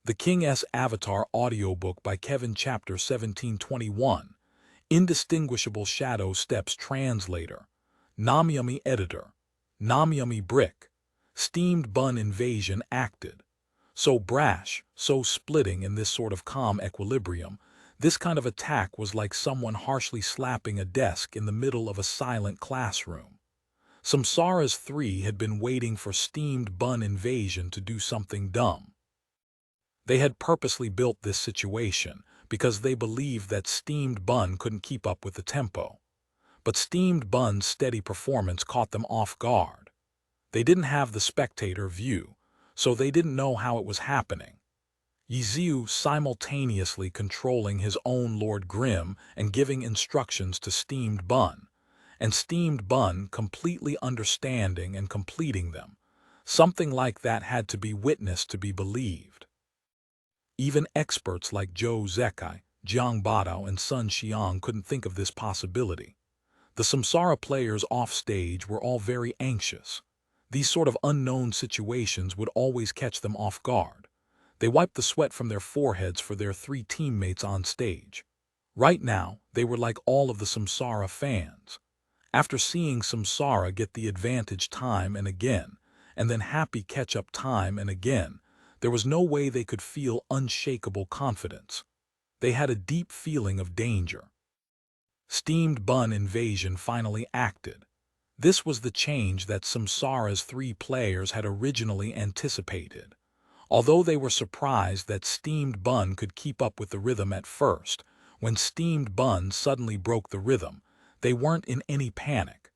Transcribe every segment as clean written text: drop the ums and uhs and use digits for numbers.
The King's Avatar audiobook by Kevin Chapter 1721. Indistinguishable Shadow Steps Translator. Namyami Editor. Namyami Brick. Steamed Bun Invasion acted. So brash, so splitting in this sort of calm equilibrium, this kind of attack was like someone harshly slapping a desk in the middle of a silent classroom. Samsara's three had been waiting for Steamed Bun Invasion to do something dumb. They had purposely built this situation because they believed that Steamed Bun couldn't keep up with the tempo. But Steamed Bun's steady performance caught them off guard. They didn't have the spectator view, so they didn't know how it was happening. Yiziu simultaneously controlling his own Lord Grimm and giving instructions to Steamed Bun, and Steamed Bun completely understanding and completing them. Something like that had to be witnessed to be believed. Even experts like Zhou Zekai, Jiang Badao, and Sun Xiang couldn't think of this possibility. The Samsara players off-stage were all very anxious. These sort of unknown situations would always catch them off guard. They wiped the sweat from their foreheads for their three teammates on stage. Right now, they were like all of the Samsara fans. After seeing Samsara get the advantage time and again, and then happy catch-up time and again, there was no way they could feel unshakable confidence. They had a deep feeling of danger. Steamed Bun Invasion finally acted. This was the change that Samsara's three players had originally anticipated. Although they were surprised that Steamed Bun could keep up with the rhythm at first, when Steamed Bun suddenly broke the rhythm, they weren't in any panic.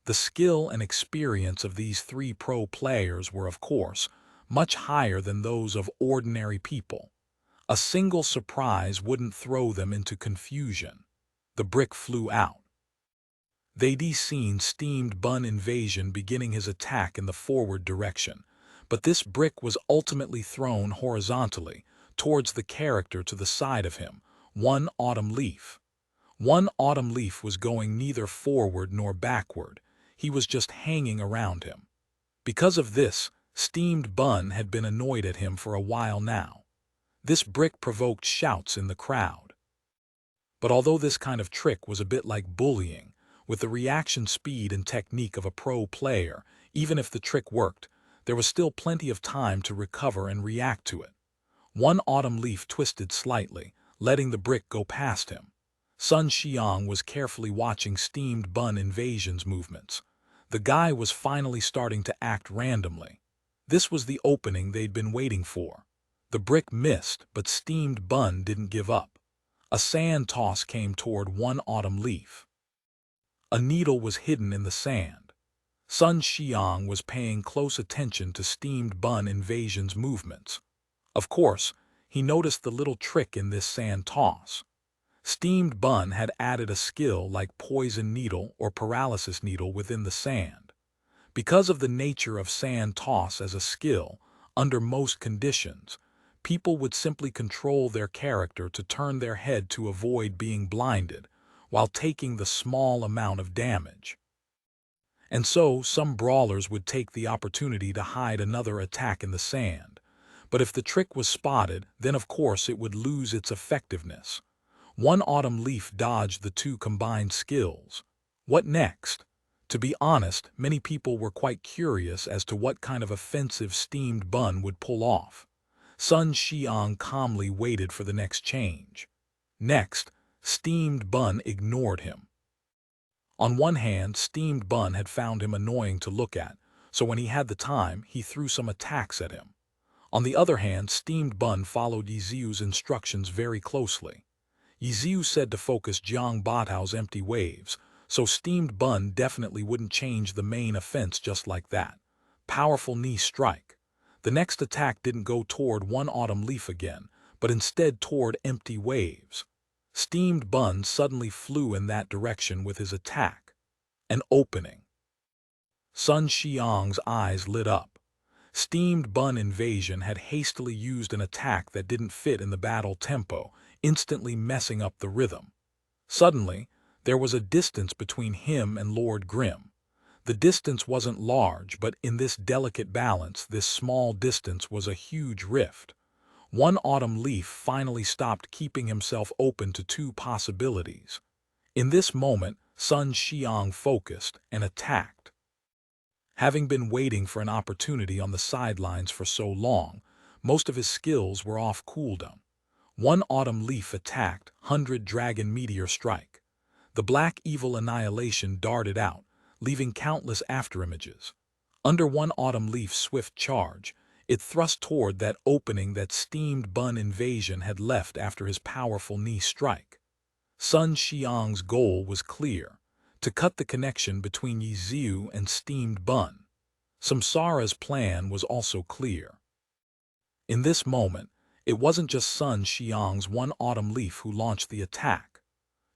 The skill and experience of these three pro players were, of course, much higher than those of ordinary people. A single surprise wouldn't throw them into confusion. The brick flew out. They'd seen Steamed Bun Invasion beginning his attack in the forward direction, but this brick was ultimately thrown horizontally, towards the character to the side of him, One Autumn Leaf. One Autumn Leaf was going neither forward nor backward, he was just hanging around him. Because of this, Steamed Bun had been annoyed at him for a while now. This brick provoked shouts in the crowd. But although this kind of trick was a bit like bullying, with the reaction speed and technique of a pro player, even if the trick worked, there was still plenty of time to recover and react to it. One Autumn Leaf twisted slightly, letting the brick go past him. Sun Xiang was carefully watching Steamed Bun Invasion's movements. The guy was finally starting to act randomly. This was the opening they'd been waiting for. The brick missed, but Steamed Bun didn't give up. A sand toss came toward One Autumn Leaf. A needle was hidden in the sand. Sun Xiang was paying close attention to Steamed Bun Invasion's movements. Of course, he noticed the little trick in this sand toss. Steamed Bun had added a skill like Poison Needle or Paralysis Needle within the sand. Because of the nature of sand toss as a skill, under most conditions, people would simply control their character to turn their head to avoid being blinded, while taking the small amount of damage. And so, some brawlers would take the opportunity to hide another attack in the sand. But if the trick was spotted, then of course it would lose its effectiveness. One Autumn Leaf dodged the two combined skills. What next? To be honest, many people were quite curious as to what kind of offensive Steamed Bun would pull off. Sun Xiang calmly waited for the next change. Next, Steamed Bun ignored him. On one hand, Steamed Bun had found him annoying to look at, so when he had the time, he threw some attacks at him. On the other hand, Steamed Bun followed Yiziu's instructions very closely. Yiziu said to focus Jiang Badao's empty waves, so Steamed Bun definitely wouldn't change the main offense just like that. Powerful knee strike. The next attack didn't go toward One Autumn Leaf again, but instead toward empty waves. Steamed Bun suddenly flew in that direction with his attack. An opening. Sun Xiang's eyes lit up. Steamed Bun Invasion had hastily used an attack that didn't fit in the battle tempo, instantly messing up the rhythm. Suddenly, there was a distance between him and Lord Grimm. The distance wasn't large, but in this delicate balance, this small distance was a huge rift. One autumn leaf finally stopped keeping himself open to two possibilities. In this moment, Sun Xiang focused and attacked. Having been waiting for an opportunity on the sidelines for so long, most of his skills were off cooldown. One autumn leaf attacked, 100 Dragon Meteor Strike. The black evil annihilation darted out, leaving countless afterimages. Under one autumn leaf's swift charge, it thrust toward that opening that steamed bun invasion had left after his powerful knee strike. Sun Xiang's goal was clear: to cut the connection between Yiziu and steamed bun. Samsara's plan was also clear. In this moment, it wasn't just Sun Xiang's one autumn leaf who launched the attack.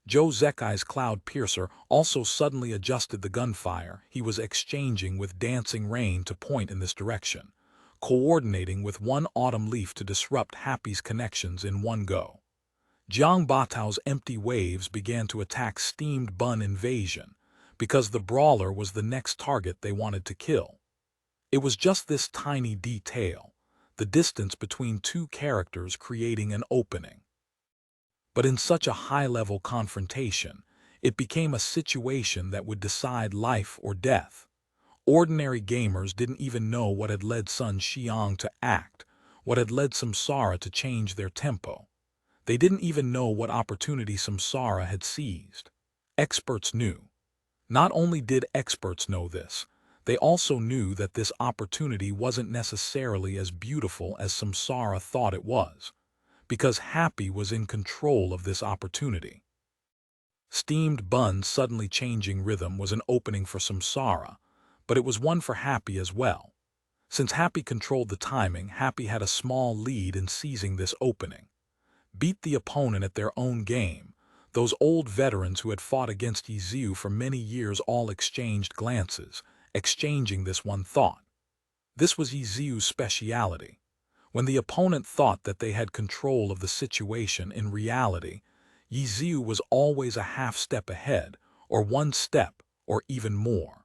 Zhou Zekai's Cloud Piercer also suddenly adjusted the gunfire he was exchanging with Dancing Rain to point in this direction, coordinating with one autumn leaf to disrupt Happy's connections in one go. Jiang Batao's empty waves began to attack steamed bun invasion, because the brawler was the next target they wanted to kill. It was just this tiny detail, the distance between two characters creating an opening. But in such a high-level confrontation, it became a situation that would decide life or death. Ordinary gamers didn't even know what had led Sun Xiang to act, what had led Samsara to change their tempo. They didn't even know what opportunity Samsara had seized. Experts knew. Not only did experts know this, they also knew that this opportunity wasn't necessarily as beautiful as Samsara thought it was, because Happy was in control of this opportunity. Steamed bun suddenly changing rhythm was an opening for Samsara, but it was one for Happy as well. Since Happy controlled the timing, Happy had a small lead in seizing this opening. Beat the opponent at their own game. Those old veterans who had fought against Yiziu for many years all exchanged glances, exchanging this one thought. This was Yiziu's speciality. When the opponent thought that they had control of the situation, in reality, Yiziu was always a half step ahead, or one step, or even more.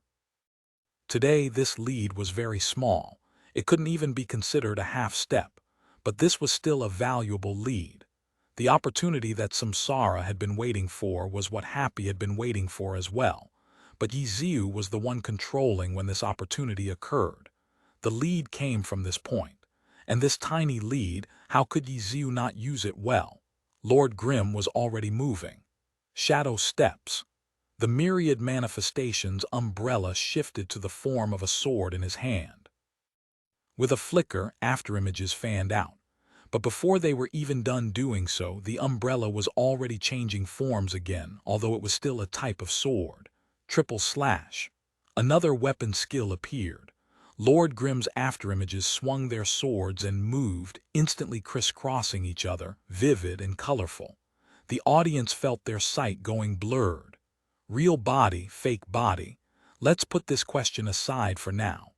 Today, this lead was very small. It couldn't even be considered a half step, but this was still a valuable lead. The opportunity that Samsara had been waiting for was what Happy had been waiting for as well, but Yiziu was the one controlling when this opportunity occurred. The lead came from this point. And this tiny lead, how could Yiziu not use it well? Lord Grimm was already moving. Shadow steps. The myriad manifestations umbrella shifted to the form of a sword in his hand. With a flicker, afterimages fanned out. But before they were even done doing so, the umbrella was already changing forms again, although it was still a type of sword. Triple slash. Another weapon skill appeared. Lord Grimm's afterimages swung their swords and moved, instantly crisscrossing each other, vivid and colorful. The audience felt their sight going blurred. Real body, fake body. Let's put this question aside for now.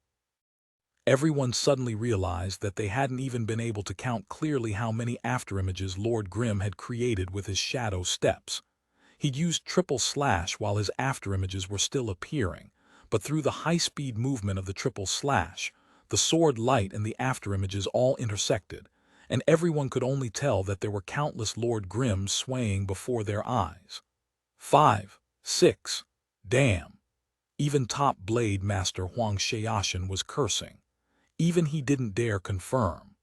Everyone suddenly realized that they hadn't even been able to count clearly how many afterimages Lord Grimm had created with his shadow steps. He'd used triple slash while his afterimages were still appearing, but through the high-speed movement of the triple slash, the sword light and the afterimages all intersected, and everyone could only tell that there were countless Lord Grimms swaying before their eyes. 5, 6, damn. Even top blade master Huang Xiaoshan was cursing. Even he didn't dare confirm.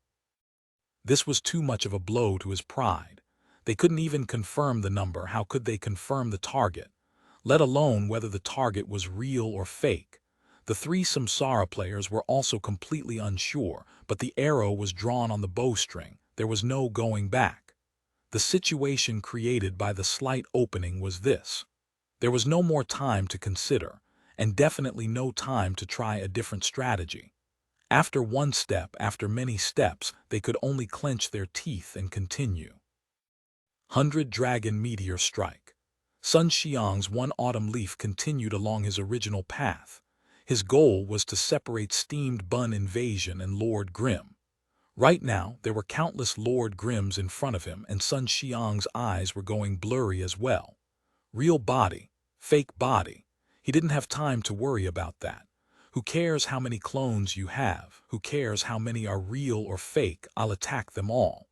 This was too much of a blow to his pride. They couldn't even confirm the number. How could they confirm the target? Let alone whether the target was real or fake. The three Samsara players were also completely unsure, but the arrow was drawn on the bowstring. There was no going back. The situation created by the slight opening was this. There was no more time to consider, and definitely no time to try a different strategy. After one step, after many steps, they could only clench their teeth and continue. 100 Dragon Meteor Strike. Sun Xiang's one autumn leaf continued along his original path. His goal was to separate steamed bun invasion and Lord Grimm. Right now, there were countless Lord Grimms in front of him, and Sun Xiang's eyes were going blurry as well. Real body, fake body. He didn't have time to worry about that. Who cares how many clones you have? Who cares how many are real or fake? I'll attack them all.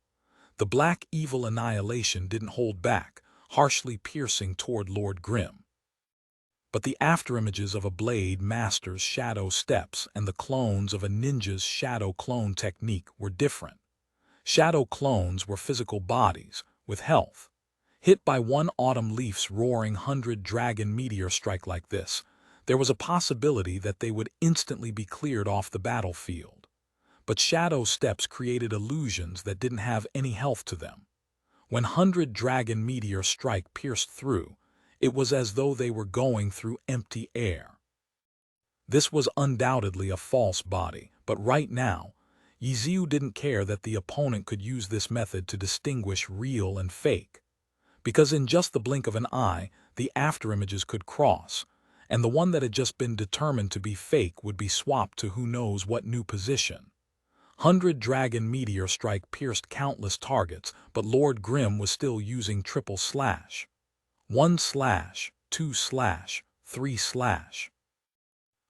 The black evil annihilation didn't hold back, harshly piercing toward Lord Grimm. But the afterimages of a blade master's shadow steps and the clones of a ninja's shadow clone technique were different. Shadow clones were physical bodies, with health. Hit by one autumn leaf's roaring 100-dragon meteor strike like this, there was a possibility that they would instantly be cleared off the battlefield. But shadow steps created illusions that didn't have any health to them. When 100-dragon meteor strike pierced through, it was as though they were going through empty air. This was undoubtedly a false body, but right now, Yiziu didn't care that the opponent could use this method to distinguish real and fake. Because in just the blink of an eye, the afterimages could cross, and the one that had just been determined to be fake would be swapped to who knows what new position. 100-dragon meteor strike pierced countless targets, but Lord Grimm was still using triple slash. 1 slash, 2 slash, 3 slash.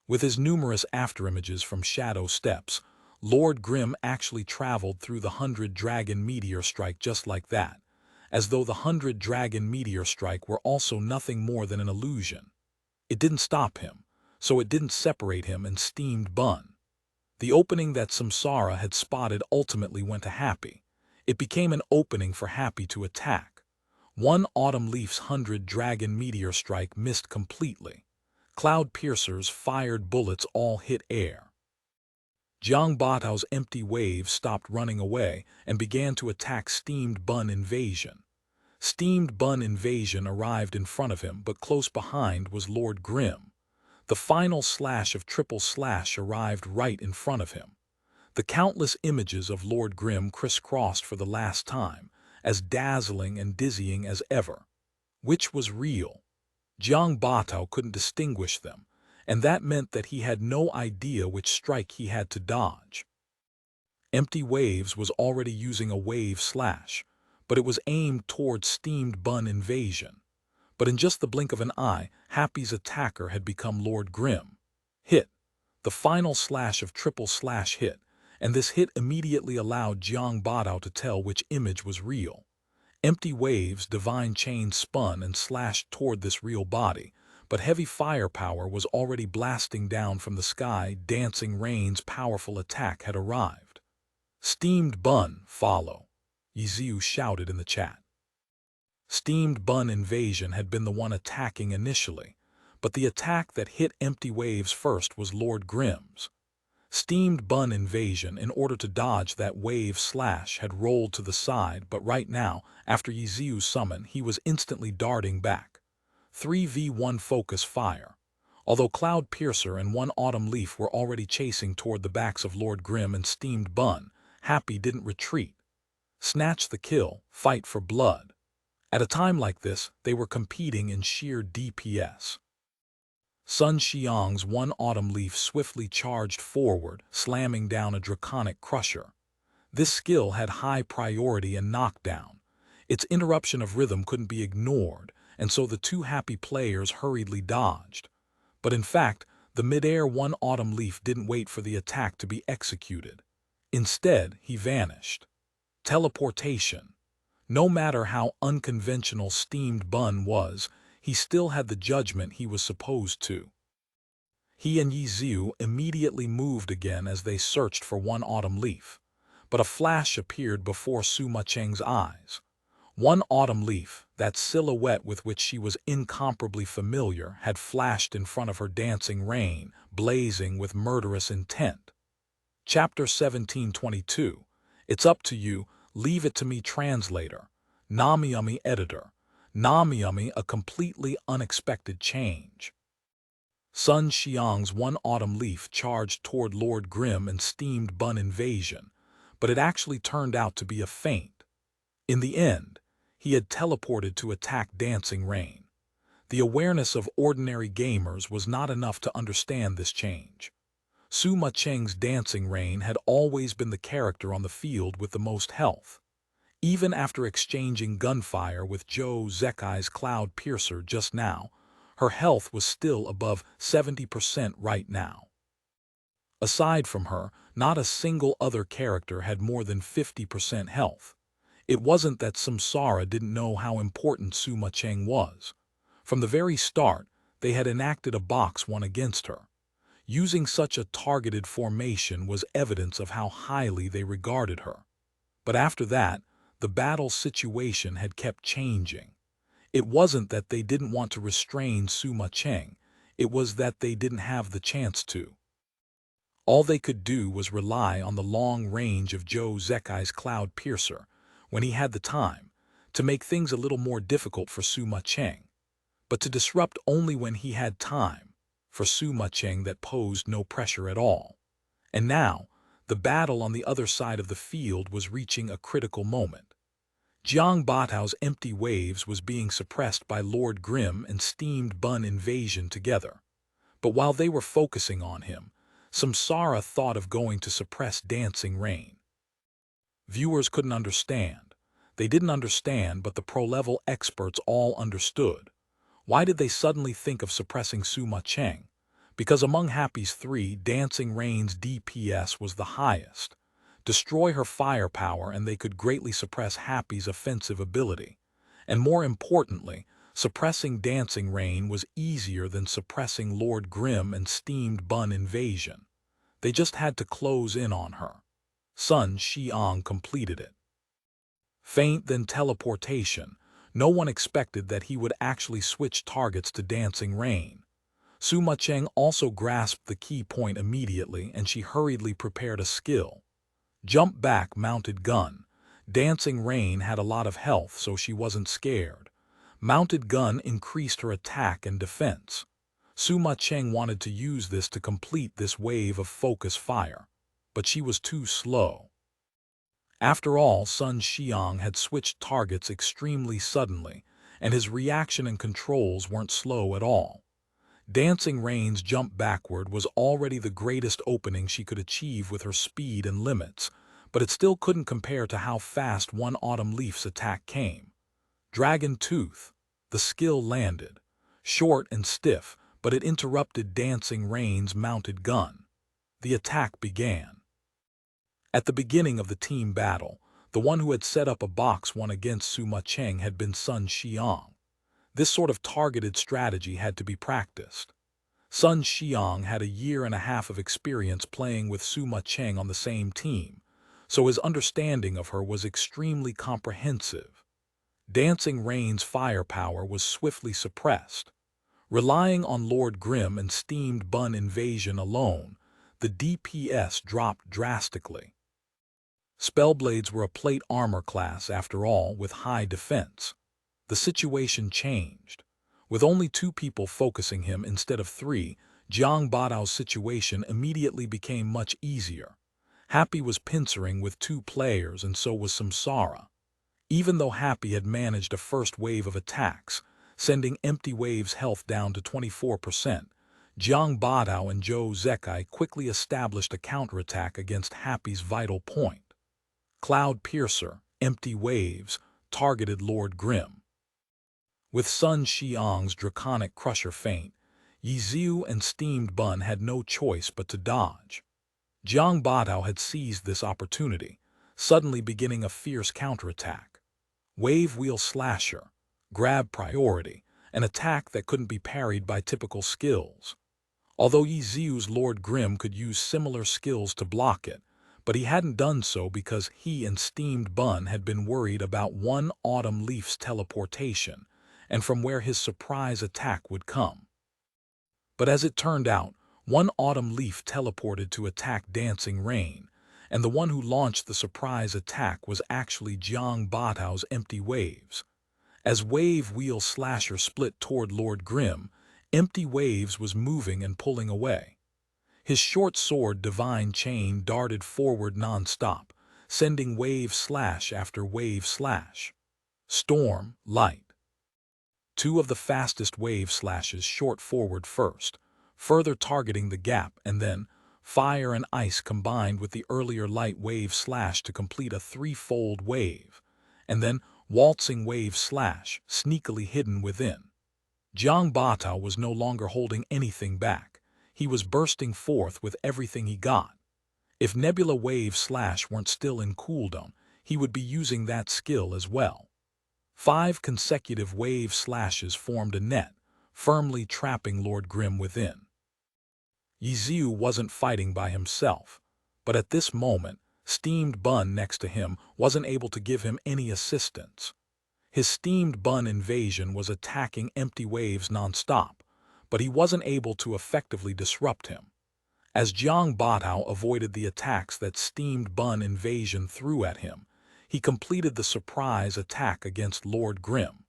With his numerous afterimages from shadow steps, Lord Grimm actually traveled through the 100-dragon meteor strike just like that, as though the 100-dragon meteor strike were also nothing more than an illusion. It didn't stop him, so it didn't separate him and steamed Bun. The opening that Samsara had spotted ultimately went to Happy. It became an opening for Happy to attack. One autumn leaf's 100-dragon meteor strike missed completely. Cloud piercers fired bullets all hit air. Jiang Batao's empty waves stopped running away and began to attack Steamed Bun Invasion. Steamed Bun Invasion arrived in front of him, but close behind was Lord Grimm. The final slash of triple slash arrived right in front of him. The countless images of Lord Grimm crisscrossed for the last time, as dazzling and dizzying as ever. Which was real? Jiang Batao couldn't distinguish them, and that meant that he had no idea which strike he had to dodge. Empty Waves was already using a wave slash, but it was aimed towards Steamed Bun Invasion. But in just the blink of an eye, Happy's attacker had become Lord Grimm. Hit. The final slash of triple slash hit, and this hit immediately allowed Jiang Batao to tell which image was real. Empty Waves' divine chain spun and slashed toward this real body, but heavy firepower was already blasting down from the sky. Dancing Rain's powerful attack had arrived. Steamed Bun, follow, Yiziu shouted in the chat. Steamed Bun Invasion had been the one attacking initially, but the attack that hit Empty Waves first was Lord Grimm's. Steamed Bun Invasion, in order to dodge that wave slash, had rolled to the side, but right now, after Yiziu's summon, he was instantly darting back. 3v1 focus fire. Although Cloud Piercer and one Autumn Leaf were already chasing toward the backs of Lord Grimm and Steamed Bun, Happy didn't retreat. Snatch the kill, fight for blood. At a time like this, they were competing in sheer DPS. Sun Xiang's one Autumn Leaf swiftly charged forward, slamming down a Draconic Crusher. This skill had high priority and knockdown. Its interruption of rhythm couldn't be ignored, and so the two Happy players hurriedly dodged. But in fact, the mid-air one Autumn Leaf didn't wait for the attack to be executed. Instead, he vanished. Teleportation. No matter how unconventional Steamed Bun was, he still had the judgment he was supposed to. He and Yiziu immediately moved again as they searched for one Autumn Leaf. But a flash appeared before Sima Cheng's eyes. One Autumn Leaf, that silhouette with which she was incomparably familiar, had flashed in front of her Dancing Rain, blazing with murderous intent. Chapter 1722. It's up to you, leave it to me. Translator. Namiyami Editor. Namiyami, a completely unexpected change. Sun Xiang's one Autumn Leaf charged toward Lord Grimm and Steamed Bun Invasion, but it actually turned out to be a feint. In the end, he had teleported to attack Dancing Rain. The awareness of ordinary gamers was not enough to understand this change. Sima Cheng's Dancing Rain had always been the character on the field with the most health. Even after exchanging gunfire with Zhou Zekai's Cloud Piercer just now, her health was still above 70% right now. Aside from her, not a single other character had more than 50% health. It wasn't that Samsara didn't know how important Suma Cheng was. From the very start, they had enacted a box one against her. Using such a targeted formation was evidence of how highly they regarded her. But after that, the battle situation had kept changing. It wasn't that they didn't want to restrain Suma Cheng, it was that they didn't have the chance to. All they could do was rely on the long range of Zhou Zekai's Cloud Piercer, when he had the time, to make things a little more difficult for Suma Cheng, but to disrupt only when he had time, for Suma Cheng that posed no pressure at all. And now, the battle on the other side of the field was reaching a critical moment. Jiang Batao's empty waves was being suppressed by Lord Grimm and Steamed Bun Invasion together. But while they were focusing on him, Samsara thought of going to suppress Dancing Rain. Viewers couldn't understand. They didn't understand, but the pro-level experts all understood. Why did they suddenly think of suppressing Suma Cheng? Because among Happy's three, Dancing Rain's DPS was the highest. Destroy her firepower and they could greatly suppress Happy's offensive ability. And more importantly, suppressing Dancing Rain was easier than suppressing Lord Grimm and Steamed Bun Invasion. They just had to close in on her. Sun Xiang completed it. Feint then teleportation. No one expected that he would actually switch targets to Dancing Rain. Suma Cheng also grasped the key point immediately and she hurriedly prepared a skill. Jump back mounted gun. Dancing Rain had a lot of health, so she wasn't scared. Mounted gun increased her attack and defense. Suma Cheng wanted to use this to complete this wave of focus fire, but she was too slow. After all, Sun Xiang had switched targets extremely suddenly, and his reaction and controls weren't slow at all. Dancing Rain's jump backward was already the greatest opening she could achieve with her speed and limits, but it still couldn't compare to how fast one Autumn Leaf's attack came. Dragon Tooth. The skill landed. Short and stiff, but it interrupted Dancing Rain's mounted gun. The attack began. At the beginning of the team battle, the one who had set up a box one against Suma Cheng had been Sun Xiang. This sort of targeted strategy had to be practiced. Sun Xiang had 1.5 years of experience playing with Suma Cheng on the same team, so his understanding of her was extremely comprehensive. Dancing Rain's firepower was swiftly suppressed. Relying on Lord Grimm and Steamed Bun Invasion alone, the DPS dropped drastically. Spellblades were a plate armor class after all, with high defense. The situation changed. With only 2 people focusing him instead of 3, Jiang Batao's situation immediately became much easier. Happy was pincering with 2 players and so was Samsara. Even though Happy had managed a first wave of attacks, sending Empty Wave's health down to 24%, Jiang Batao and Zhou Zekai quickly established a counterattack against Happy's vital point. Cloud Piercer, Empty Waves, targeted Lord Grimm. With Sun Xiang's Draconic Crusher feint, Yiziu and Steamed Bun had no choice but to dodge. Jiang Batao had seized this opportunity, suddenly beginning a fierce counterattack. Wave Wheel Slasher, grab priority, an attack that couldn't be parried by typical skills. Although Yiziu's Lord Grimm could use similar skills to block it, but he hadn't done so because he and Steamed Bun had been worried about one Autumn Leaf's teleportation, and from where his surprise attack would come. But as it turned out, one Autumn Leaf teleported to attack Dancing Rain, and the one who launched the surprise attack was actually Jiang Batao's Empty Waves. As Wave Wheel Slasher split toward Lord Grimm, Empty Waves was moving and pulling away. His short sword Divine Chain darted forward non-stop, sending wave slash after wave slash. Storm, Light. 2 of the fastest wave slashes short forward first, further targeting the gap, and then Fire and Ice combined with the earlier light wave slash to complete a 3-fold wave, and then Waltzing Wave Slash, sneakily hidden within. Jiang Batao was no longer holding anything back. He was bursting forth with everything he got. If Nebula Wave Slash weren't still in cooldown, he would be using that skill as well. 5 consecutive wave slashes formed a net, firmly trapping Lord Grimm within. Yiziu wasn't fighting by himself, but at this moment, Steamed Bun next to him wasn't able to give him any assistance. His Steamed Bun invasion was attacking empty waves non-stop, but he wasn't able to effectively disrupt him. As Jiang Batao avoided the attacks that Steamed Bun invasion threw at him, he completed the surprise attack against Lord Grimm.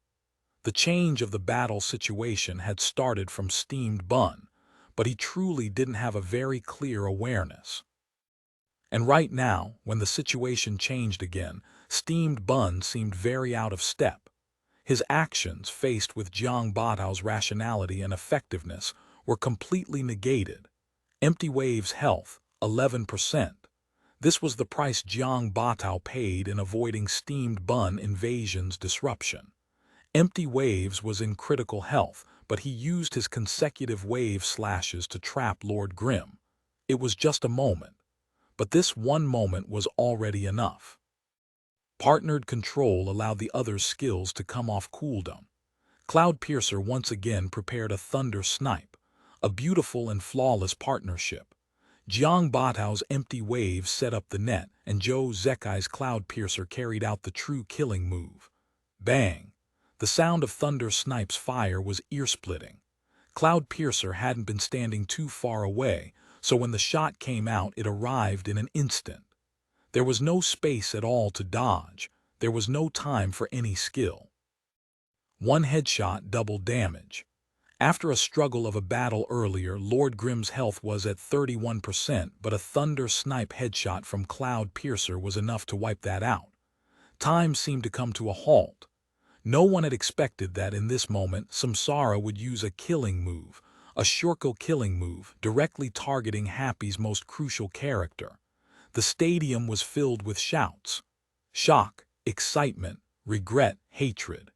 The change of the battle situation had started from Steamed Bun, but he truly didn't have a very clear awareness. And right now, when the situation changed again, Steamed Bun seemed very out of step. His actions, faced with Jiang Batao's rationality and effectiveness, were completely negated. Empty Wave's health, 11%. This was the price Jiang Batao paid in avoiding Steamed Bun invasion's disruption. Empty Waves was in critical health, but he used his consecutive wave slashes to trap Lord Grimm. It was just a moment, but this one moment was already enough. Partnered control allowed the other's skills to come off cooldown. Cloud Piercer once again prepared a Thunder Snipe, a beautiful and flawless partnership. Jiang Batao's Empty Wave set up the net, and Zhou Zekai's Cloud Piercer carried out the true killing move. Bang! The sound of Thunder Snipe's fire was ear-splitting. Cloud Piercer hadn't been standing too far away, so when the shot came out, it arrived in an instant. There was no space at all to dodge. There was no time for any skill. One headshot, double damage. After a struggle of a battle earlier, Lord Grimm's health was at 31%, but a Thunder Snipe headshot from Cloud Piercer was enough to wipe that out. Time seemed to come to a halt. No one had expected that in this moment Samsara would use a killing move, a Shurko killing move, directly targeting Happy's most crucial character. The stadium was filled with shouts. Shock, excitement, regret, hatred.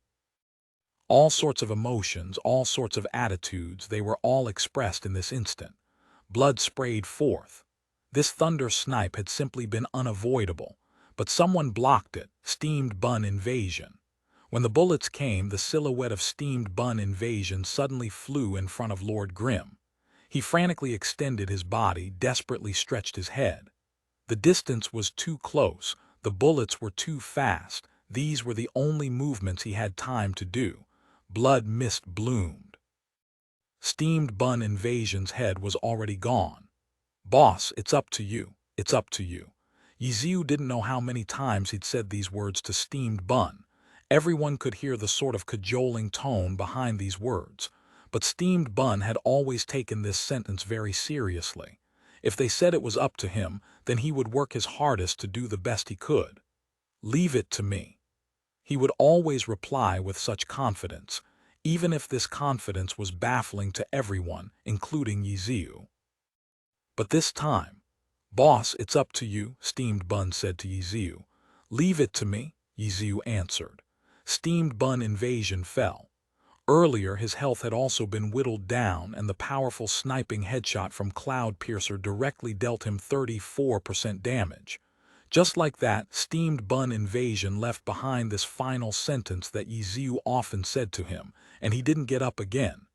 All sorts of emotions, all sorts of attitudes, they were all expressed in this instant. Blood sprayed forth. This Thunder Snipe had simply been unavoidable, but someone blocked it. Steamed Bun invasion. When the bullets came, the silhouette of Steamed Bun invasion suddenly flew in front of Lord Grimm. He frantically extended his body, desperately stretched his head. The distance was too close, the bullets were too fast, these were the only movements he had time to do. Blood mist bloomed. Steamed Bun invasion's head was already gone. "Boss, it's up to you, it's up to you." Yiziu didn't know how many times he'd said these words to Steamed Bun. Everyone could hear the sort of cajoling tone behind these words, but Steamed Bun had always taken this sentence very seriously. If they said it was up to him, then he would work his hardest to do the best he could. "Leave it to me." He would always reply with such confidence, even if this confidence was baffling to everyone, including Yiziu. But this time, "Boss, it's up to you," Steamed Bun said to Yiziu. "Leave it to me," Yiziu answered. Steamed Bun invasion fell. Earlier, his health had also been whittled down, and the powerful sniping headshot from Cloud Piercer directly dealt him 34% damage. Just like that, Steamed Bun invasion left behind this final sentence that Yiziu often said to him, and he didn't get up again.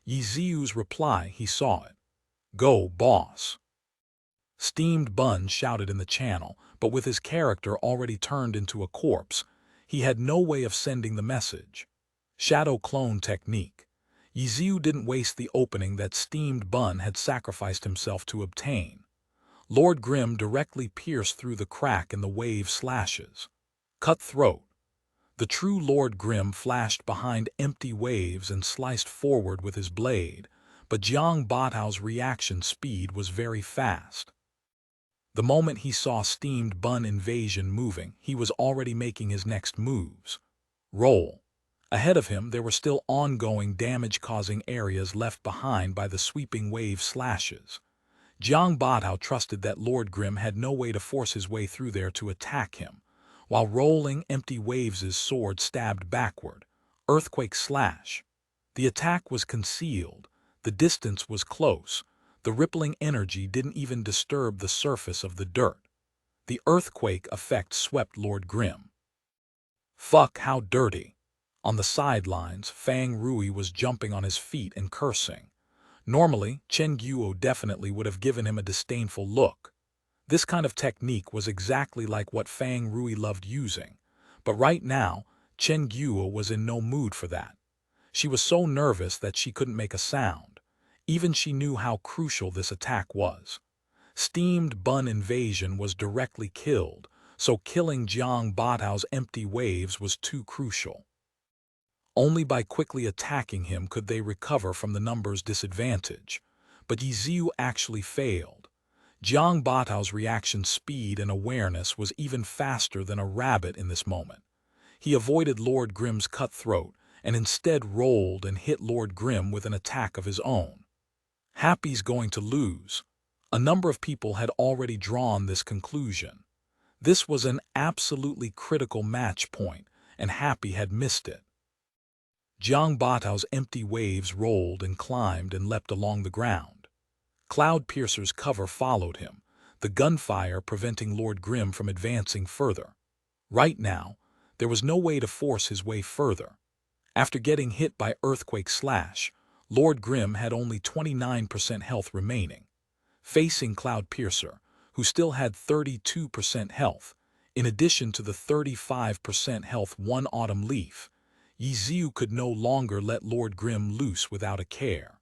Yiziu's reply, he saw it. "Go, boss." Steamed Bun shouted in the channel, but with his character already turned into a corpse, he had no way of sending the message. Shadow clone technique. Yiziu didn't waste the opening that Steamed Bun had sacrificed himself to obtain. Lord Grimm directly pierced through the crack in the wave slashes. Cut throat. The true Lord Grimm flashed behind Empty Waves and sliced forward with his blade, but Jiang Batao's reaction speed was very fast. The moment he saw Steamed Bun invasion moving, he was already making his next moves. Roll. Ahead of him, there were still ongoing damage-causing areas left behind by the sweeping wave slashes. Jiang Batao trusted that Lord Grimm had no way to force his way through there to attack him, while rolling Empty Waves' sword stabbed backward. Earthquake slash. The attack was concealed. The distance was close. The rippling energy didn't even disturb the surface of the dirt. The earthquake effect swept Lord Grimm. Fuck, how dirty. On the sidelines, Fang Rui was jumping on his feet and cursing. Normally, Chen Guo definitely would have given him a disdainful look. This kind of technique was exactly like what Fang Rui loved using. But right now, Chen Guo was in no mood for that. She was so nervous that she couldn't make a sound. Even she knew how crucial this attack was. Steamed bun invasion was directly killed, so killing Jiang Batao's empty waves was too crucial. Only by quickly attacking him could they recover from the numbers disadvantage. But Yiziu actually failed. Jiang Batao's reaction speed and awareness was even faster than a rabbit in this moment. He avoided Lord Grimm's cutthroat and instead rolled and hit Lord Grimm with an attack of his own. Happy's going to lose. A number of people had already drawn this conclusion. This was an absolutely critical match point, and Happy had missed it. Jiang Batao's empty waves rolled and climbed and leapt along the ground. Cloud Piercer's cover followed him, the gunfire preventing Lord Grimm from advancing further. Right now, there was no way to force his way further. After getting hit by Earthquake Slash, Lord Grimm had only 29% health remaining. Facing Cloud Piercer, who still had 32% health, in addition to the 35% health One Autumn Leaf, Yiziu could no longer let Lord Grimm loose without a care.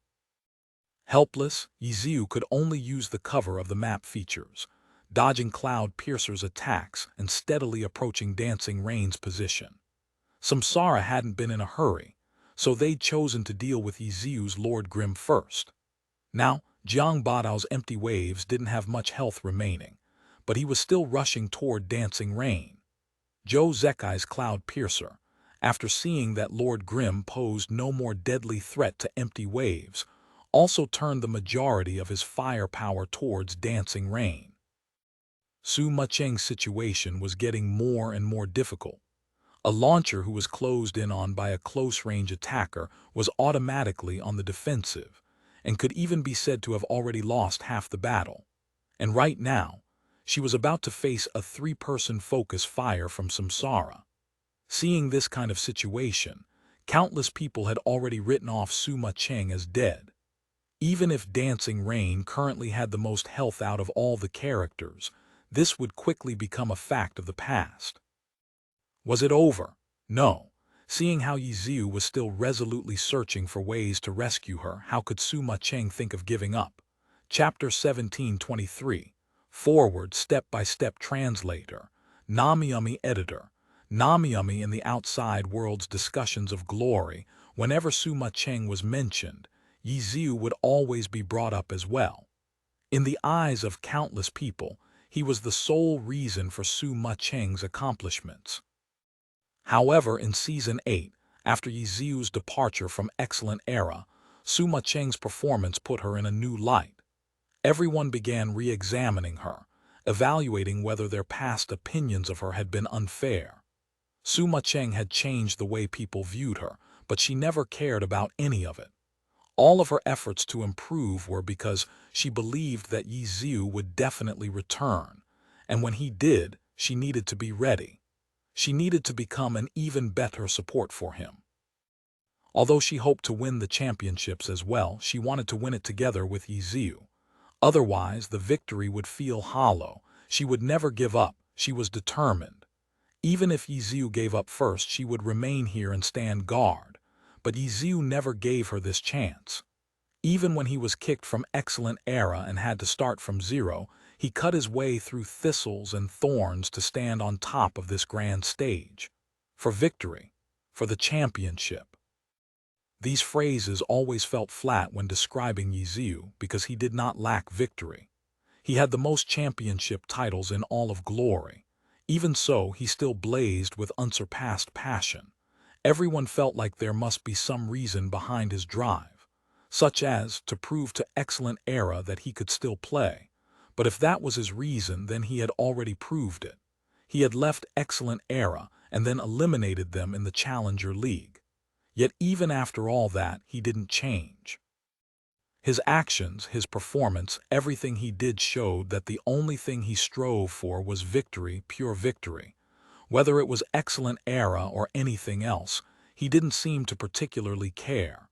Helpless, Yiziu could only use the cover of the map features, dodging Cloud Piercer's attacks and steadily approaching Dancing Rain's position. Samsara hadn't been in a hurry, so they'd chosen to deal with Yiziu's Lord Grimm first. Now, Jiang Batao's empty waves didn't have much health remaining, but he was still rushing toward Dancing Rain. Zhou Zekai's Cloud Piercer, after seeing that Lord Grimm posed no more deadly threat to empty waves, also turned the majority of his firepower towards Dancing Rain. Su Mucheng's situation was getting more and more difficult. A launcher who was closed in on by a close-range attacker was automatically on the defensive, and could even be said to have already lost half the battle. And right now, she was about to face a three-person focus fire from Samsara. Seeing this kind of situation, countless people had already written off Su Mucheng as dead. Even if Dancing Rain currently had the most health out of all the characters, this would quickly become a fact of the past. Was it over? No. Seeing how Yiziu was still resolutely searching for ways to rescue her, how could Su Mucheng think of giving up? Chapter 1723. Forward Step-by-Step Translator. Namiyami Editor. Namiyami in the outside world's discussions of glory, whenever Su Mucheng was mentioned, Yiziu would always be brought up as well. In the eyes of countless people, he was the sole reason for Su Mucheng's accomplishments. However, in Season 8, after Yiziu's departure from Excellent Era, Su Mucheng's performance put her in a new light. Everyone began re-examining her, evaluating whether their past opinions of her had been unfair. Su Mucheng had changed the way people viewed her, but she never cared about any of it. All of her efforts to improve were because she believed that Yiziu would definitely return, and when he did, she needed to be ready. She needed to become an even better support for him. Although she hoped to win the championships as well, she wanted to win it together with Yiziu. Otherwise, the victory would feel hollow. She would never give up. She was determined. Even if Yiziu gave up first, she would remain here and stand guard. But Yiziu never gave her this chance. Even when he was kicked from Excellent Era and had to start from zero, he cut his way through thistles and thorns to stand on top of this grand stage. For victory. For the championship. These phrases always felt flat when describing Yiziu because he did not lack victory. He had the most championship titles in all of glory. Even so, he still blazed with unsurpassed passion. Everyone felt like there must be some reason behind his drive, such as to prove to Excellent Era that he could still play. But if that was his reason, then he had already proved it. He had left Excellent Era and then eliminated them in the Challenger League. Yet even after all that, he didn't change. His actions, his performance, everything he did showed that the only thing he strove for was victory, pure victory. Whether it was excellent era or anything else, he didn't seem to particularly care.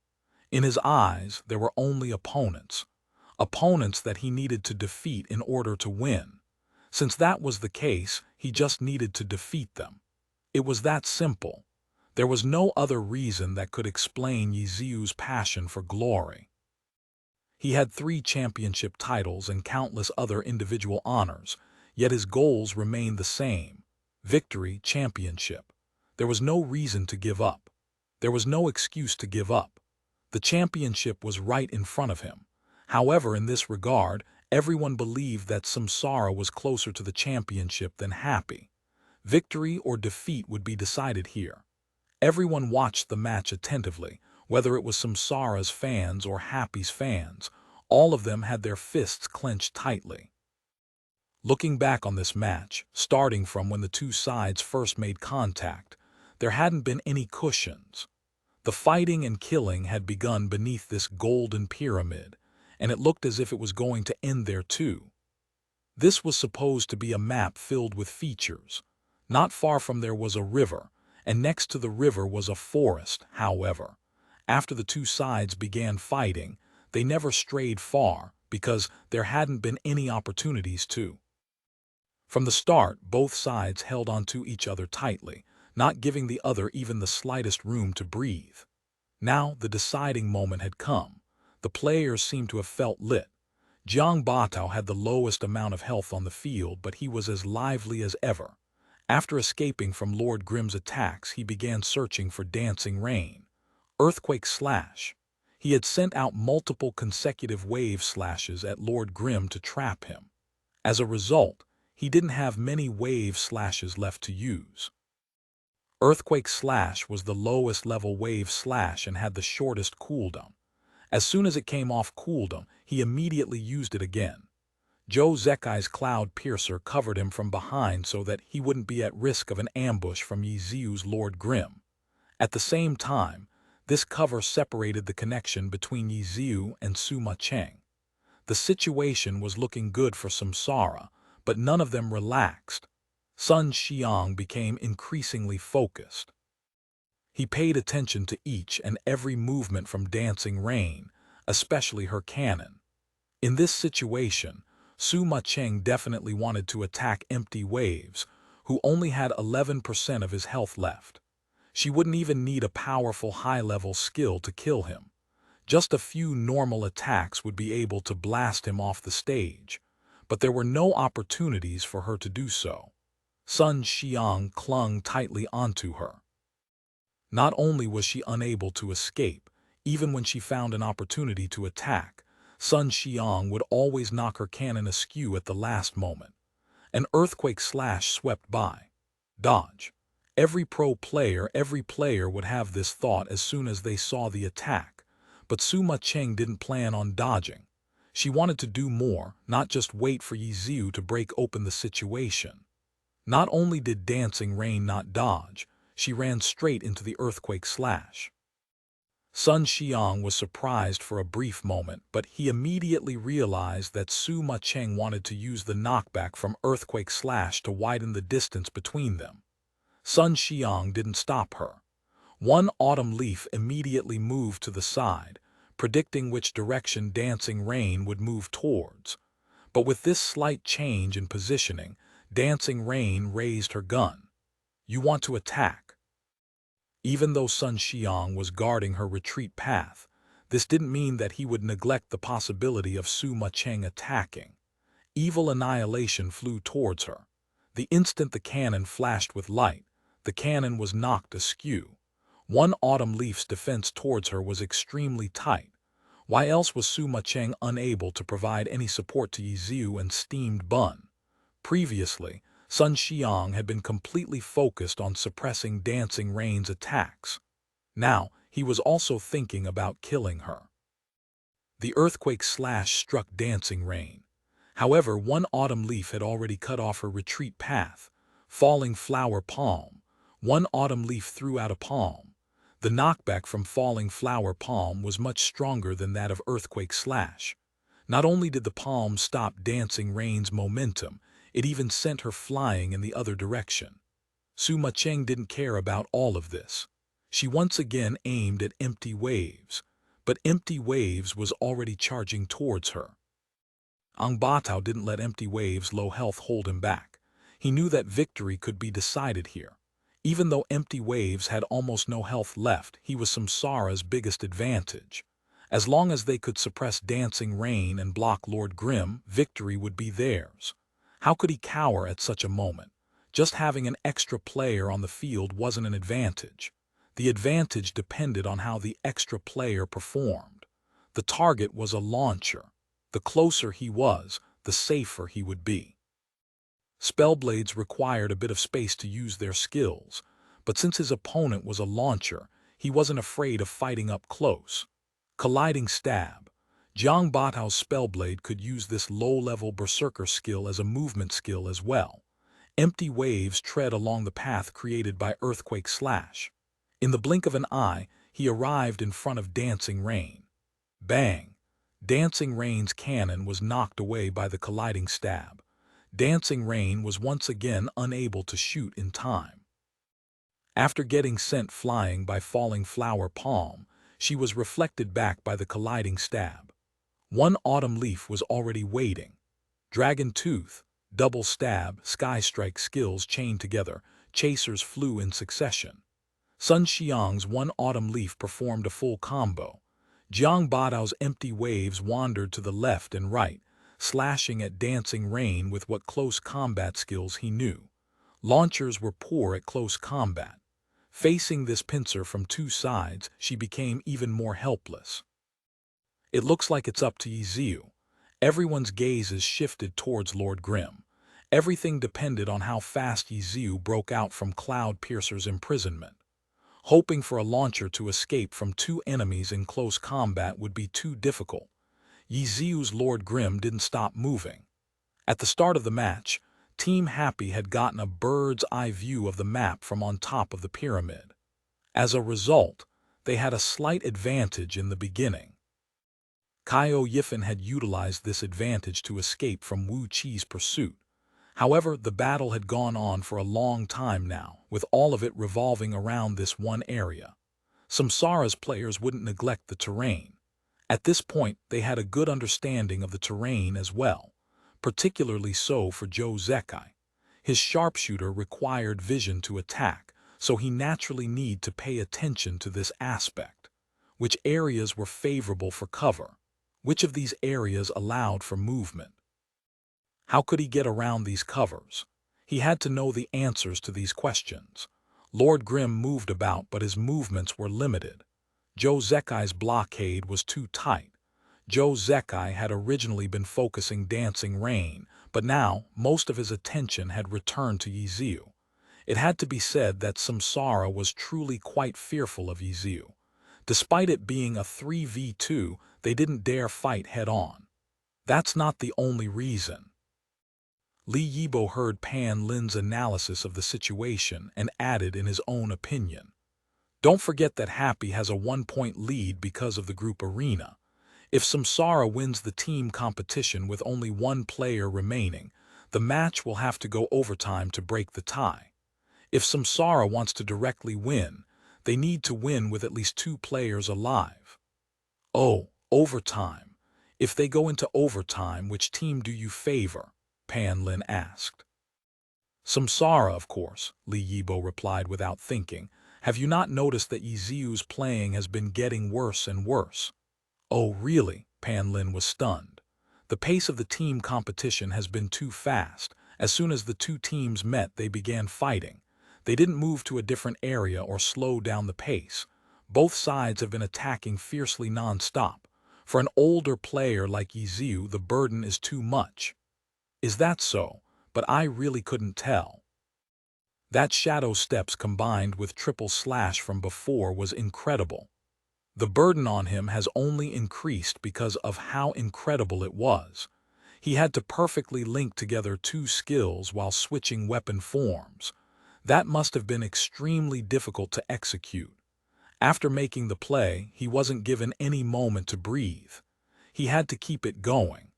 In his eyes, there were only opponents. Opponents that he needed to defeat in order to win. Since that was the case, he just needed to defeat them. It was that simple. There was no other reason that could explain Yiziu's passion for glory. He had 3 championship titles and countless other individual honors, yet his goals remained the same: victory, championship. There was no reason to give up. There was no excuse to give up. The championship was right in front of him. However, in this regard, everyone believed that Samsara was closer to the championship than Happy. Victory or defeat would be decided here. Everyone watched the match attentively, whether it was Samsara's fans or Happy's fans. All of them had their fists clenched tightly. Looking back on this match, starting from when the two sides first made contact, there hadn't been any cushions. The fighting and killing had begun beneath this golden pyramid, and it looked as if it was going to end there too. This was supposed to be a map filled with features. Not far from there was a river, and next to the river was a forest. However, after the two sides began fighting, they never strayed far because there hadn't been any opportunities to. From the start, both sides held onto each other tightly, not giving the other even the slightest room to breathe. Now the deciding moment had come. The players seemed to have felt lit. Jiang Batao had the lowest amount of health on the field, but he was as lively as ever. After escaping from Lord Grimm's attacks, he began searching for Dancing Rain. Earthquake Slash. He had sent out multiple consecutive wave slashes at Lord Grimm to trap him. As a result, he didn't have many wave slashes left to use. Earthquake Slash was the lowest level wave slash and had the shortest cooldown. As soon as it came off cooldown, he immediately used it again. Zhou Zekai's Cloud Piercer covered him from behind so that he wouldn't be at risk of an ambush from Yiziu's Lord Grimm. At the same time, this cover separated the connection between Yiziu and Sima Cheng. The situation was looking good for Samsara, but none of them relaxed. Sun Xiang became increasingly focused. He paid attention to each and every movement from Dancing Rain, especially her cannon. In this situation, Sima Cheng definitely wanted to attack Empty Waves, who only had 11% of his health left. She wouldn't even need a powerful high-level skill to kill him. Just a few normal attacks would be able to blast him off the stage, but there were no opportunities for her to do so. Sun Xiang clung tightly onto her. Not only was she unable to escape, even when she found an opportunity to attack, Sun Xiang would always knock her cannon askew at the last moment. An Earthquake Slash swept by. Dodge. Every player would have this thought as soon as they saw the attack, but Sima Cheng didn't plan on dodging. She wanted to do more, not just wait for Yiziu to break open the situation. Not only did Dancing Rain not dodge, she ran straight into the Earthquake Slash. Sun Xiang was surprised for a brief moment, but he immediately realized that Sima Cheng wanted to use the knockback from Earthquake Slash to widen the distance between them. Sun Xiang didn't stop her. One autumn leaf immediately moved to the side, predicting which direction Dancing Rain would move towards. But with this slight change in positioning, Dancing Rain raised her gun. "You want to attack?" Even though Sun Xiang was guarding her retreat path, this didn't mean that he would neglect the possibility of Sima Cheng attacking. Evil Annihilation flew towards her. The instant the cannon flashed with light, the cannon was knocked askew. One autumn leaf's defense towards her was extremely tight. Why else was Sima Cheng unable to provide any support to Yiziu and Steamed Bun? Previously, Sun Xiang had been completely focused on suppressing Dancing Rain's attacks. Now, he was also thinking about killing her. The Earthquake Slash struck Dancing Rain. However, one autumn leaf had already cut off her retreat path. Falling Flower Palm. One autumn leaf threw out a palm. The knockback from falling flower palm was much stronger than that of earthquake slash. Not only did the palm stop Dancing Rain's momentum, it even sent her flying in the other direction. Sima Cheng didn't care about all of this. She once again aimed at Empty Waves, but Empty Waves was already charging towards her. Ang Batao didn't let Empty Waves' low health hold him back. He knew that victory could be decided here. Even though Empty Waves had almost no health left, he was Samsara's biggest advantage. As long as they could suppress Dancing Rain and block Lord Grimm, victory would be theirs. How could he cower at such a moment? Just having an extra player on the field wasn't an advantage. The advantage depended on how the extra player performed. The target was a launcher. The closer he was, the safer he would be. Spellblades required a bit of space to use their skills, but since his opponent was a launcher, he wasn't afraid of fighting up close. Colliding Stab. Jiang Batao's Spellblade could use this low-level berserker skill as a movement skill as well. Empty Waves tread along the path created by Earthquake Slash. In the blink of an eye, he arrived in front of Dancing Rain. Bang! Dancing Rain's cannon was knocked away by the colliding stab. Dancing Rain was once again unable to shoot in time. After getting sent flying by falling flower palm, she was reflected back by the colliding stab. One autumn leaf was already waiting. Dragon Tooth, double stab, sky strike skills chained together, chasers flew in succession. Sun Xiang's one autumn leaf performed a full combo. Jiang Batao's Empty Waves wandered to the left and right, slashing at Dancing Rain with what close combat skills he knew. Launchers were poor at close combat. Facing this pincer from two sides, she became even more helpless. It looks like it's up to Yiziu. Everyone's gazes shifted towards Lord Grimm. Everything depended on how fast Yiziu broke out from Cloud Piercer's imprisonment. Hoping for a launcher to escape from two enemies in close combat would be too difficult. Yiziu's Lord Grimm didn't stop moving. At the start of the match, Team Happy had gotten a bird's-eye view of the map from on top of the pyramid. As a result, they had a slight advantage in the beginning. Kaio Yifan had utilized this advantage to escape from Wu Qi's pursuit. However, the battle had gone on for a long time now, with all of it revolving around this one area. Samsara's players wouldn't neglect the terrain. At this point, they had a good understanding of the terrain as well, particularly so for Zhou Zekai. His sharpshooter required vision to attack, so he naturally needed to pay attention to this aspect. Which areas were favorable for cover? Which of these areas allowed for movement? How could he get around these covers? He had to know the answers to these questions. Lord Grimm moved about, but his movements were limited. Zhou Zekai's blockade was too tight. Zhou Zekai had originally been focusing Dancing Rain, but now most of his attention had returned to Yiziu. It had to be said that Samsara was truly quite fearful of Yiziu. Despite it being a 3v2, they didn't dare fight head-on. That's not the only reason. Li Yibo heard Pan Lin's analysis of the situation and added in his own opinion. Don't forget that Happy has a 1-point lead because of the group arena. If Samsara wins the team competition with only one player remaining, the match will have to go overtime to break the tie. If Samsara wants to directly win, they need to win with at least 2 players alive. Oh, overtime. If they go into overtime, which team do you favor? Pan Lin asked. Samsara, of course, Li Yibo replied without thinking. Have you not noticed that Yiziu's playing has been getting worse and worse? Oh, really? Pan Lin was stunned. The pace of the team competition has been too fast. As soon as the two teams met, they began fighting. They didn't move to a different area or slow down the pace. Both sides have been attacking fiercely non-stop. For an older player like Yiziu, the burden is too much. Is that so? But I really couldn't tell. That shadow steps combined with triple slash from before was incredible. The burden on him has only increased because of how incredible it was. He had to perfectly link together 2 skills while switching weapon forms. That must have been extremely difficult to execute. After making the play, he wasn't given any moment to breathe. He had to keep it going.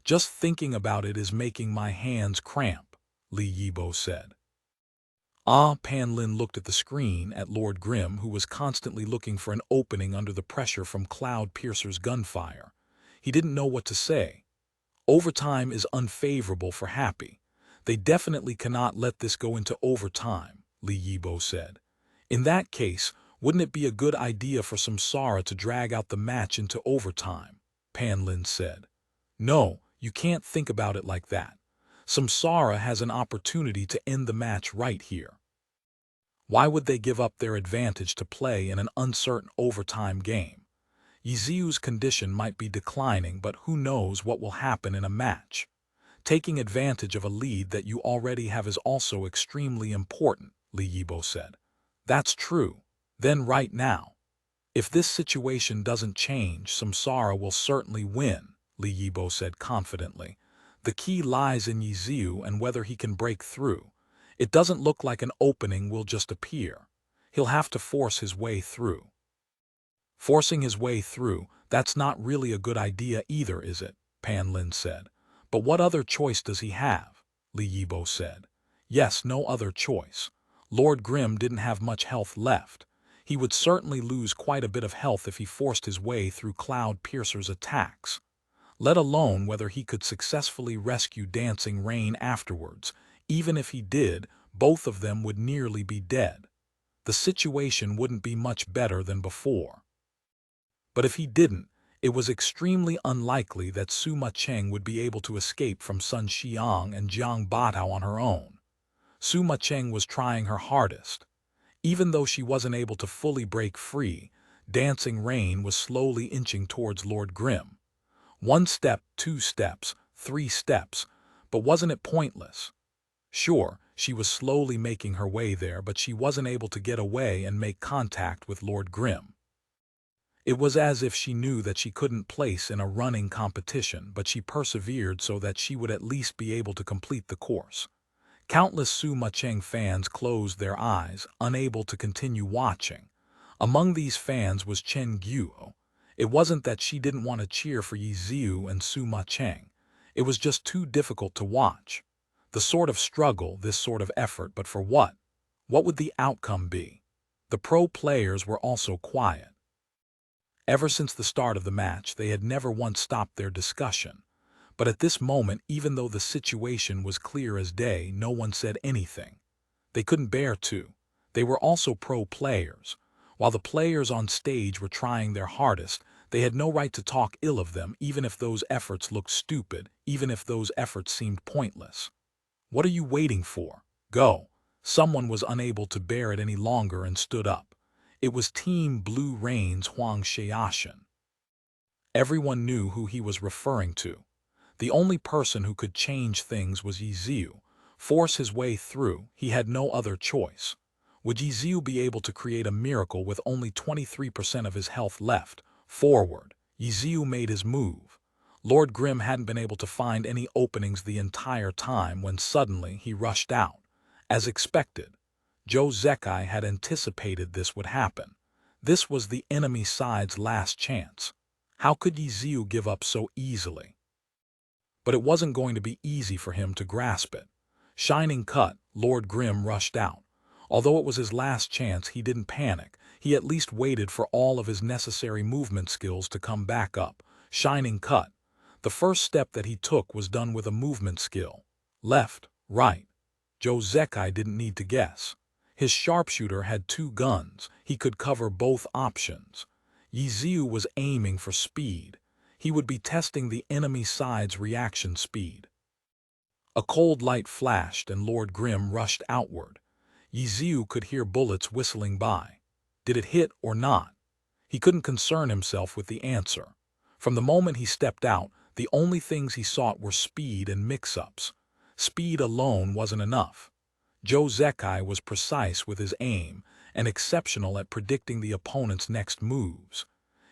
Just thinking about it is making my hands cramp, Li Yibo said. Pan Lin looked at the screen at Lord Grimm, who was constantly looking for an opening under the pressure from Cloud Piercer's gunfire. He didn't know what to say. Overtime is unfavorable for Happy. They definitely cannot let this go into overtime, Li Yibo said. In that case, wouldn't it be a good idea for Samsara to drag out the match into overtime? Pan Lin said. No, you can't think about it like that. Samsara has an opportunity to end the match right here. Why would they give up their advantage to play in an uncertain overtime game? Yiziu's condition might be declining, but who knows what will happen in a match. Taking advantage of a lead that you already have is also extremely important, Li Yibo said. That's true. Then right now. If this situation doesn't change, Samsara will certainly win, Li Yibo said confidently. The key lies in Yiziu and whether he can break through. It doesn't look like an opening will just appear. He'll have to force his way through. Forcing his way through, that's not really a good idea either, is it? Pan Lin said. But what other choice does he have? Li Yibo said. Yes, no other choice. Lord Grimm didn't have much health left. He would certainly lose quite a bit of health if he forced his way through Cloud Piercer's attacks. Let alone whether he could successfully rescue Dancing Rain afterwards. Even if he did, both of them would nearly be dead. The situation wouldn't be much better than before. But if he didn't, it was extremely unlikely that Sima Cheng would be able to escape from Sun Xiang and Jiang Batao on her own. Sima Cheng was trying her hardest. Even though she wasn't able to fully break free, Dancing Rain was slowly inching towards Lord Grimm. 1 step, 2 steps, 3 steps, but wasn't it pointless? Sure, she was slowly making her way there, but she wasn't able to get away and make contact with Lord Grimm. It was as if she knew that she couldn't place in a running competition, but she persevered so that she would at least be able to complete the course. Countless Sima Cheng fans closed their eyes, unable to continue watching. Among these fans was Chen Guo. It wasn't that she didn't want to cheer for Yiziu and Sima Cheng. It was just too difficult to watch. The sort of struggle, this sort of effort, but for what? What would the outcome be? The pro players were also quiet. Ever since the start of the match, they had never once stopped their discussion. But at this moment, even though the situation was clear as day, no one said anything. They couldn't bear to. They were also pro players. While the players on stage were trying their hardest, they had no right to talk ill of them, even if those efforts looked stupid, even if those efforts seemed pointless. What are you waiting for? Go. Someone was unable to bear it any longer and stood up. It was Team Blue Rain's Huang Xiaoshan. Everyone knew who he was referring to. The only person who could change things was Yiziu. Force his way through, he had no other choice. Would Yiziu be able to create a miracle with only 23% of his health left? Forward. Yiziu made his move. Lord Grimm hadn't been able to find any openings the entire time when suddenly he rushed out. As expected, Zhou Zekai had anticipated this would happen. This was the enemy side's last chance. How could Yiziu give up so easily? But it wasn't going to be easy for him to grasp it. Shining cut, Lord Grimm rushed out. Although it was his last chance, he didn't panic. He at least waited for all of his necessary movement skills to come back up. Shining cut. The first step that he took was done with a movement skill. Left, right. Zhou Zekai didn't need to guess. His sharpshooter had 2 guns. He could cover both options. Yiziu was aiming for speed. He would be testing the enemy side's reaction speed. A cold light flashed and Lord Grimm rushed outward. Yiziu could hear bullets whistling by. Did it hit or not? He couldn't concern himself with the answer. From the moment he stepped out, the only things he sought were speed and mix-ups. Speed alone wasn't enough. Zhou Zekai was precise with his aim and exceptional at predicting the opponent's next moves.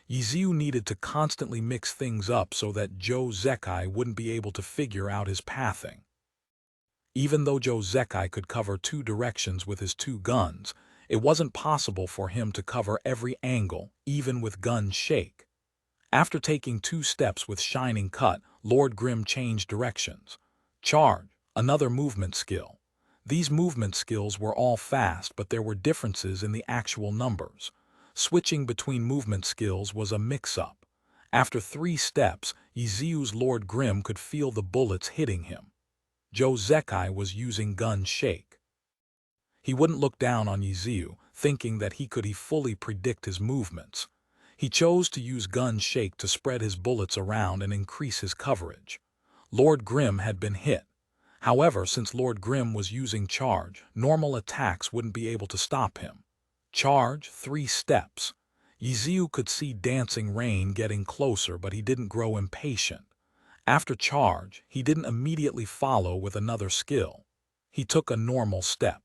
Yiziu needed to constantly mix things up so that Zhou Zekai wouldn't be able to figure out his pathing. Even though Zhou Zekai could cover 2 directions with his 2 guns, It wasn't possible for him to cover every angle, even with gun shake. After taking 2 steps with shining cut, Lord Grim changed directions. Charge, another movement skill. These movement skills were all fast, but there were differences in the actual numbers. Switching between movement skills was a mix-up. After 3 steps, Yiziu's Lord Grim could feel the bullets hitting him. Zhou Zekai was using gun shake. He wouldn't look down on Yiziu, thinking that he could fully predict his movements. He chose to use gun shake to spread his bullets around and increase his coverage. Lord Grim had been hit. However, since Lord Grim was using charge, normal attacks wouldn't be able to stop him. Charge, 3 steps. Yiziu could see dancing rain getting closer, but he didn't grow impatient. After charge, he didn't immediately follow with another skill. He took a normal step.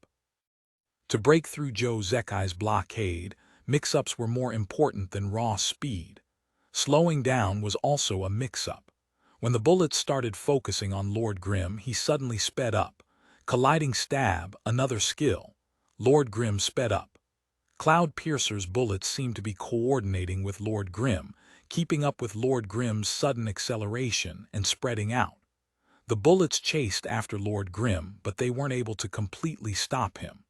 To break through Zhou Zekai's blockade, mix-ups were more important than raw speed. Slowing down was also a mix-up. When the bullets started focusing on Lord Grim, he suddenly sped up. Colliding stab, another skill. Lord Grim sped up. Cloud Piercer's bullets seemed to be coordinating with Lord Grim, keeping up with Lord Grim's sudden acceleration and spreading out. The bullets chased after Lord Grim, but they weren't able to completely stop him.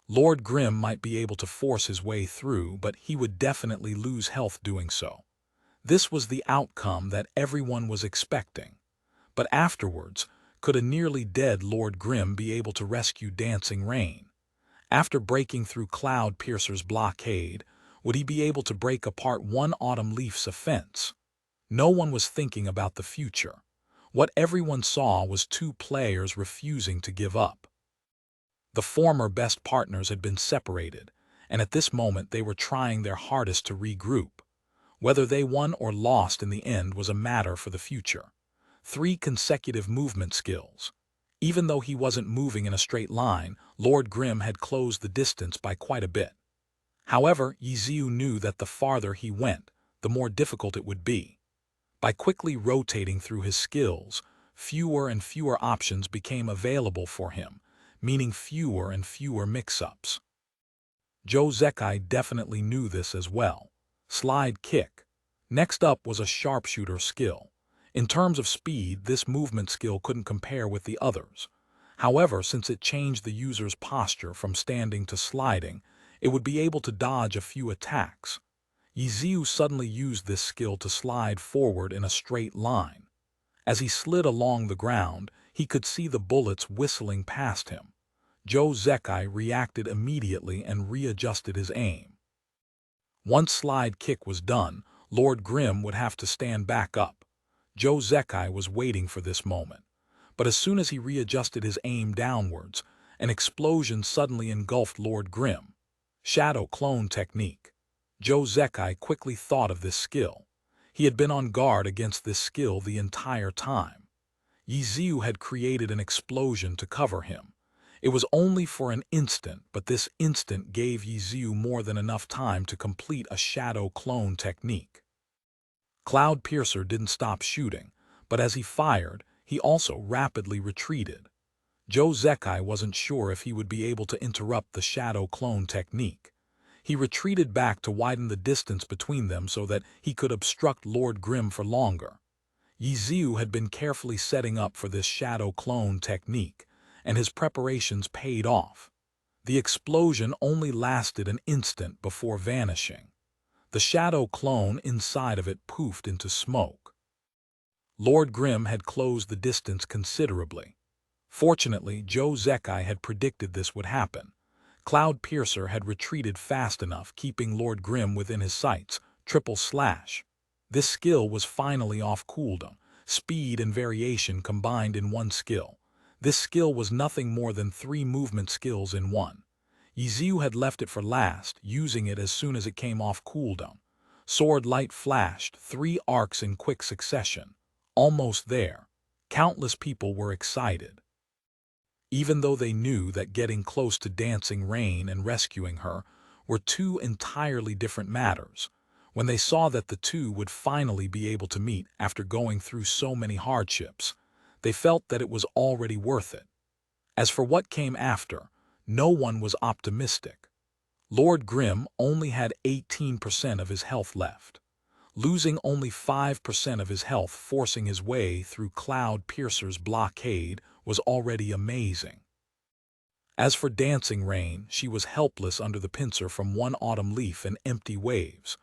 Lord Grim might be able to force his way through, but he would definitely lose health doing so. This was the outcome that everyone was expecting. But afterwards, could a nearly dead Lord Grim be able to rescue Dancing Rain? After breaking through Cloud Piercer's blockade, would he be able to break apart one Autumn Leaf's offense? No one was thinking about the future. What everyone saw was 2 players refusing to give up. The former best partners had been separated, and at this moment they were trying their hardest to regroup. Whether they won or lost in the end was a matter for the future. 3 consecutive movement skills. Even though he wasn't moving in a straight line, Lord Grim had closed the distance by quite a bit. However, Yiziu knew that the farther he went, the more difficult it would be. By quickly rotating through his skills, fewer and fewer options became available for him, meaning fewer and fewer mix-ups. Zhou Zekai definitely knew this as well. Slide kick. Next up was a sharpshooter skill. In terms of speed, this movement skill couldn't compare with the others. However, since it changed the user's posture from standing to sliding, it would be able to dodge a few attacks. Yiziu suddenly used this skill to slide forward in a straight line. As he slid along the ground, he could see the bullets whistling past him. Zhou Zekai reacted immediately and readjusted his aim. Once slide kick was done, Lord Grim would have to stand back up. Zhou Zekai was waiting for this moment. But as soon as he readjusted his aim downwards, an explosion suddenly engulfed Lord Grim. Shadow clone technique. Zhou Zekai quickly thought of this skill. He had been on guard against this skill the entire time. Yiziu had created an explosion to cover him. It was only for an instant, but this instant gave Yiziu more than enough time to complete a shadow clone technique. Cloud Piercer didn't stop shooting, but as he fired, he also rapidly retreated. Zhou Zekai wasn't sure if he would be able to interrupt the shadow clone technique. He retreated back to widen the distance between them so that he could obstruct Lord Grim for longer. Yiziu had been carefully setting up for this shadow clone technique, and his preparations paid off. The explosion only lasted an instant before vanishing. The shadow clone inside of it poofed into smoke. Lord Grim had closed the distance considerably. Fortunately, Zhou Zekai had predicted this would happen. Cloud Piercer had retreated fast enough, keeping Lord Grim within his sights. Triple slash. This skill was finally off cooldown. Speed and variation combined in one skill. This skill was nothing more than 3 movement skills in one. Yiziu had left it for last, using it as soon as it came off cooldown. Sword light flashed, 3 arcs in quick succession. Almost there. Countless people were excited. Even though they knew that getting close to Dancing Rain and rescuing her were 2 entirely different matters, when they saw that the 2 would finally be able to meet after going through so many hardships, they felt that it was already worth it. As for what came after, no one was optimistic. Lord Grimm only had 18% of his health left. Losing only 5% of his health forcing his way through Cloud Piercer's blockade was already amazing. As for Dancing Rain, she was helpless under the pincer from one autumn leaf and empty waves.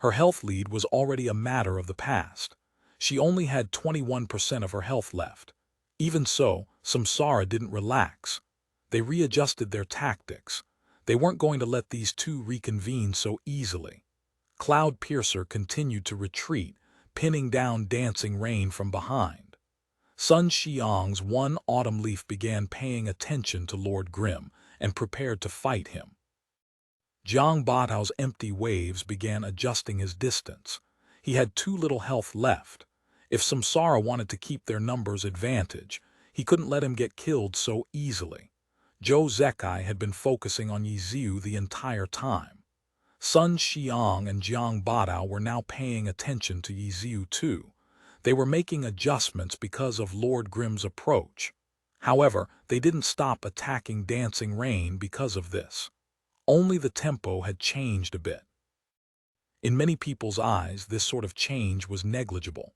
Her health lead was already a matter of the past. She only had 21% of her health left. Even so, Samsara didn't relax. They readjusted their tactics. They weren't going to let these two reconvene so easily. Cloud Piercer continued to retreat, pinning down Dancing Rain from behind. Sun Xiang's one autumn leaf began paying attention to Lord Grimm and prepared to fight him. Zhang Batao's empty waves began adjusting his distance. He had too little health left. If Samsara wanted to keep their numbers advantage, he couldn't let him get killed so easily. Zhou Zekai had been focusing on Yiziu the entire time. Sun Xiang and Zhang Batao were now paying attention to Yiziu too. They were making adjustments because of Lord Grimm's approach. However, they didn't stop attacking Dancing Rain because of this. Only the tempo had changed a bit. In many people's eyes, this sort of change was negligible.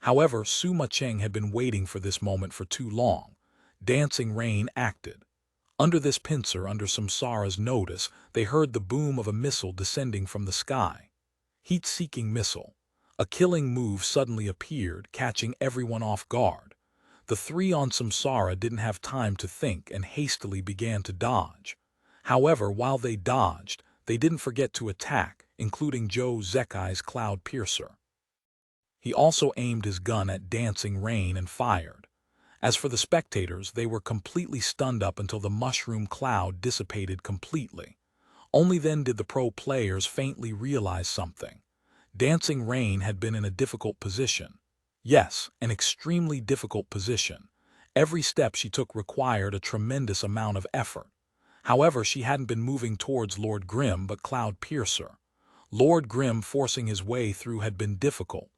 However, Suma Cheng had been waiting for this moment for too long. Dancing Rain acted. Under this pincer, under Samsara's notice, they heard the boom of a missile descending from the sky. Heat-seeking missile. A killing move suddenly appeared, catching everyone off guard. The three on Samsara didn't have time to think and hastily began to dodge. However, while they dodged, they didn't forget to attack, including Zhou Zekai's Cloud Piercer. He also aimed his gun at Dancing Rain and fired. As for the spectators, they were completely stunned up until the mushroom cloud dissipated completely. Only then did the pro players faintly realize something. Dancing Rain had been in a difficult position. Yes, an extremely difficult position. Every step she took required a tremendous amount of effort. However, she hadn't been moving towards Lord Grimm but Cloud Piercer. Lord Grimm forcing his way through had been difficult.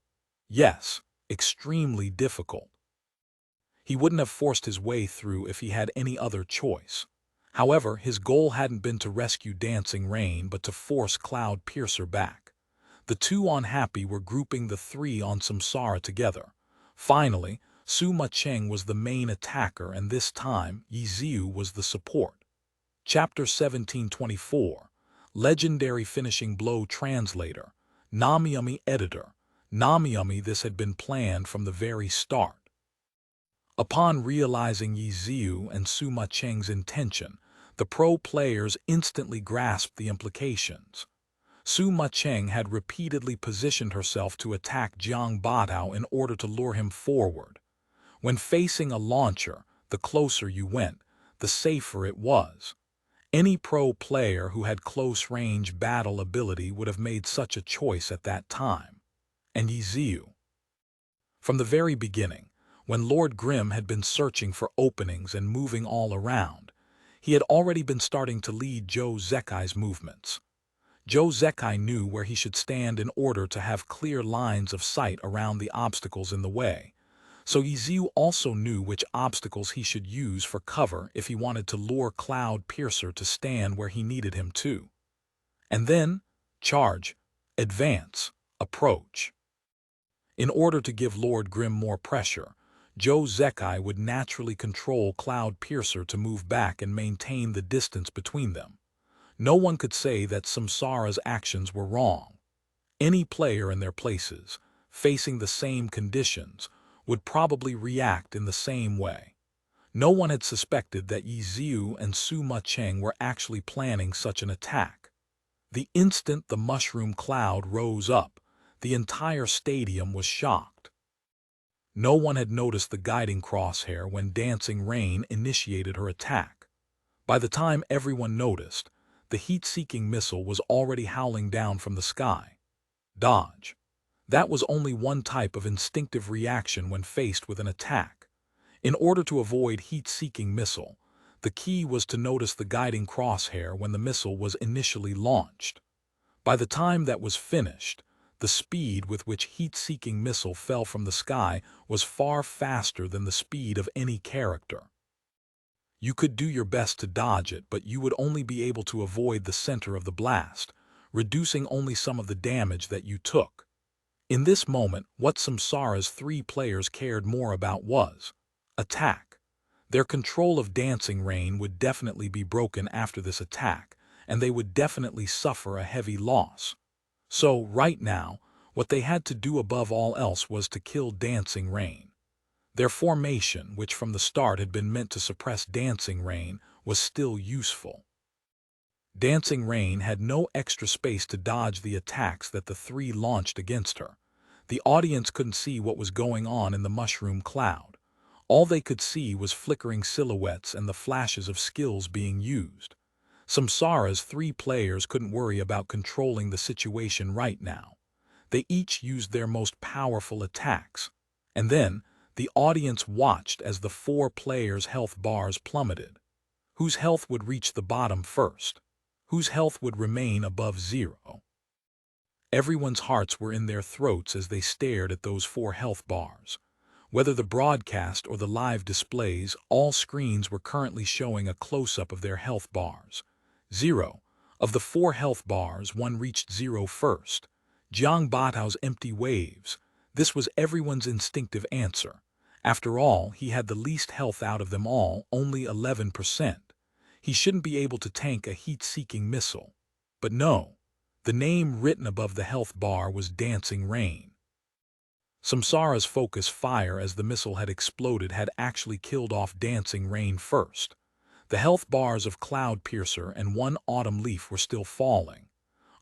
Yes, extremely difficult. He wouldn't have forced his way through if he had any other choice. However, his goal hadn't been to rescue Dancing Rain but to force Cloud Piercer back. The two unhappy were grouping the three on Samsara together. Finally, Suma Cheng was the main attacker and this time Yiziu was the support. Chapter 1724. Legendary Finishing Blow Translator. Namiyami Editor. Namiyami, this had been planned from the very start. Upon realizing Yiziu and Suma Cheng's intention, the pro players instantly grasped the implications. Suma Cheng had repeatedly positioned herself to attack Zhang Batao in order to lure him forward. When facing a launcher, the closer you went, the safer it was. Any pro player who had close-range battle ability would have made such a choice at that time. And Yiziu. From the very beginning, when Lord Grimm had been searching for openings and moving all around, he had already been starting to lead Zhou Zekai's movements. Zhou Zekai knew where he should stand in order to have clear lines of sight around the obstacles in the way, so Yiziu also knew which obstacles he should use for cover if he wanted to lure Cloud Piercer to stand where he needed him to. And then, charge, advance, approach. In order to give Lord Grimm more pressure, Zhou Zekai would naturally control Cloud Piercer to move back and maintain the distance between them. No one could say that Samsara's actions were wrong. Any player in their places, facing the same conditions, would probably react in the same way. No one had suspected that Yiziu and Suma Cheng were actually planning such an attack. The instant the mushroom cloud rose up, the entire stadium was shocked. No one had noticed the guiding crosshair when Dancing Rain initiated her attack. By the time everyone noticed, the heat-seeking missile was already howling down from the sky. Dodge. That was only one type of instinctive reaction when faced with an attack. In order to avoid heat-seeking missile, the key was to notice the guiding crosshair when the missile was initially launched. By the time that was finished, the speed with which heat-seeking missile fell from the sky was far faster than the speed of any character. You could do your best to dodge it, but you would only be able to avoid the center of the blast, reducing only some of the damage that you took. In this moment, what Samsara's three players cared more about was attack. Their control of Dancing Rain would definitely be broken after this attack, and they would definitely suffer a heavy loss. So, right now, what they had to do above all else was to kill Dancing Rain. Their formation, which from the start had been meant to suppress Dancing Rain, was still useful. Dancing Rain had no extra space to dodge the attacks that the three launched against her. The audience couldn't see what was going on in the mushroom cloud. All they could see was flickering silhouettes and the flashes of skills being used. Samsara's three players couldn't worry about controlling the situation right now. They each used their most powerful attacks. And then, the audience watched as the four players' health bars plummeted. Whose health would reach the bottom first? Whose health would remain above zero? Everyone's hearts were in their throats as they stared at those four health bars. Whether the broadcast or the live displays, all screens were currently showing a close-up of their health bars. 0. Of the four health bars, one reached 0 first. Jiang Batao's empty waves. This was everyone's instinctive answer. After all, he had the least health out of them all, only 11%. He shouldn't be able to tank a heat-seeking missile. But no, the name written above the health bar was Dancing Rain. Samsara's focus fire as the missile had exploded had actually killed off Dancing Rain first. The health bars of Cloud Piercer and one Autumn Leaf were still falling.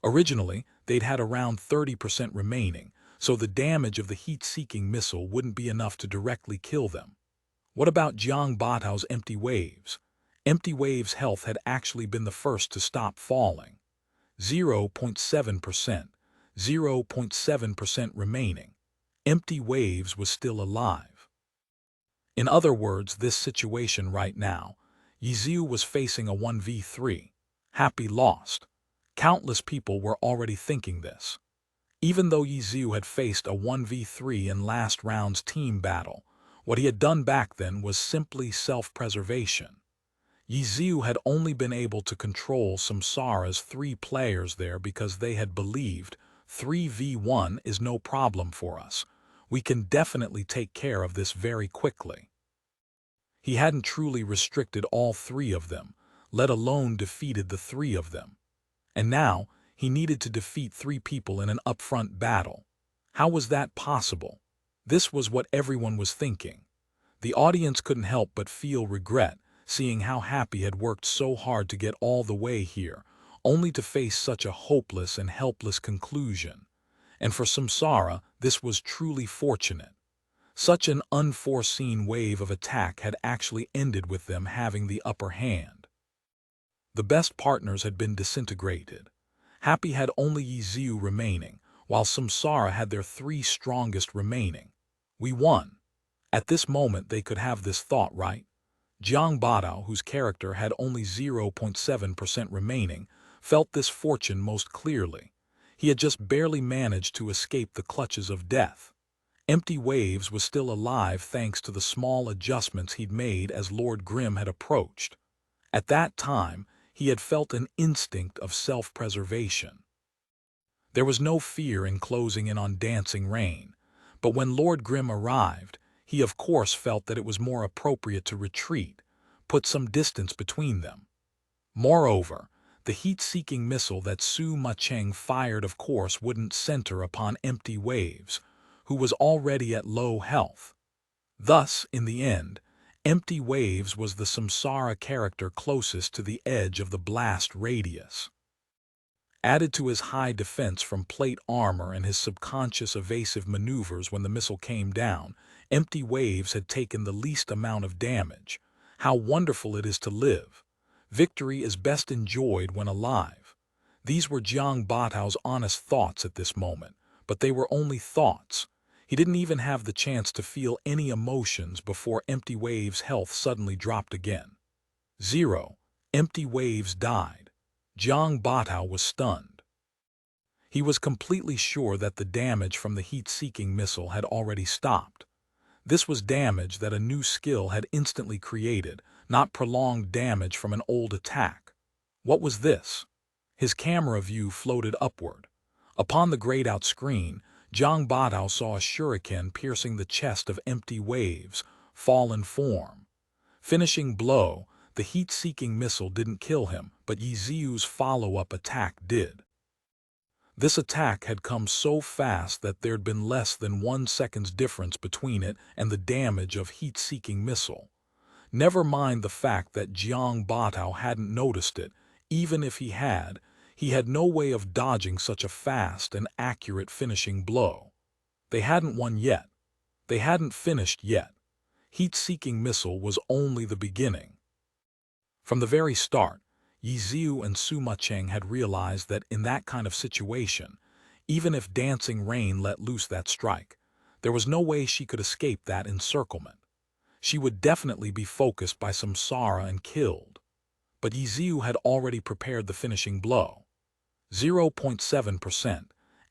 Originally, they'd had around 30% remaining, so the damage of the heat-seeking missile wouldn't be enough to directly kill them. What about Jiang Batao's empty waves? Empty waves' health had actually been the first to stop falling. 0.7%, 0.7% remaining. Empty waves was still alive. In other words, this situation right now, Yiziu was facing a 1v3. Happy lost. Countless people were already thinking this. Even though Yiziu had faced a 1v3 in last round's team battle, what he had done back then was simply self-preservation. Yiziu had only been able to control Samsara's three players there because they had believed 3v1 is no problem for us. We can definitely take care of this very quickly. He hadn't truly restricted all three of them, let alone defeated the three of them. And now, he needed to defeat three people in an upfront battle. How was that possible? This was what everyone was thinking. The audience couldn't help but feel regret, seeing how Happy had worked so hard to get all the way here, only to face such a hopeless and helpless conclusion. And for Samsara, this was truly fortunate. Such an unforeseen wave of attack had actually ended with them having the upper hand. The best partners had been disintegrated. Happy had only Yiziu remaining, while Samsara had their three strongest remaining. We won. At this moment they could have this thought, right? Jiang Batao, whose character had only 0.7% remaining, felt this fortune most clearly. He had just barely managed to escape the clutches of death. Empty Waves was still alive thanks to the small adjustments he'd made as Lord Grimm had approached. At that time, he had felt an instinct of self-preservation. There was no fear in closing in on Dancing Rain, but when Lord Grimm arrived, he of course felt that it was more appropriate to retreat, put some distance between them. Moreover, the heat-seeking missile that Su Macheng fired of course wouldn't center upon Empty Waves, who was already at low health. Thus, in the end, Empty Waves was the Samsara character closest to the edge of the blast radius. Added to his high defense from plate armor and his subconscious evasive maneuvers when the missile came down, Empty Waves had taken the least amount of damage. How wonderful it is to live! Victory is best enjoyed when alive. These were Jiang Batao's honest thoughts at this moment, but they were only thoughts. He didn't even have the chance to feel any emotions before Empty Waves' health suddenly dropped again. 0. Empty Waves died. Jiang Batao was stunned. He was completely sure that the damage from the heat-seeking missile had already stopped. This was damage that a new skill had instantly created, not prolonged damage from an old attack. What was this? His camera view floated upward. Upon the grayed-out screen, Zhang Batao saw a shuriken piercing the chest of Empty Waves' fallen form. Finishing blow, the heat-seeking missile didn't kill him, but Yi Ziu's follow-up attack did. This attack had come so fast that there'd been less than 1 second's difference between it and the damage of heat-seeking missile. Never mind the fact that Zhang Batao hadn't noticed it. Even if he had no way of dodging such a fast and accurate finishing blow. They hadn't won yet. They hadn't finished yet. Heat-seeking missile was only the beginning. From the very start, Yi Ziu and Sima Cheng had realized that in that kind of situation, even if Dancing Rain let loose that strike, there was no way she could escape that encirclement. She would definitely be focused by Samsara and killed. But Yi Ziu had already prepared the finishing blow. 0.7%.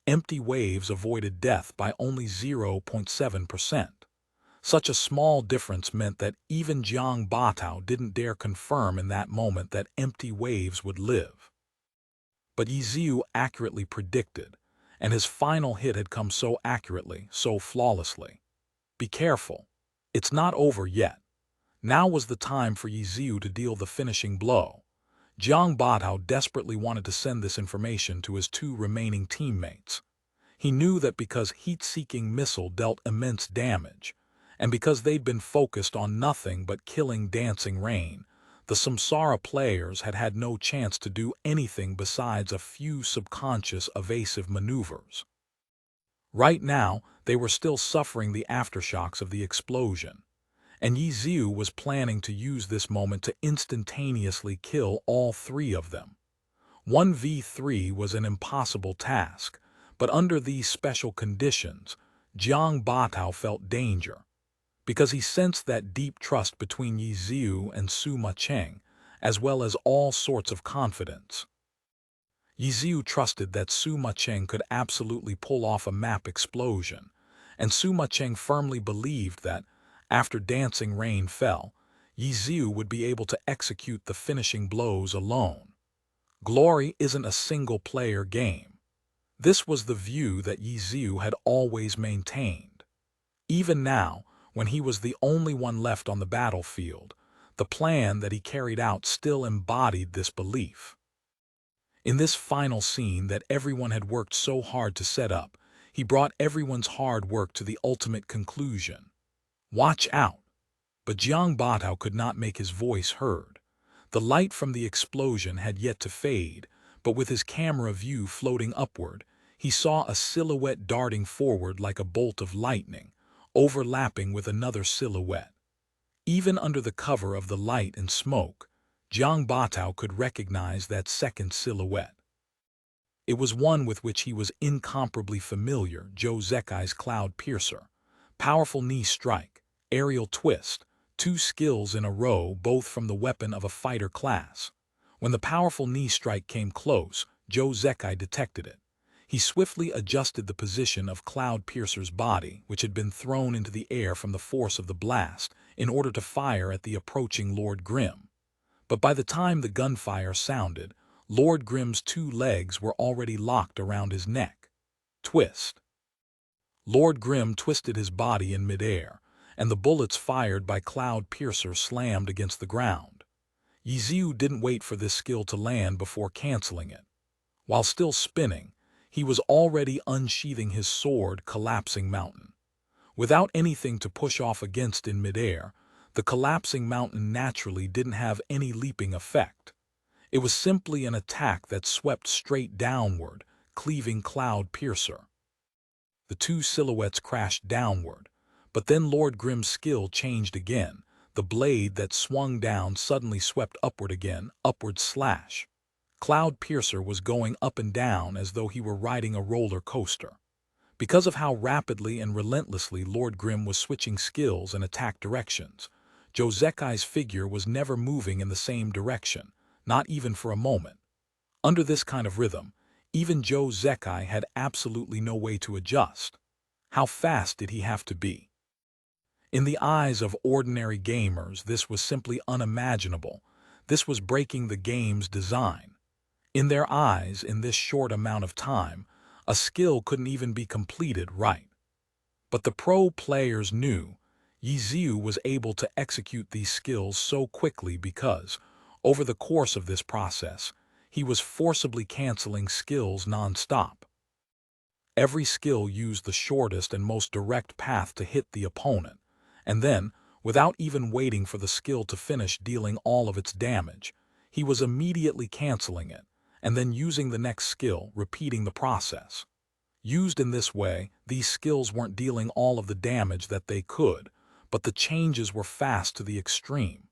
Empty Waves avoided death by only 0.7%. Such a small difference meant that even Zhang Batao didn't dare confirm in that moment that Empty Waves would live. But Yi Ziu accurately predicted, and his final hit had come so accurately, so flawlessly. Be careful. It's not over yet. Now was the time for Yi Ziu to deal the finishing blow. Zhang Batao desperately wanted to send this information to his 2 remaining teammates. He knew that because heat-seeking missile dealt immense damage, and because they'd been focused on nothing but killing Dancing Rain, the Samsara players had had no chance to do anything besides a few subconscious evasive maneuvers. Right now, they were still suffering the aftershocks of the explosion, and Yi Ziu was planning to use this moment to instantaneously kill all 3 of them. 1v3 was an impossible task, but under these special conditions, Zhang Batao felt danger, because he sensed that deep trust between Yi Ziu and Sima Cheng, as well as all sorts of confidence. Yi Ziu trusted that Sima Cheng could absolutely pull off a map explosion, and Sima Cheng firmly believed that, after Dancing Rain fell, Yi Ziu would be able to execute the finishing blows alone. Glory isn't a single-player game. This was the view that Yi Ziu had always maintained. Even now, when he was the only one left on the battlefield, the plan that he carried out still embodied this belief. In this final scene that everyone had worked so hard to set up, he brought everyone's hard work to the ultimate conclusion. Watch out! But Zhang Batao could not make his voice heard. The light from the explosion had yet to fade, but with his camera view floating upward, he saw a silhouette darting forward like a bolt of lightning, overlapping with another silhouette. Even under the cover of the light and smoke, Zhang Batao could recognize that second silhouette. It was one with which he was incomparably familiar, Zhou Zekai's Cloud Piercer. Powerful knee strike, aerial twist, 2 skills in a row, both from the weapon of a fighter class. When the powerful knee strike came close, Zhou Zekai detected it. He swiftly adjusted the position of Cloud Piercer's body, which had been thrown into the air from the force of the blast, in order to fire at the approaching Lord Grimm. But by the time the gunfire sounded, Lord Grimm's 2 legs were already locked around his neck. Twist. Lord Grimm twisted his body in midair, and the bullets fired by Cloud Piercer slammed against the ground. Yi Ziu didn't wait for this skill to land before canceling it. While still spinning, he was already unsheathing his sword, Collapsing Mountain. Without anything to push off against in midair, the Collapsing Mountain naturally didn't have any leaping effect. It was simply an attack that swept straight downward, cleaving Cloud Piercer. The 2 silhouettes crashed downward, but then Lord Grimm's skill changed again. The blade that swung down suddenly swept upward again, upward slash. Cloud Piercer was going up and down as though he were riding a roller coaster. Because of how rapidly and relentlessly Lord Grimm was switching skills and attack directions, Zhou Zekai's figure was never moving in the same direction, not even for a moment. Under this kind of rhythm, even Zhou Zekai had absolutely no way to adjust. How fast did he have to be? In the eyes of ordinary gamers, this was simply unimaginable. This was breaking the game's design. In their eyes, in this short amount of time, a skill couldn't even be completed right. But the pro players knew Yiziu was able to execute these skills so quickly because, over the course of this process, he was forcibly canceling skills non-stop. Every skill used the shortest and most direct path to hit the opponent, and then, without even waiting for the skill to finish dealing all of its damage, he was immediately canceling it, and then using the next skill, repeating the process. Used in this way, these skills weren't dealing all of the damage that they could, but the changes were fast to the extreme.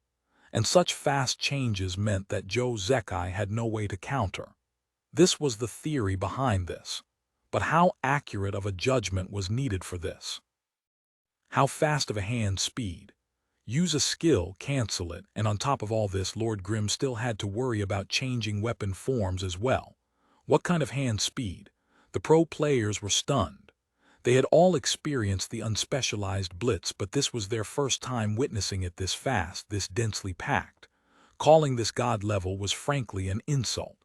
And such fast changes meant that Zhou Zekai had no way to counter. This was the theory behind this. But how accurate of a judgment was needed for this? How fast of a hand speed? Use a skill, cancel it, and on top of all this, Lord Grimm still had to worry about changing weapon forms as well. What kind of hand speed? The pro players were stunned. They had all experienced the unspecialized blitz, but this was their first time witnessing it this fast, this densely packed. Calling this god level was frankly an insult.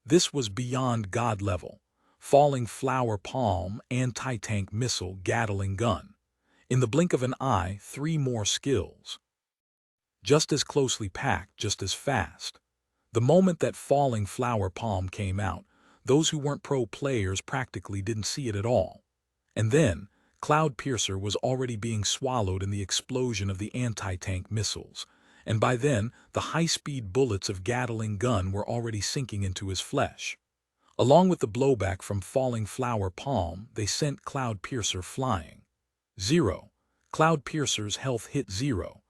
This was beyond god level. Falling flower palm, anti-tank missile, Gatling gun. In the blink of an eye, 3 more skills. Just as closely packed, just as fast. The moment that falling flower palm came out, those who weren't pro players practically didn't see it at all. And then, Cloud Piercer was already being swallowed in the explosion of the anti-tank missiles, and by then, the high-speed bullets of Gatling gun were already sinking into his flesh. Along with the blowback from falling flower palm, they sent Cloud Piercer flying. 0. Cloud Piercer's health hit 0.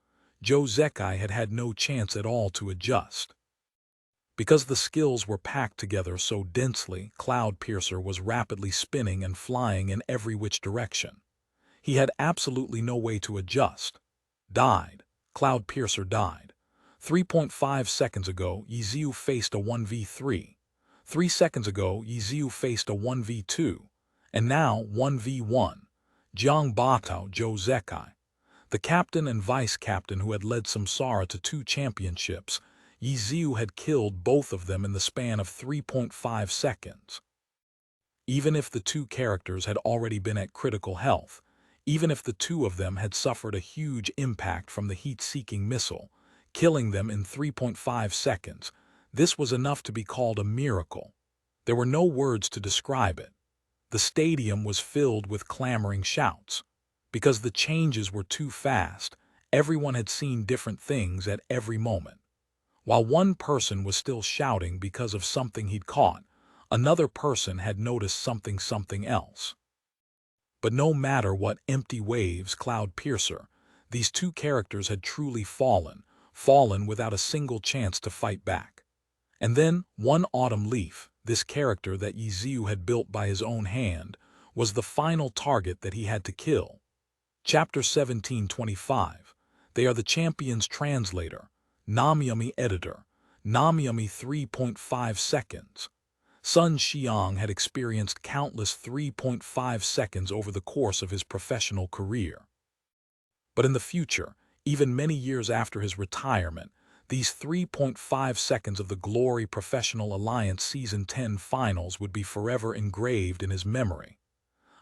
Zhou Zekai had had no chance at all to adjust. Because the skills were packed together so densely, Cloud Piercer was rapidly spinning and flying in every which direction. He had absolutely no way to adjust. Died. Cloud Piercer died. 3.5 seconds ago, Yiziu faced a 1v3. 3 seconds ago, Yiziu faced a 1v2, and now 1v1. Jiang Batao, Zhou Zekai. The captain and vice-captain who had led Samsara to 2 championships, Yiziu had killed both of them in the span of 3.5 seconds. Even if the 2 characters had already been at critical health, even if the 2 of them had suffered a huge impact from the heat-seeking missile, killing them in 3.5 seconds, this was enough to be called a miracle. There were no words to describe it. The stadium was filled with clamoring shouts. Because the changes were too fast, everyone had seen different things at every moment. While one person was still shouting because of something he'd caught, another person had noticed something else. But no matter what empty waves, Cloud Piercer, these 2 characters had truly fallen without a single chance to fight back. And then, one autumn leaf, this character that Yiziu had built by his own hand, was the final target that he had to kill. Chapter 1725. They are the champions translator. Namyami editor. Namyami 3.5 seconds. Sun Xiang had experienced countless 3.5 seconds over the course of his professional career. But in the future, even many years after his retirement, these 3.5 seconds of the Glory Professional Alliance Season 10 finals would be forever engraved in his memory.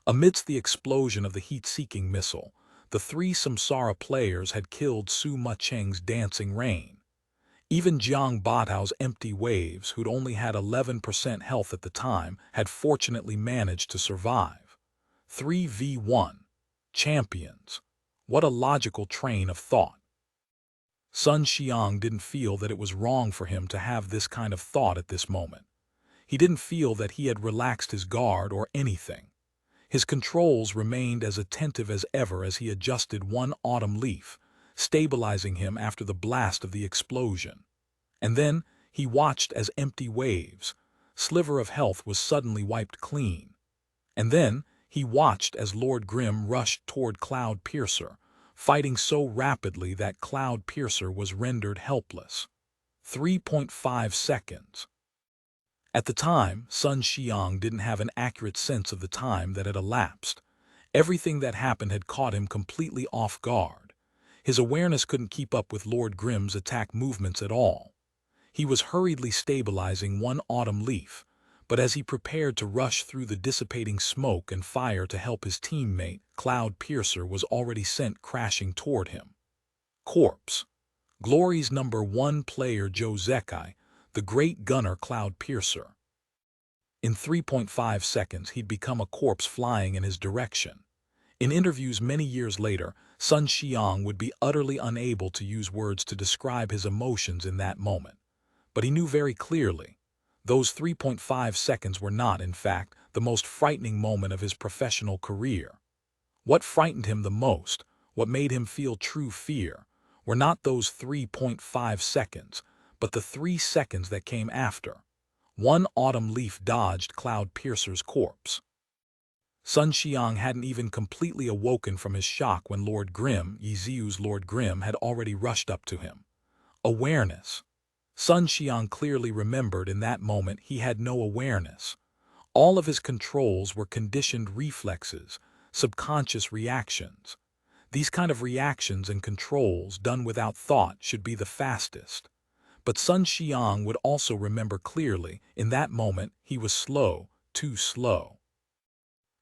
Amidst the explosion of the heat-seeking missile, the 3 Samsara players had killed Su Mucheng's dancing rain. Even Jiang Batao's empty waves, who'd only had 11% health at the time, had fortunately managed to survive. 3v1. Champions. What a logical train of thought. Sun Xiang didn't feel that it was wrong for him to have this kind of thought at this moment. He didn't feel that he had relaxed his guard or anything. His controls remained as attentive as ever as he adjusted one autumn leaf, stabilizing him after the blast of the explosion. And then he watched as empty waves, sliver of health, was suddenly wiped clean. And then he watched as Lord Grimm rushed toward Cloud Piercer, fighting so rapidly that Cloud Piercer was rendered helpless. 3.5 seconds. At the time, Sun Xiang didn't have an accurate sense of the time that had elapsed. Everything that happened had caught him completely off guard. His awareness couldn't keep up with Lord Grimm's attack movements at all. He was hurriedly stabilizing one autumn leaf, but as he prepared to rush through the dissipating smoke and fire to help his teammate, Cloud Piercer was already sent crashing toward him. Corpse. Glory's #1 player Joe Zekai, the great gunner Cloud Piercer. In 3.5 seconds he'd become a corpse flying in his direction. In interviews many years later, Sun Xiang would be utterly unable to use words to describe his emotions in that moment. But he knew very clearly, those 3.5 seconds were not, in fact, the most frightening moment of his professional career. What frightened him the most, what made him feel true fear, were not those 3.5 seconds, but the 3 seconds that came after. One autumn leaf dodged Cloud Piercer's corpse. Sun Xiang hadn't even completely awoken from his shock when Lord Grimm, Yiziu's Lord Grimm, had already rushed up to him. Awareness. Sun Xiang clearly remembered in that moment he had no awareness. All of his controls were conditioned reflexes, subconscious reactions. These kind of reactions and controls done without thought should be the fastest. But Sun Xiang would also remember clearly, in that moment he was slow, too slow.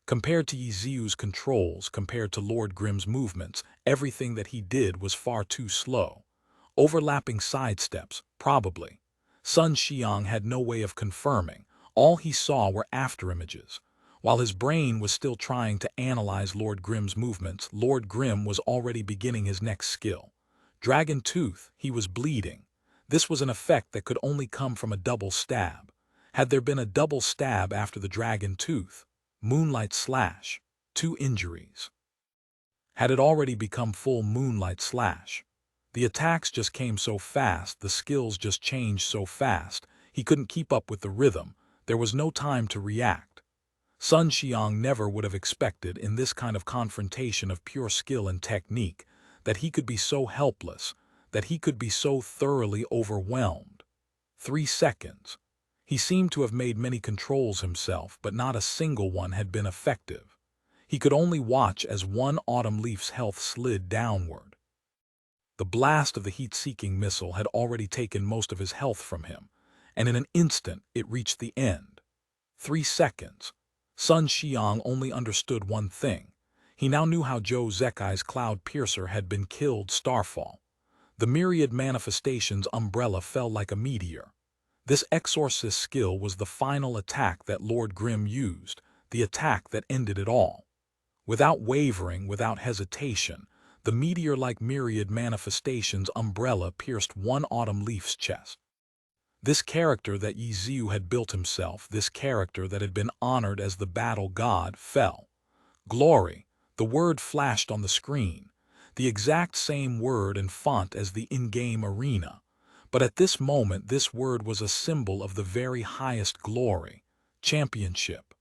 Compared to Yiziu's controls, compared to Lord Grimm's movements, everything that he did was far too slow. Overlapping sidesteps, probably. Sun Xiang had no way of confirming. All he saw were afterimages. While his brain was still trying to analyze Lord Grimm's movements, Lord Grimm was already beginning his next skill. Dragon Tooth, he was bleeding. This was an effect that could only come from a double stab. Had there been a double stab after the Dragon Tooth? Moonlight Slash. 2 injuries. Had it already become full Moonlight Slash? The attacks just came so fast, the skills just changed so fast, he couldn't keep up with the rhythm, there was no time to react. Sun Xiang never would have expected, in this kind of confrontation of pure skill and technique, that he could be so helpless, that he could be so thoroughly overwhelmed. 3 seconds. He seemed to have made many controls himself, but not a single one had been effective. He could only watch as one autumn leaf's health slid downward. The blast of the heat-seeking missile had already taken most of his health from him, and in an instant it reached the end. 3 seconds. Sun Xiang only understood one thing. He now knew how Joe Zekai's Cloud Piercer had been killed. Starfall. The myriad manifestations umbrella fell like a meteor. This exorcist skill was the final attack that Lord Grimm used, the attack that ended it all. Without wavering, without hesitation, the meteor-like myriad manifestations umbrella pierced one autumn leaf's chest. This character that Yiziu had built himself, this character that had been honored as the battle god, fell. Glory, the word flashed on the screen, the exact same word and font as the in-game arena. But at this moment this word was a symbol of the very highest glory, championship.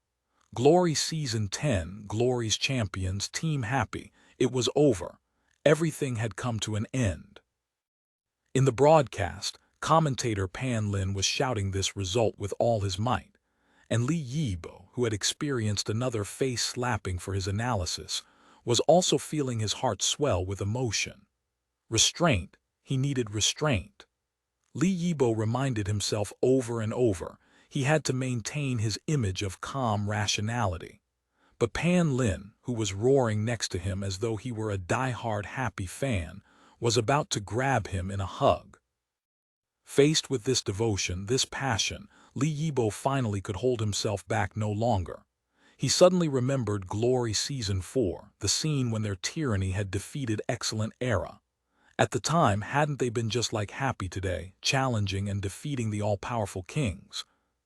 Glory Season 10, Glory's champions, team happy, it was over. Everything had come to an end. In the broadcast, commentator Pan Lin was shouting this result with all his might, and Li Yibo, who had experienced another face-slapping for his analysis, was also feeling his heart swell with emotion. Restraint, he needed restraint. Li Yibo reminded himself over and over, he had to maintain his image of calm rationality. But Pan Lin, who was roaring next to him as though he were a die-hard happy fan, was about to grab him in a hug. Faced with this devotion, this passion, Li Yibo finally could hold himself back no longer. He suddenly remembered Glory Season 4, the scene when their tyranny had defeated Excellent Era. At the time, hadn't they been just like happy today, challenging and defeating the all-powerful kings?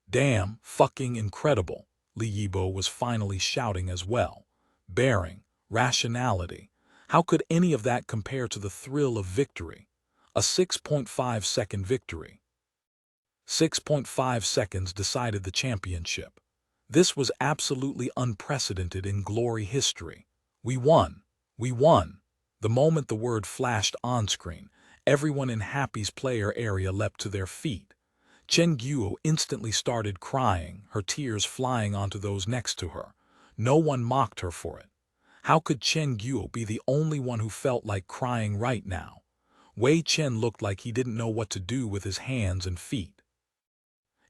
Damn, fucking incredible, Li Yibo was finally shouting as well. Bearing, rationality. How could any of that compare to the thrill of victory? A 6.5-second victory. 6.5 seconds decided the championship. This was absolutely unprecedented in Glory history. We won. We won. The moment the word flashed on-screen, everyone in Happy's player area leapt to their feet. Chen Guo instantly started crying, her tears flying onto those next to her. No one mocked her for it. How could Chen Guo be the only one who felt like crying right now? Wei Chen looked like he didn't know what to do with his hands and feet.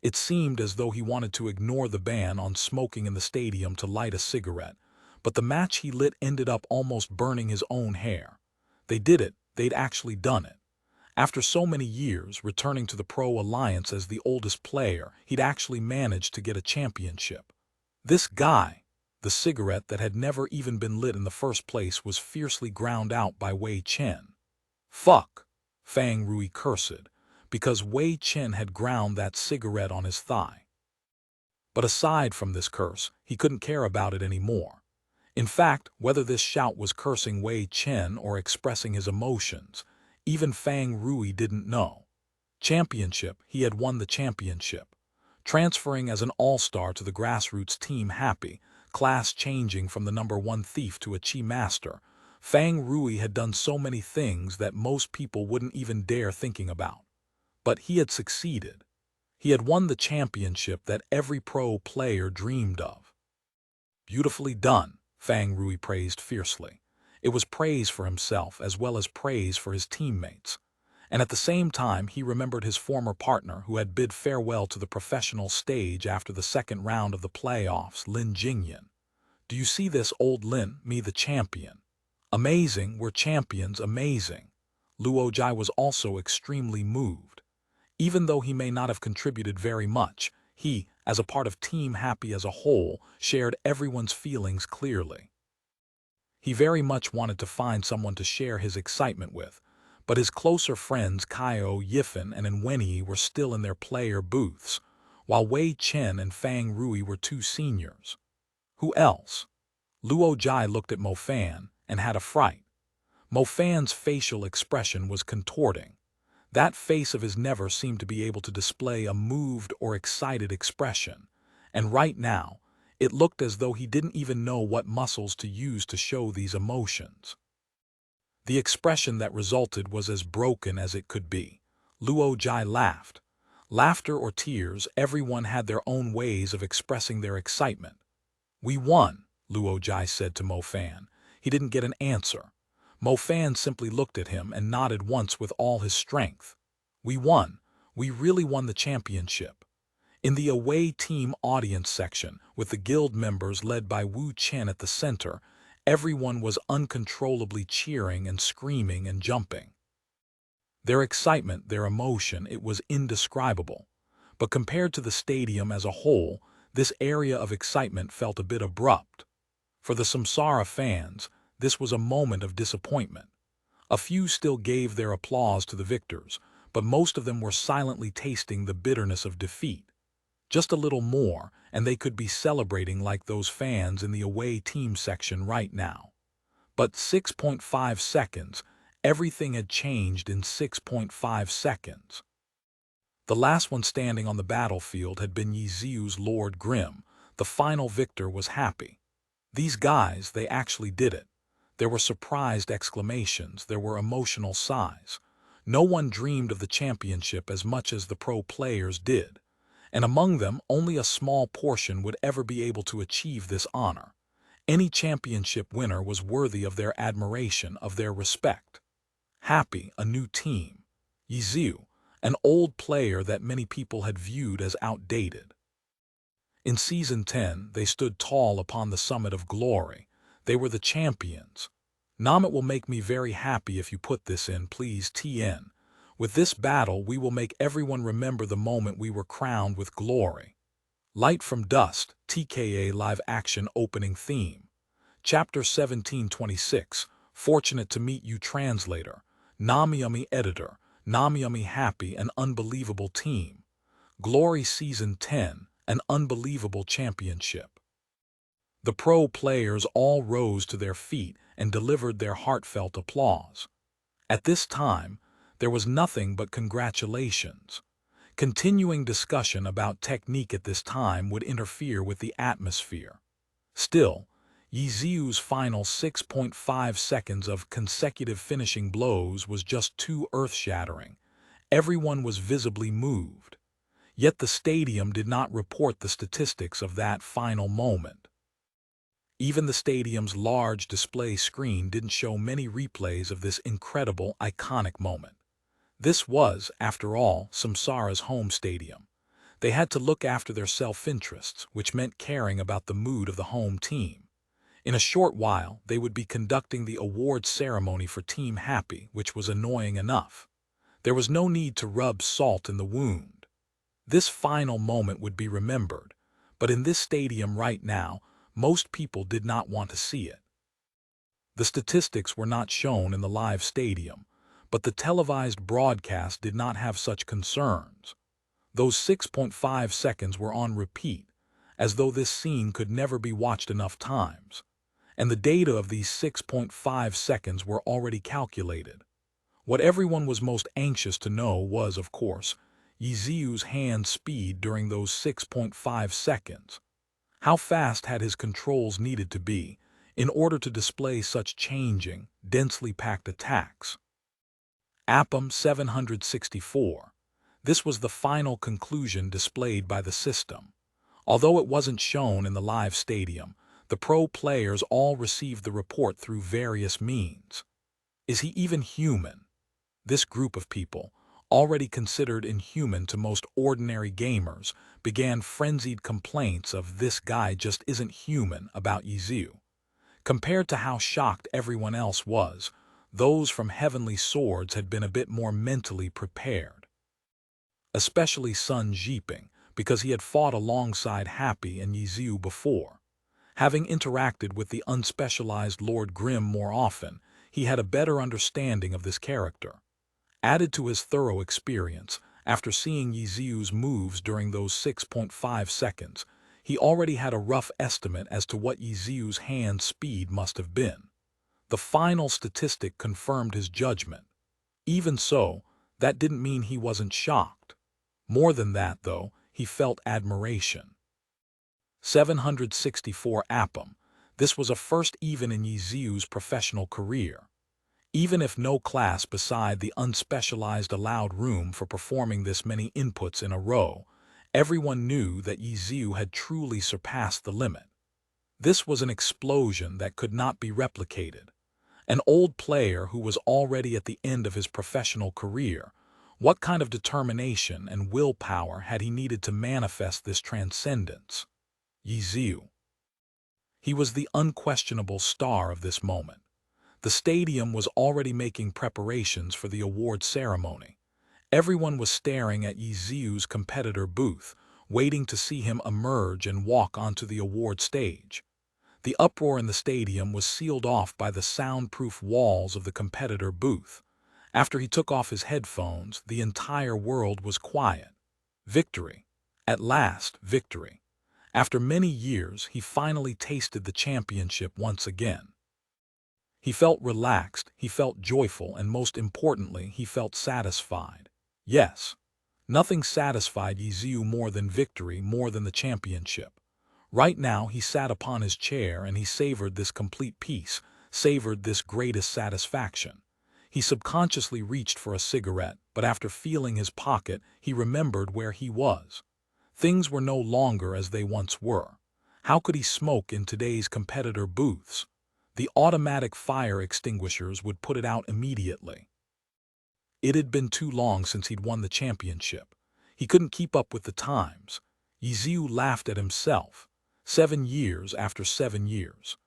It seemed as though he wanted to ignore the ban on smoking in the stadium to light a cigarette, but the match he lit ended up almost burning his own hair. They did it, they'd actually done it. After so many years, returning to the Pro Alliance as the oldest player, he'd actually managed to get a championship. This guy, the cigarette that had never even been lit in the first place, was fiercely ground out by Wei Chen. Fuck, Tang Rou cursed, because Wei Chen had ground that cigarette on his thigh. But aside from this curse, he couldn't care about it anymore. In fact, whether this shout was cursing Wei Chen or expressing his emotions, even Tang Rou didn't know. Championship, he had won the championship. Transferring as an all-star to the grassroots team happy, class changing from the #1 thief to a chi master, Tang Rou had done so many things that most people wouldn't even dare thinking about. But he had succeeded. He had won the championship that every pro player dreamed of. Beautifully done, Tang Rou praised fiercely. It was praise for himself as well as praise for his teammates. And at the same time, he remembered his former partner who had bid farewell to the professional stage after the second round of the playoffs, Lin Jingyan. Do you see this, old Lin, me the champion? Amazing, we're champions, amazing. Luo Jai was also extremely moved. Even though he may not have contributed very much, he, as a part of Team Happy as a whole, shared everyone's feelings clearly. He very much wanted to find someone to share his excitement with, but his closer friends Kaio, Yifan, and Nwenyi were still in their player booths, while Wei Chen and Tang Rou were two seniors. Who else? Luo Jai looked at Mo Fan and had a fright. Mo Fan's facial expression was contorting. That face of his never seemed to be able to display a moved or excited expression, and right now, it looked as though he didn't even know what muscles to use to show these emotions. The expression that resulted was as broken as it could be. Luo Jai laughed. Laughter or tears, everyone had their own ways of expressing their excitement. We won, Luo Jai said to Mo Fan. He didn't get an answer. Mo Fan simply looked at him and nodded once with all his strength. We won. We really won the championship. In the away team audience section, with the guild members led by Wu Chen at the center, everyone was uncontrollably cheering and screaming and jumping. Their excitement, their emotion, it was indescribable. But compared to the stadium as a whole, this area of excitement felt a bit abrupt. For the Samsara fans, this was a moment of disappointment. A few still gave their applause to the victors, but most of them were silently tasting the bitterness of defeat. Just a little more, and they could be celebrating like those fans in the away team section right now. But 6.5 seconds, everything had changed in 6.5 seconds. The last one standing on the battlefield had been Yiziu's Lord Grim. The final victor was happy. These guys, they actually did it. There were surprised exclamations, there were emotional sighs. No one dreamed of the championship as much as the pro players did. And among them, only a small portion would ever be able to achieve this honor. Any championship winner was worthy of their admiration, of their respect. Happy, a new team. Yiziu, an old player that many people had viewed as outdated. In Season 10, they stood tall upon the summit of glory. They were the champions. Nam, it will make me very happy if you put this in, please, TN. With this battle, we will make everyone remember the moment we were crowned with glory. Light from Dust, TKA live action opening theme. Chapter 1726, Fortunate to meet you, translator. Namiyami editor. Namiyami happy, an unbelievable team. Glory Season 10, an unbelievable championship. The pro players all rose to their feet and delivered their heartfelt applause. At this time, there was nothing but congratulations. Continuing discussion about technique at this time would interfere with the atmosphere. Still, Yiziu's final 6.5 seconds of consecutive finishing blows was just too earth-shattering. Everyone was visibly moved. Yet the stadium did not report the statistics of that final moment. Even the stadium's large display screen didn't show many replays of this incredible, iconic moment. This was, after all, Samsara's home stadium. They had to look after their self-interests, which meant caring about the mood of the home team. In a short while, they would be conducting the awards ceremony for Team Happy, which was annoying enough. There was no need to rub salt in the wound. This final moment would be remembered, but in this stadium right now, most people did not want to see it. The statistics were not shown in the live stadium, but the televised broadcast did not have such concerns. Those 6.5 seconds were on repeat, as though this scene could never be watched enough times. And the data of these 6.5 seconds were already calculated. What everyone was most anxious to know was, of course, Yiziu's hand speed during those 6.5 seconds. How fast had his controls needed to be in order to display such changing, densely packed attacks? APM 764. This was the final conclusion displayed by the system. Although it wasn't shown in the live stadium, the pro players all received the report through various means. Is he even human? This group of people, already considered inhuman to most ordinary gamers, began frenzied complaints of "this guy just isn't human" about Yiziu. Compared to how shocked everyone else was, those from Heavenly Swords had been a bit more mentally prepared. Especially Sun Jiping, because he had fought alongside Happy and Yiziu before. Having interacted with the unspecialized Lord Grimm more often, he had a better understanding of this character. Added to his thorough experience, after seeing Yiziu's moves during those 6.5 seconds, he already had a rough estimate as to what Yiziu's hand speed must have been. The final statistic confirmed his judgment. Even so, that didn't mean he wasn't shocked. More than that, though, he felt admiration. 764 APM. This was a first even in Yiziu's professional career. Even if no class beside the unspecialized allowed room for performing this many inputs in a row, everyone knew that Yiziu had truly surpassed the limit. This was an explosion that could not be replicated. An old player who was already at the end of his professional career, what kind of determination and willpower had he needed to manifest this transcendence? Yiziu. He was the unquestionable star of this moment. The stadium was already making preparations for the award ceremony. Everyone was staring at Yiziu's competitor booth, waiting to see him emerge and walk onto the award stage. The uproar in the stadium was sealed off by the soundproof walls of the competitor booth. After he took off his headphones, the entire world was quiet. Victory. At last, victory. After many years, he finally tasted the championship once again. He felt relaxed, he felt joyful, and most importantly, he felt satisfied. Yes, nothing satisfied Yiziu more than victory, more than the championship. Right now, he sat upon his chair and he savored this complete peace, savored this greatest satisfaction. He subconsciously reached for a cigarette, but after feeling his pocket, he remembered where he was. Things were no longer as they once were. How could he smoke in today's competitor booths? The automatic fire extinguishers would put it out immediately. It had been too long since he'd won the championship. He couldn't keep up with the times. Yiziu laughed at himself. 7 years after 7 years.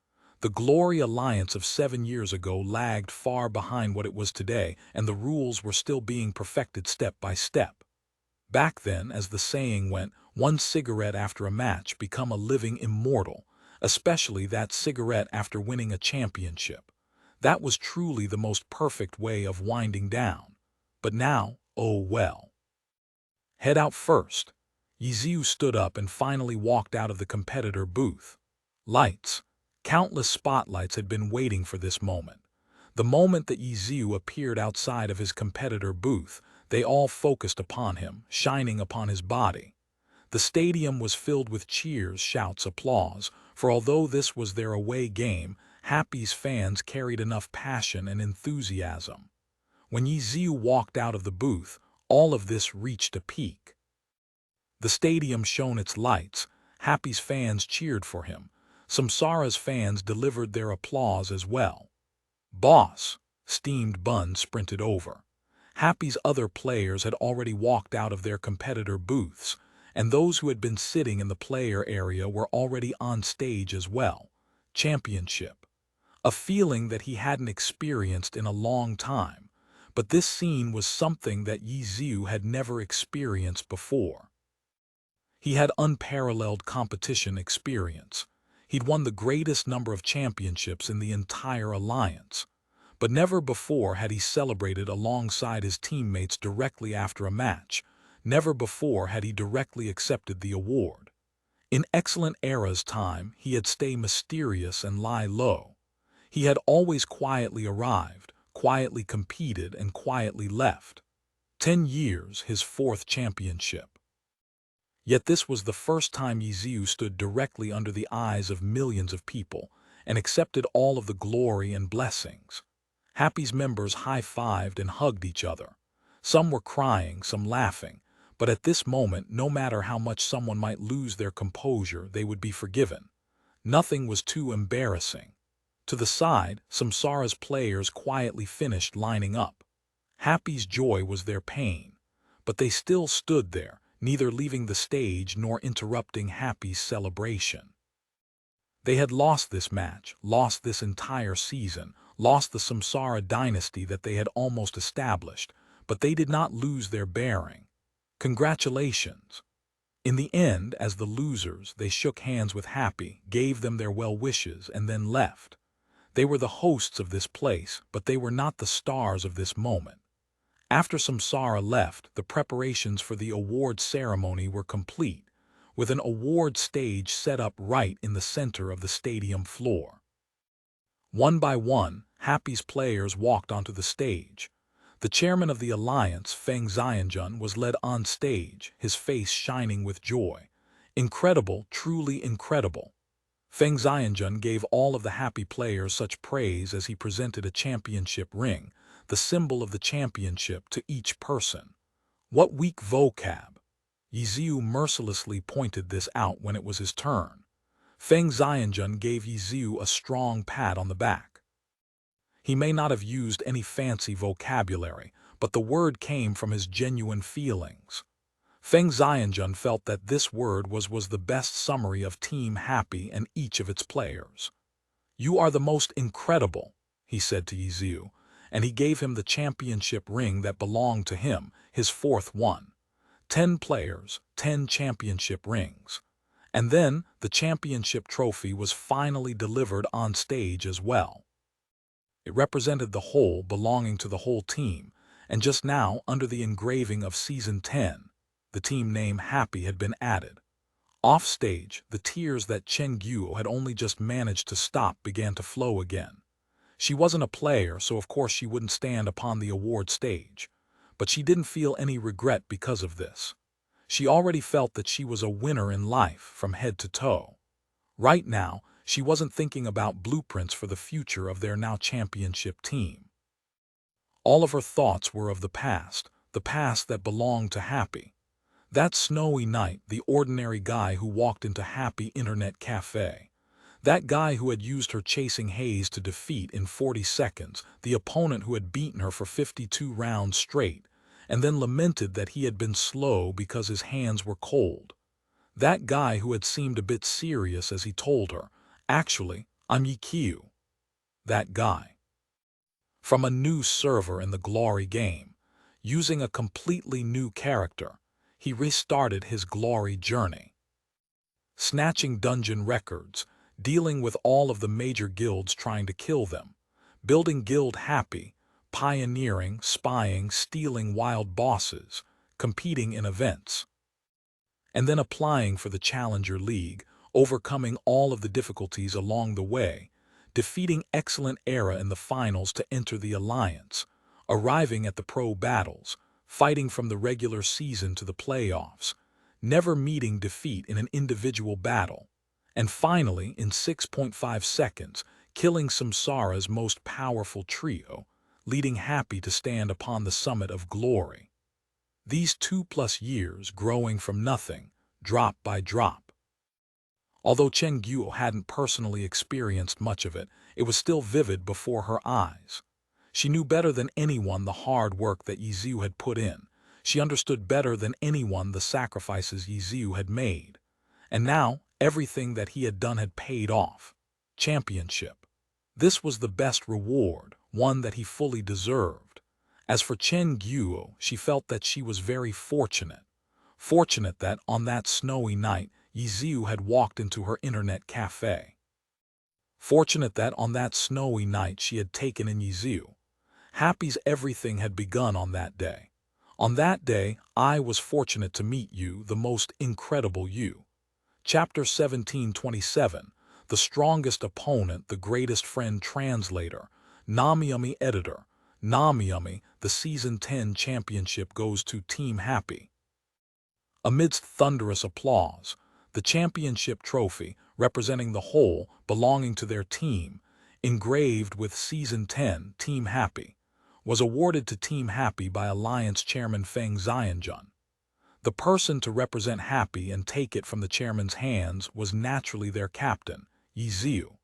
The glory alliance of 7 years ago lagged far behind what it was today, and the rules were still being perfected step by step. Back then, as the saying went, one cigarette after a match become a living immortal, especially that cigarette after winning a championship. That was truly the most perfect way of winding down. But now, oh well. Head out first. Yiziu stood up and finally walked out of the competitor booth. Lights. Countless spotlights had been waiting for this moment. The moment that Yiziu appeared outside of his competitor booth, they all focused upon him, shining upon his body. The stadium was filled with cheers, shouts, applause, for although this was their away game, Happy's fans carried enough passion and enthusiasm. When Yiziu walked out of the booth, all of this reached a peak. The stadium shone its lights, Happy's fans cheered for him, Samsara's fans delivered their applause as well. Boss, steamed Bun sprinted over. Happy's other players had already walked out of their competitor booths, and those who had been sitting in the player area were already on stage as well. Championship. A feeling that he hadn't experienced in a long time, but this scene was something that Yiziu had never experienced before. He had unparalleled competition experience. He'd won the greatest number of championships in the entire alliance, but never before had he celebrated alongside his teammates directly after a match. Never before had he directly accepted the award. In Excellent Era's time, he had stayed mysterious and lie low. He had always quietly arrived, quietly competed, and quietly left. 10 years, his 4th championship. Yet this was the first time Yiziu stood directly under the eyes of millions of people and accepted all of the glory and blessings. Happy's members high-fived and hugged each other. Some were crying, some laughing, but at this moment, no matter how much someone might lose their composure, they would be forgiven. Nothing was too embarrassing. To the side, Samsara's players quietly finished lining up. Happy's joy was their pain, but they still stood there, neither leaving the stage nor interrupting Happy's celebration. They had lost this match, lost this entire season, lost the Samsara dynasty that they had almost established, but they did not lose their bearing. Congratulations! In the end, as the losers, they shook hands with Happy, gave them their well wishes, and then left. They were the hosts of this place, but they were not the stars of this moment. After Samsara left, the preparations for the award ceremony were complete, with an award stage set up right in the center of the stadium floor. One by one, Happy's players walked onto the stage. The chairman of the alliance, Peng Xiaoran, was led on stage, his face shining with joy. Incredible, truly incredible. Peng Xiaoran gave all of the Happy players such praise as he presented a championship ring, the symbol of the championship, to each person. What weak vocab! Yiziu mercilessly pointed this out when it was his turn. Peng Xiaoran gave Yiziu a strong pat on the back. He may not have used any fancy vocabulary, but the word came from his genuine feelings. Peng Xiaoran felt that this word was the best summary of Team Happy and each of its players. "You are the most incredible," he said to Yiziu, and he gave him the championship ring that belonged to him, his 4th one. 10 players, 10 championship rings. And then the championship trophy was finally delivered on stage as well. It represented the whole, belonging to the whole team, and just now, under the engraving of Season 10, the team name Happy had been added. Off stage, the tears that Chen Guo had only just managed to stop began to flow again. She wasn't a player, so of course she wouldn't stand upon the award stage. But she didn't feel any regret because of this. She already felt that she was a winner in life from head to toe. Right now, she wasn't thinking about blueprints for the future of their now championship team. All of her thoughts were of the past that belonged to Happy. That snowy night, the ordinary guy who walked into Happy Internet Cafe. That guy who had used her chasing haze to defeat in 40 seconds the opponent who had beaten her for 52 rounds straight, and then lamented that he had been slow because his hands were cold. That guy who had seemed a bit serious as he told her, "Actually, I'm Yiqiu." That guy. From a new server in the Glory game, using a completely new character, he restarted his Glory journey. Snatching dungeon records, dealing with all of the major guilds trying to kill them, building Guild Happy, pioneering, spying, stealing wild bosses, competing in events, and then applying for the Challenger League, overcoming all of the difficulties along the way, defeating Excellent Era in the finals to enter the Alliance, arriving at the pro battles, fighting from the regular season to the playoffs, never meeting defeat in an individual battle, and finally, in 6.5 seconds, killing Samsara's most powerful trio, leading Happy to stand upon the summit of glory. These 2+ years growing from nothing, drop by drop. Although Chen Guo hadn't personally experienced much of it, it was still vivid before her eyes. She knew better than anyone the hard work that Yiziu had put in. She understood better than anyone the sacrifices Yiziu had made. And now, everything that he had done had paid off. Championship. This was the best reward, one that he fully deserved. As for Chen Guo, she felt that she was very fortunate. Fortunate that, on that snowy night, Yiziu had walked into her internet cafe. Fortunate that on that snowy night she had taken in Yiziu. Happy's everything had begun on that day. On that day, I was fortunate to meet you, the most incredible you. Chapter 1727, The Strongest Opponent, the Greatest Friend. Translator, Namiyami. Editor, Namiyami. The Season 10 championship goes to Team Happy. Amidst thunderous applause, the championship trophy, representing the whole, belonging to their team, engraved with Season 10 Team Happy, was awarded to Team Happy by Alliance Chairman Peng Xiaoran. The person to represent Happy and take it from the chairman's hands was naturally their captain, Yiziu.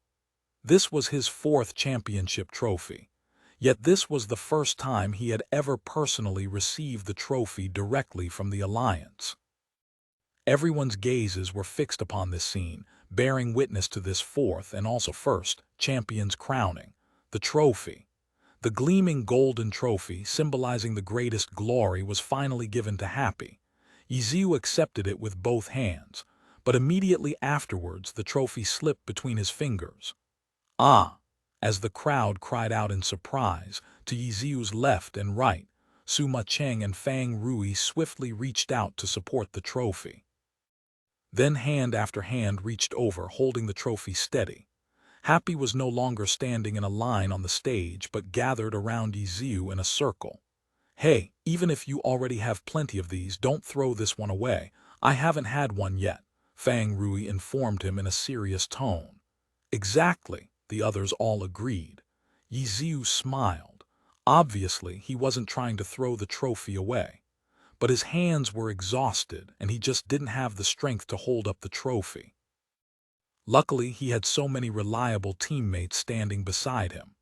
This was his 4th championship trophy. Yet this was the first time he had ever personally received the trophy directly from the Alliance. Everyone's gazes were fixed upon this scene, bearing witness to this 4th and also 1st champion's crowning, the trophy. The gleaming golden trophy, symbolizing the greatest glory, was finally given to Happy. Yiziu accepted it with both hands, but immediately afterwards the trophy slipped between his fingers. Ah! As the crowd cried out in surprise, to Yiziu's left and right, Sima Cheng and Fang Rui swiftly reached out to support the trophy. Then hand after hand reached over, holding the trophy steady. Happy was no longer standing in a line on the stage, but gathered around Yiziu in a circle. Hey, even if you already have plenty of these, don't throw this one away. I haven't had one yet, Fang Rui informed him in a serious tone. Exactly, the others all agreed. Yiziu smiled. Obviously, he wasn't trying to throw the trophy away. But his hands were exhausted, and he just didn't have the strength to hold up the trophy. Luckily, he had so many reliable teammates standing beside him.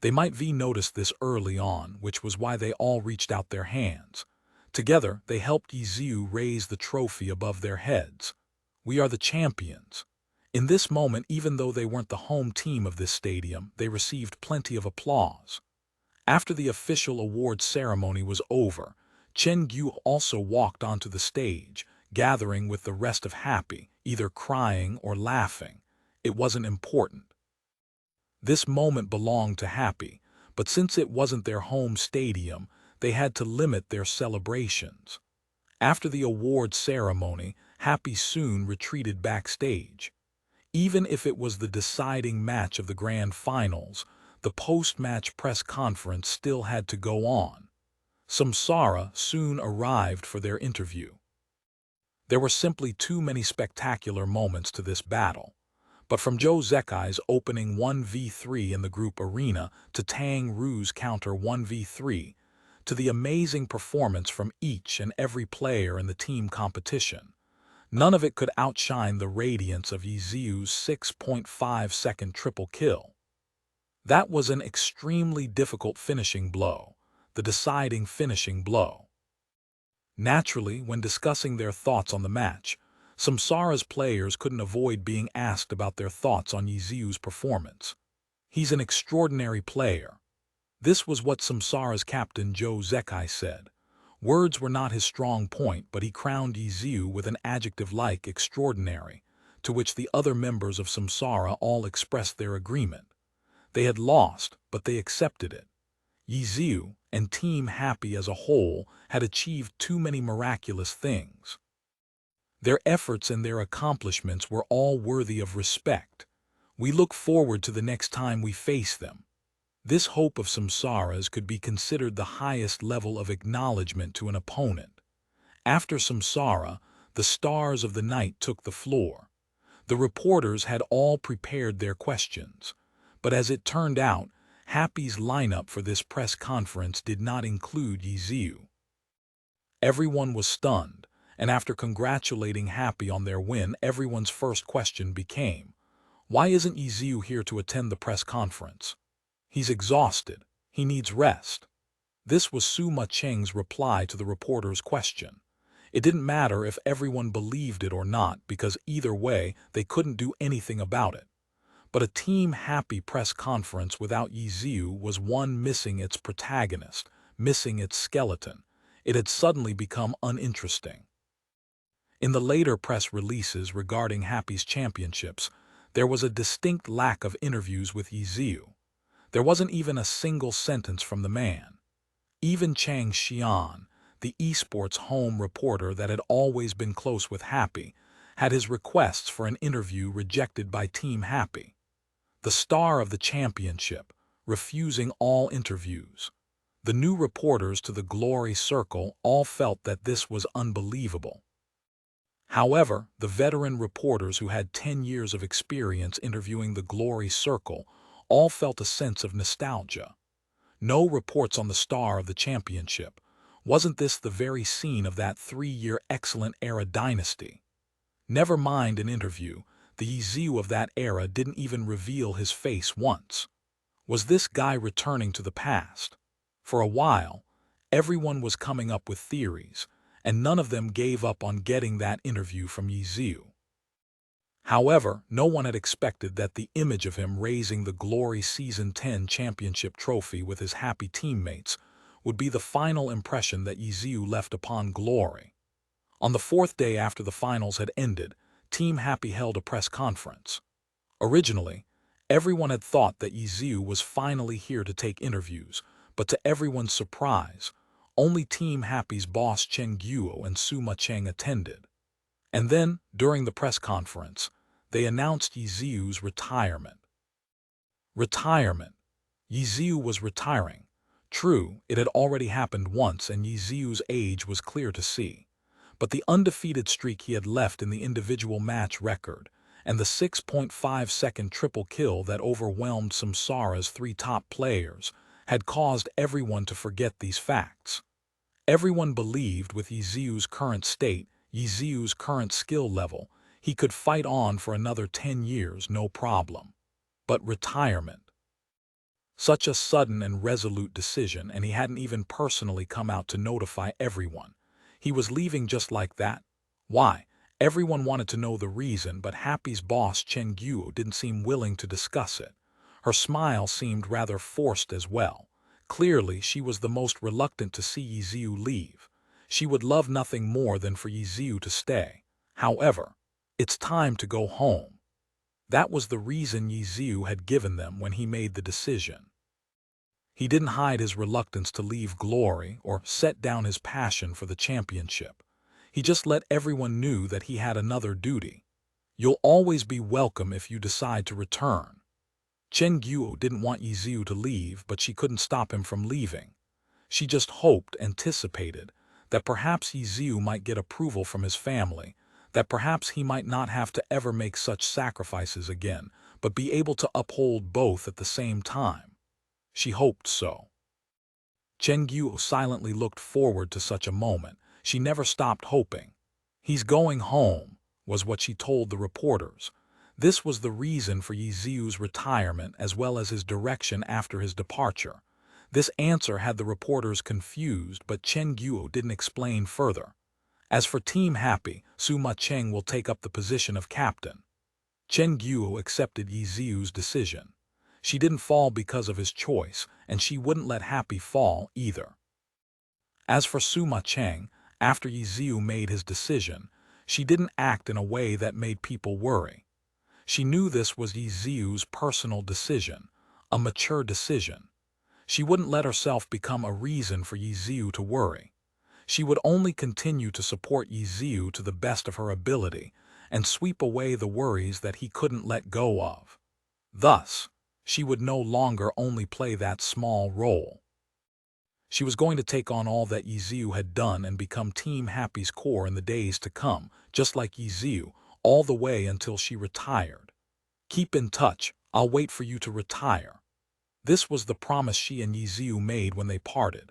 They might have noticed this early on, which was why they all reached out their hands. Together, they helped Yiziu raise the trophy above their heads. We are the champions. In this moment, even though they weren't the home team of this stadium, they received plenty of applause. After the official award ceremony was over, Chen Guo also walked onto the stage, gathering with the rest of Happy, either crying or laughing. It wasn't important. This moment belonged to Happy, but since it wasn't their home stadium, they had to limit their celebrations. After the award ceremony, Happy soon retreated backstage. Even if it was the deciding match of the grand finals, the post-match press conference still had to go on. Samsara soon arrived for their interview. There were simply too many spectacular moments to this battle. But from Zhou Zekai's opening 1v3 in the group arena to Tang Rou's counter 1v3, to the amazing performance from each and every player in the team competition, none of it could outshine the radiance of Yiziu's 6.5-second triple kill. That was an extremely difficult finishing blow, the deciding finishing blow. Naturally, when discussing their thoughts on the match, Samsara's players couldn't avoid being asked about their thoughts on Yiziu's performance. He's an extraordinary player. This was what Samsara's captain Zhou Zekai said. Words were not his strong point, but he crowned Yiziu with an adjective like extraordinary, to which the other members of Samsara all expressed their agreement. They had lost, but they accepted it. Yiziu, and Team Happy as a whole, had achieved too many miraculous things. Their efforts and their accomplishments were all worthy of respect. We look forward to the next time we face them. This hope of Samsara's could be considered the highest level of acknowledgement to an opponent. After Samsara, the stars of the night took the floor. The reporters had all prepared their questions, but as it turned out, Happy's lineup for this press conference did not include Yiziu. Everyone was stunned, and after congratulating Happy on their win, everyone's first question became, "Why isn't Yiziu here to attend the press conference? He's exhausted. He needs rest." This was Suma Cheng's reply to the reporter's question. It didn't matter if everyone believed it or not, because either way, they couldn't do anything about it. But a Team Happy press conference without Yiziu was one missing its protagonist, missing its skeleton. It had suddenly become uninteresting. In the later press releases regarding Happy's championships, there was a distinct lack of interviews with Yiziu. There wasn't even a single sentence from the man. Even Chang Xian, the eSports home reporter that had always been close with Happy, had his requests for an interview rejected by Team Happy. The star of the championship, refusing all interviews. The new reporters to the Glory Circle all felt that this was unbelievable. However, the veteran reporters who had 10 years of experience interviewing the Glory Circle all felt a sense of nostalgia. No reports on the star of the championship. Wasn't this the very scene of that 3-year excellent era dynasty? Never mind an interview, the Yiziu of that era didn't even reveal his face once. Was this guy returning to the past? For a while, everyone was coming up with theories, and none of them gave up on getting that interview from Yiziu. However, no one had expected that the image of him raising the Glory Season 10 championship trophy with his Happy teammates would be the final impression that Yiziu left upon Glory. On the 4th day after the finals had ended, Team Happy held a press conference. Originally, everyone had thought that Yiziu was finally here to take interviews, but to everyone's surprise, only Team Happy's boss Cheng Guo and Suma Cheng attended. And then, during the press conference, they announced Yiziu's retirement. Retirement. Yiziu was retiring. True, it had already happened once and Yiziu's age was clear to see. But the undefeated streak he had left in the individual match record, and the 6.5-second triple kill that overwhelmed Samsara's 3 top players, had caused everyone to forget these facts. Everyone believed with Yiziu's current state, Yiziu's current skill level, he could fight on for another 10 years, no problem. But retirement. Such a sudden and resolute decision, and he hadn't even personally come out to notify everyone. He was leaving just like that. Why? Everyone wanted to know the reason, but Happy's boss Chen Guo didn't seem willing to discuss it. Her smile seemed rather forced as well. Clearly, she was the most reluctant to see Yiziu leave. She would love nothing more than for Yiziu to stay. However, it's time to go home. That was the reason Yiziu had given them when he made the decision. He didn't hide his reluctance to leave Glory or set down his passion for the championship. He just let everyone know that he had another duty. You'll always be welcome if you decide to return. Chen Guo didn't want Yiziu to leave, but she couldn't stop him from leaving. She just hoped, anticipated, that perhaps Yiziu might get approval from his family, that perhaps he might not have to ever make such sacrifices again, but be able to uphold both at the same time. She hoped so. Chen Guo silently looked forward to such a moment. She never stopped hoping. "He's going home," was what she told the reporters. This was the reason for Yiziu's retirement as well as his direction after his departure. This answer had the reporters confused, but Chen Guo didn't explain further. As for Team Happy, Suma Cheng will take up the position of captain. Chen Guo accepted Yiziu's decision. She didn't fall because of his choice, and she wouldn't let Happy fall either. As for Suma Cheng, after Yiziu made his decision, she didn't act in a way that made people worry. She knew this was Yiziu's personal decision, a mature decision. She wouldn't let herself become a reason for Yiziu to worry. She would only continue to support Yiziu to the best of her ability and sweep away the worries that he couldn't let go of. Thus, she would no longer only play that small role. She was going to take on all that Yiziu had done and become Team Happy's core in the days to come, just like Yiziu, all the way until she retired. "Keep in touch, I'll wait for you to retire." This was the promise she and Yiziu made when they parted.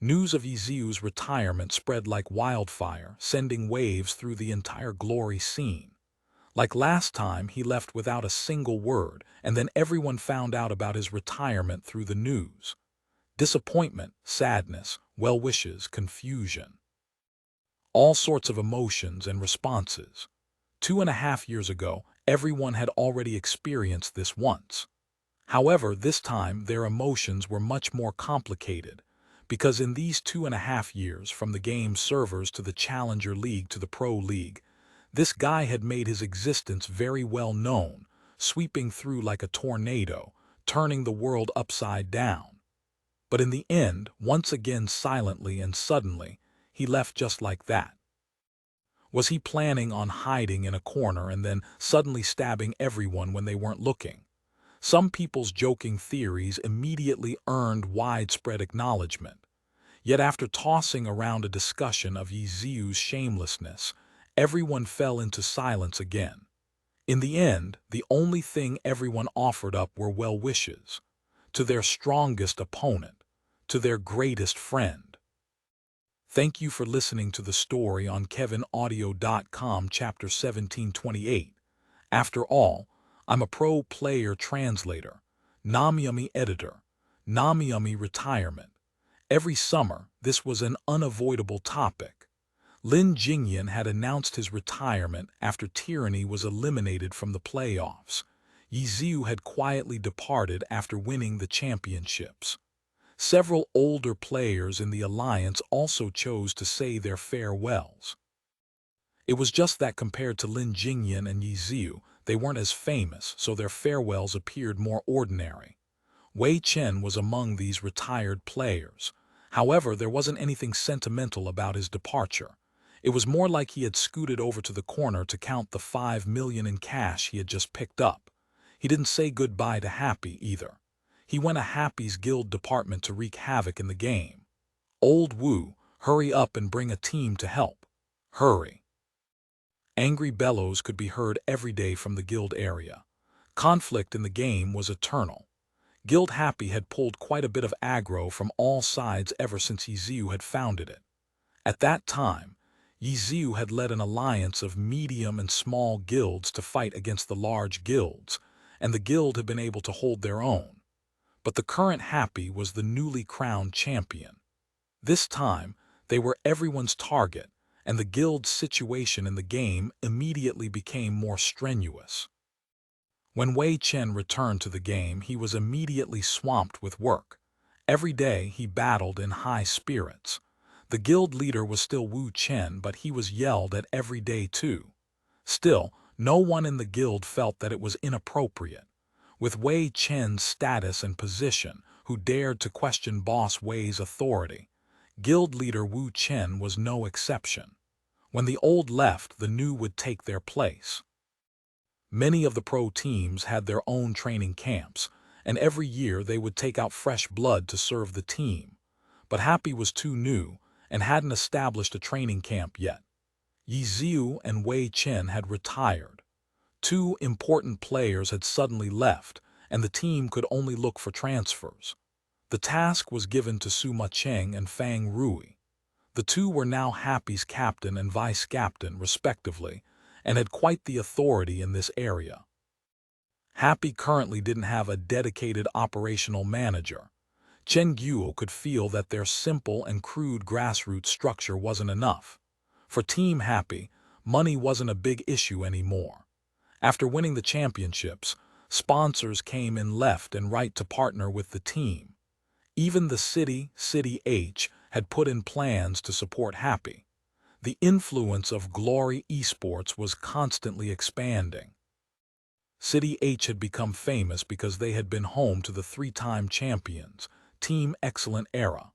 News of Yiziu's retirement spread like wildfire, sending waves through the entire glory scene. Like last time, he left without a single word, and then everyone found out about his retirement through the news. Disappointment, sadness, well wishes, confusion. All sorts of emotions and responses. 2.5 years ago, everyone had already experienced this once. However, this time their emotions were much more complicated, because in these 2.5 years, from the game servers to the Challenger League to the Pro League, this guy had made his existence very well known, sweeping through like a tornado, turning the world upside down. But in the end, once again silently and suddenly, he left just like that. Was he planning on hiding in a corner and then suddenly stabbing everyone when they weren't looking? Some people's joking theories immediately earned widespread acknowledgement. Yet after tossing around a discussion of Yiziu's shamelessness, everyone fell into silence again. In the end, the only thing everyone offered up were well wishes. To their strongest opponent, to their greatest friend. Thank you for listening to the story on KevinAudio.com Chapter 1728. After all, I'm a pro player translator, Namyumi editor, Namyumi retirement. Every summer, this was an unavoidable topic. Lin Jingyan had announced his retirement after Tyranny was eliminated from the playoffs. Yiziu had quietly departed after winning the championships. Several older players in the alliance also chose to say their farewells. It was just that compared to Lin Jingyan and Yiziu, they weren't as famous, so their farewells appeared more ordinary. Wei Chen was among these retired players. However, there wasn't anything sentimental about his departure. It was more like he had scooted over to the corner to count the 5 million in cash he had just picked up. He didn't say goodbye to Happy either. He went to Happy's guild department to wreak havoc in the game. Old Wu, hurry up and bring a team to help. Hurry. Angry bellows could be heard every day from the guild area. Conflict in the game was eternal. Guild Happy had pulled quite a bit of aggro from all sides ever since Yiziu had founded it. At that time, Yiziu had led an alliance of medium and small guilds to fight against the large guilds, and the guild had been able to hold their own. But the current Happy was the newly crowned champion. This time, they were everyone's target, and the guild's situation in the game immediately became more strenuous. When Wei Chen returned to the game, he was immediately swamped with work. Every day he battled in high spirits. The guild leader was still Wu Chen, but he was yelled at every day too. Still, no one in the guild felt that it was inappropriate. With Wei Chen's status and position, who dared to question Boss Wei's authority, guild leader Wu Chen was no exception. When the old left, the new would take their place. Many of the pro teams had their own training camps, and every year they would take out fresh blood to serve the team. But Happy was too new and hadn't established a training camp yet. Yiziu and Wei Chen had retired. Two important players had suddenly left, and the team could only look for transfers. The task was given to Sima Cheng and Tang Rou. The two were now Happy's captain and vice-captain, respectively, and had quite the authority in this area. Happy currently didn't have a dedicated operational manager. Chen Guo could feel that their simple and crude grassroots structure wasn't enough. For Team Happy, money wasn't a big issue anymore. After winning the championships, sponsors came in left and right to partner with the team. Even the City H, had put in plans to support Happy. The influence of Glory eSports was constantly expanding. City H had become famous because they had been home to the 3-time champions, Team Excellent Era.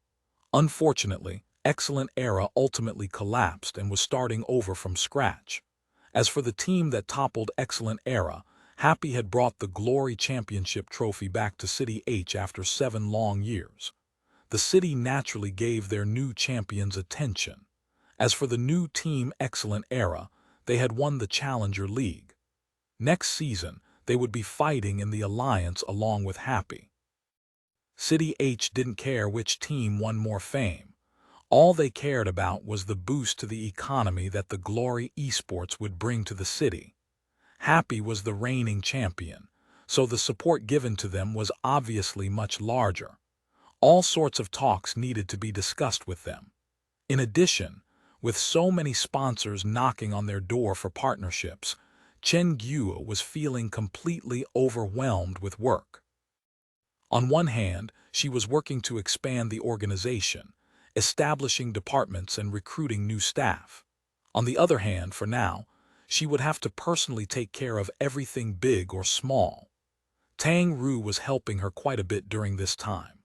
Unfortunately, Excellent Era ultimately collapsed and was starting over from scratch. As for the team that toppled Excellent Era, Happy had brought the Glory Championship trophy back to City H after 7 long years. The city naturally gave their new champions attention. As for the new Team Excellent Era, they had won the Challenger League. Next season, they would be fighting in the alliance along with Happy. City H didn't care which team won more fame. All they cared about was the boost to the economy that the Glory eSports would bring to the city. Happy was the reigning champion, so the support given to them was obviously much larger. All sorts of talks needed to be discussed with them. In addition, with so many sponsors knocking on their door for partnerships, Chen Guo was feeling completely overwhelmed with work. On one hand, she was working to expand the organization, establishing departments and recruiting new staff. On the other hand, for now, she would have to personally take care of everything big or small. Tang Rou was helping her quite a bit during this time.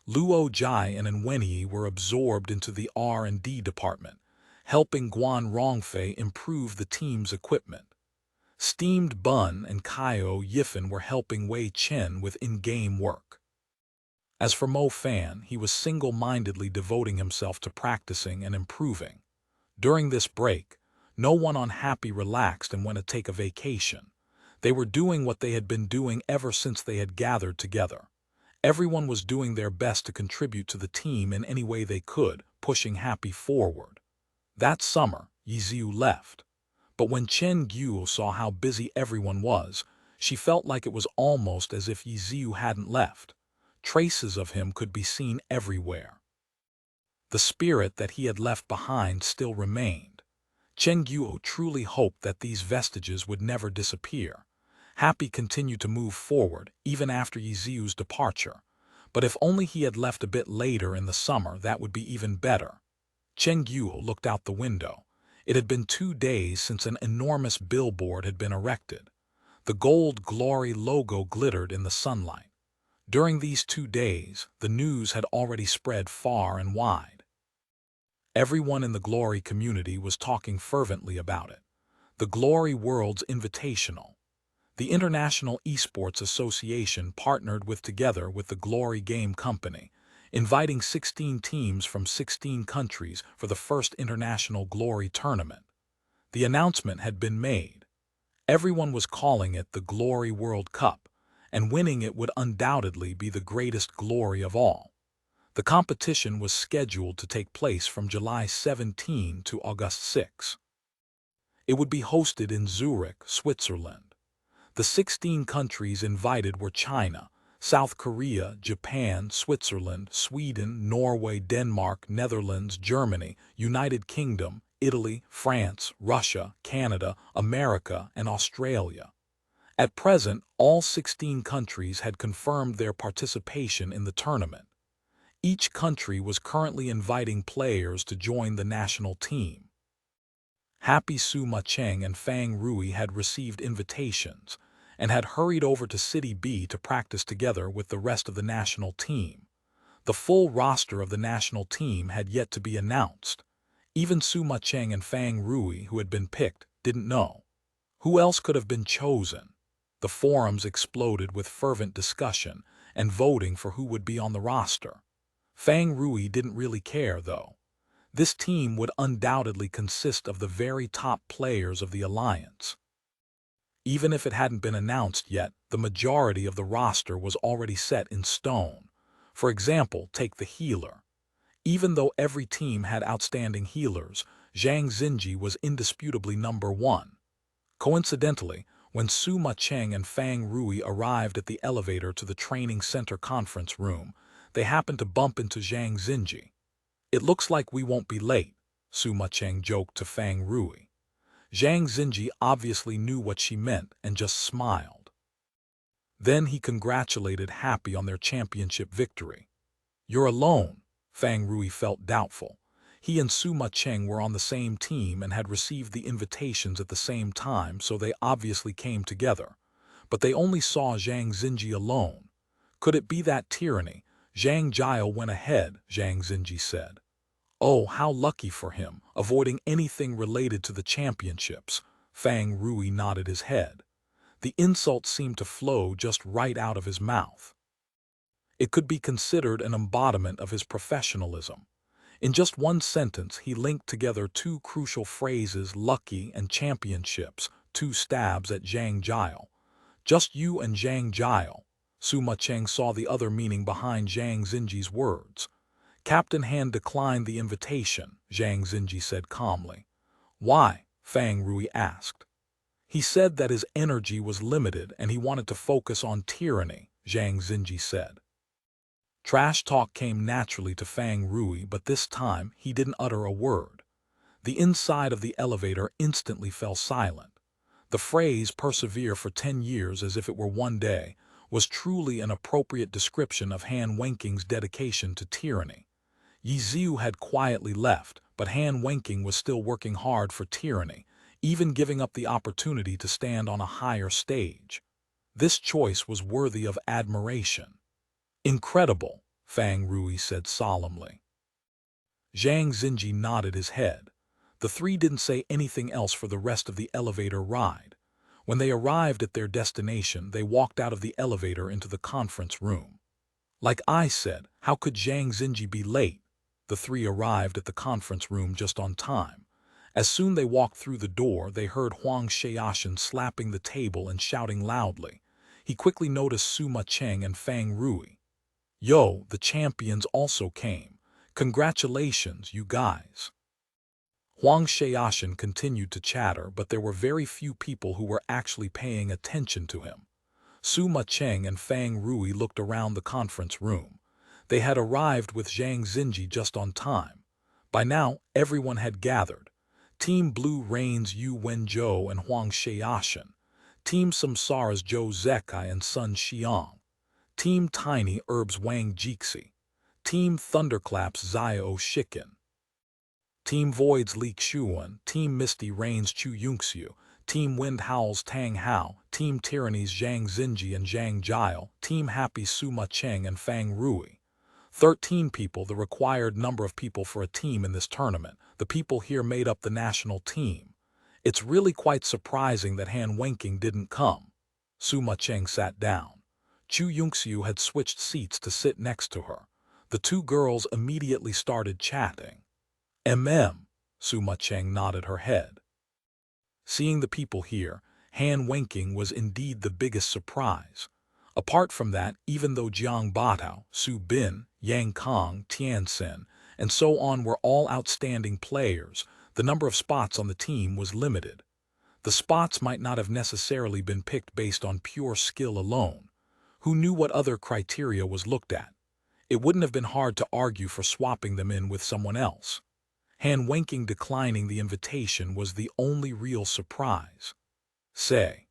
Luo Jai and Wenyi were absorbed into the R&D department, helping Guan Rongfei improve the team's equipment. Steamed Bun and Kaio Yifan were helping Wei Chen with in-game work. As for Mo Fan, he was single-mindedly devoting himself to practicing and improving. During this break, no one on Happy relaxed and went to take a vacation. They were doing what they had been doing ever since they had gathered together. Everyone was doing their best to contribute to the team in any way they could, pushing Happy forward. That summer, Yiziu left. But when Chen Guo saw how busy everyone was, she felt like it was almost as if Yiziu hadn't left. Traces of him could be seen everywhere. The spirit that he had left behind still remained. Chen Guo truly hoped that these vestiges would never disappear. Happy continued to move forward, even after Yiziu's departure. But if only he had left a bit later in the summer, that would be even better. Chen Guo looked out the window. It had been 2 days since an enormous billboard had been erected. The gold Glory logo glittered in the sunlight. During these 2 days, the news had already spread far and wide. Everyone in the Glory community was talking fervently about it. The Glory World's Invitational. The International eSports Association partnered together with the Glory Game Company, inviting 16 teams from 16 countries for the first International Glory Tournament. The announcement had been made. Everyone was calling it the Glory World Cup, and winning it would undoubtedly be the greatest glory of all. The competition was scheduled to take place from July 17 to August 6. It would be hosted in Zurich, Switzerland. The 16 countries invited were China, South Korea, Japan, Switzerland, Sweden, Norway, Denmark, Netherlands, Germany, United Kingdom, Italy, France, Russia, Canada, America, and Australia. At present, all 16 countries had confirmed their participation in the tournament. Each country was currently inviting players to join the national team. Happy Suma Cheng and Fang Rui had received invitations and had hurried over to City B to practice together with the rest of the national team. The full roster of the national team had yet to be announced. Even Suma Cheng and Fang Rui, who had been picked, didn't know. Who else could have been chosen? The forums exploded with fervent discussion and voting for who would be on the roster. Fang Rui didn't really care, though. This team would undoubtedly consist of the very top players of the alliance. Even if it hadn't been announced yet, the majority of the roster was already set in stone. For example, take the healer. Even though every team had outstanding healers, Zhang Xinji was indisputably number 1. Coincidentally, when Suma Cheng and Fang Rui arrived at the elevator to the training center conference room, they happened to bump into Zhang Xinji. "It looks like we won't be late," Suma Cheng joked to Fang Rui. Zhang Xinji obviously knew what she meant and just smiled. Then he congratulated Happy on their championship victory. "You're alone," Fang Rui felt doubtful. He and Suma Cheng were on the same team and had received the invitations at the same time, so they obviously came together. But they only saw Zhang Xinji alone. "Could it be that tyranny? Zhang Jiao went ahead," Zhang Xinji said. "Oh, how lucky for him, avoiding anything related to the championships." Fang Rui nodded his head. The insult seemed to flow just right out of his mouth. It could be considered an embodiment of his professionalism. In just one sentence, he linked together 2 crucial phrases, lucky and championships, 2 stabs at Zhang Jiao. "Just you and Zhang Jiao." Suma Cheng saw the other meaning behind Zhang Xinji's words. Captain Han declined the invitation, Zhang Xinji said calmly. Why? Fang Rui asked. He said that his energy was limited and he wanted to focus on tyranny, Zhang Xinji said. Trash talk came naturally to Fang Rui, but this time he didn't utter a word. The inside of the elevator instantly fell silent. The phrase persevere for 10 years as if it were one day was truly an appropriate description of Han Wenqing's dedication to tyranny. Yi Ziu had quietly left, but Han Wenqing was still working hard for tyranny, even giving up the opportunity to stand on a higher stage. This choice was worthy of admiration. Incredible, Fang Rui said solemnly. Zhang Xinji nodded his head. The three didn't say anything else for the rest of the elevator ride. When they arrived at their destination, they walked out of the elevator into the conference room. Like I said, how could Zhang Xinji be late? The three arrived at the conference room just on time. As soon they walked through the door, they heard Peng Xiaoran slapping the table and shouting loudly. He quickly noticed Sima Cheng and Fang Rui. Yo, the champions also came. Congratulations, you guys. Peng Xiaoran continued to chatter, but there were very few people who were actually paying attention to him. Sima Cheng and Fang Rui looked around the conference room. They had arrived with Zhang Xinji just on time. By now, everyone had gathered. Team Blue Rain's Yu Wenzhou and Peng Xiaoran. Team Samsara's Zhou Zekai and Sun Xiang. Team Tiny Herb's Wang Jixi. Team Thunderclap's Xiao Shikin. Team Void's Li Xuan. Team Misty Rain's Chu Yunxiu. Team Wind Howl's Tang Hao. Team Tyranny's Zhang Xinji and Zhang Jiao. Team Happy Sima Cheng and Fang Rui. 13 people, the required number of people for a team in this tournament. The people here made up the national team. It's really quite surprising that Han Wenqing didn't come. Sima Cheng sat down. Chu Yunxiu had switched seats to sit next to her. The two girls immediately started chatting. Sima Cheng nodded her head. Seeing the people here, Han Wenqing was indeed the biggest surprise. Apart from that, even though Jiang Batao, Su Bin, Yang Kong, Tianxin, and so on were all outstanding players, the number of spots on the team was limited. The spots might not have necessarily been picked based on pure skill alone. Who knew what other criteria was looked at? It wouldn't have been hard to argue for swapping them in with someone else. Han Wenqing declining the invitation was the only real surprise. Say,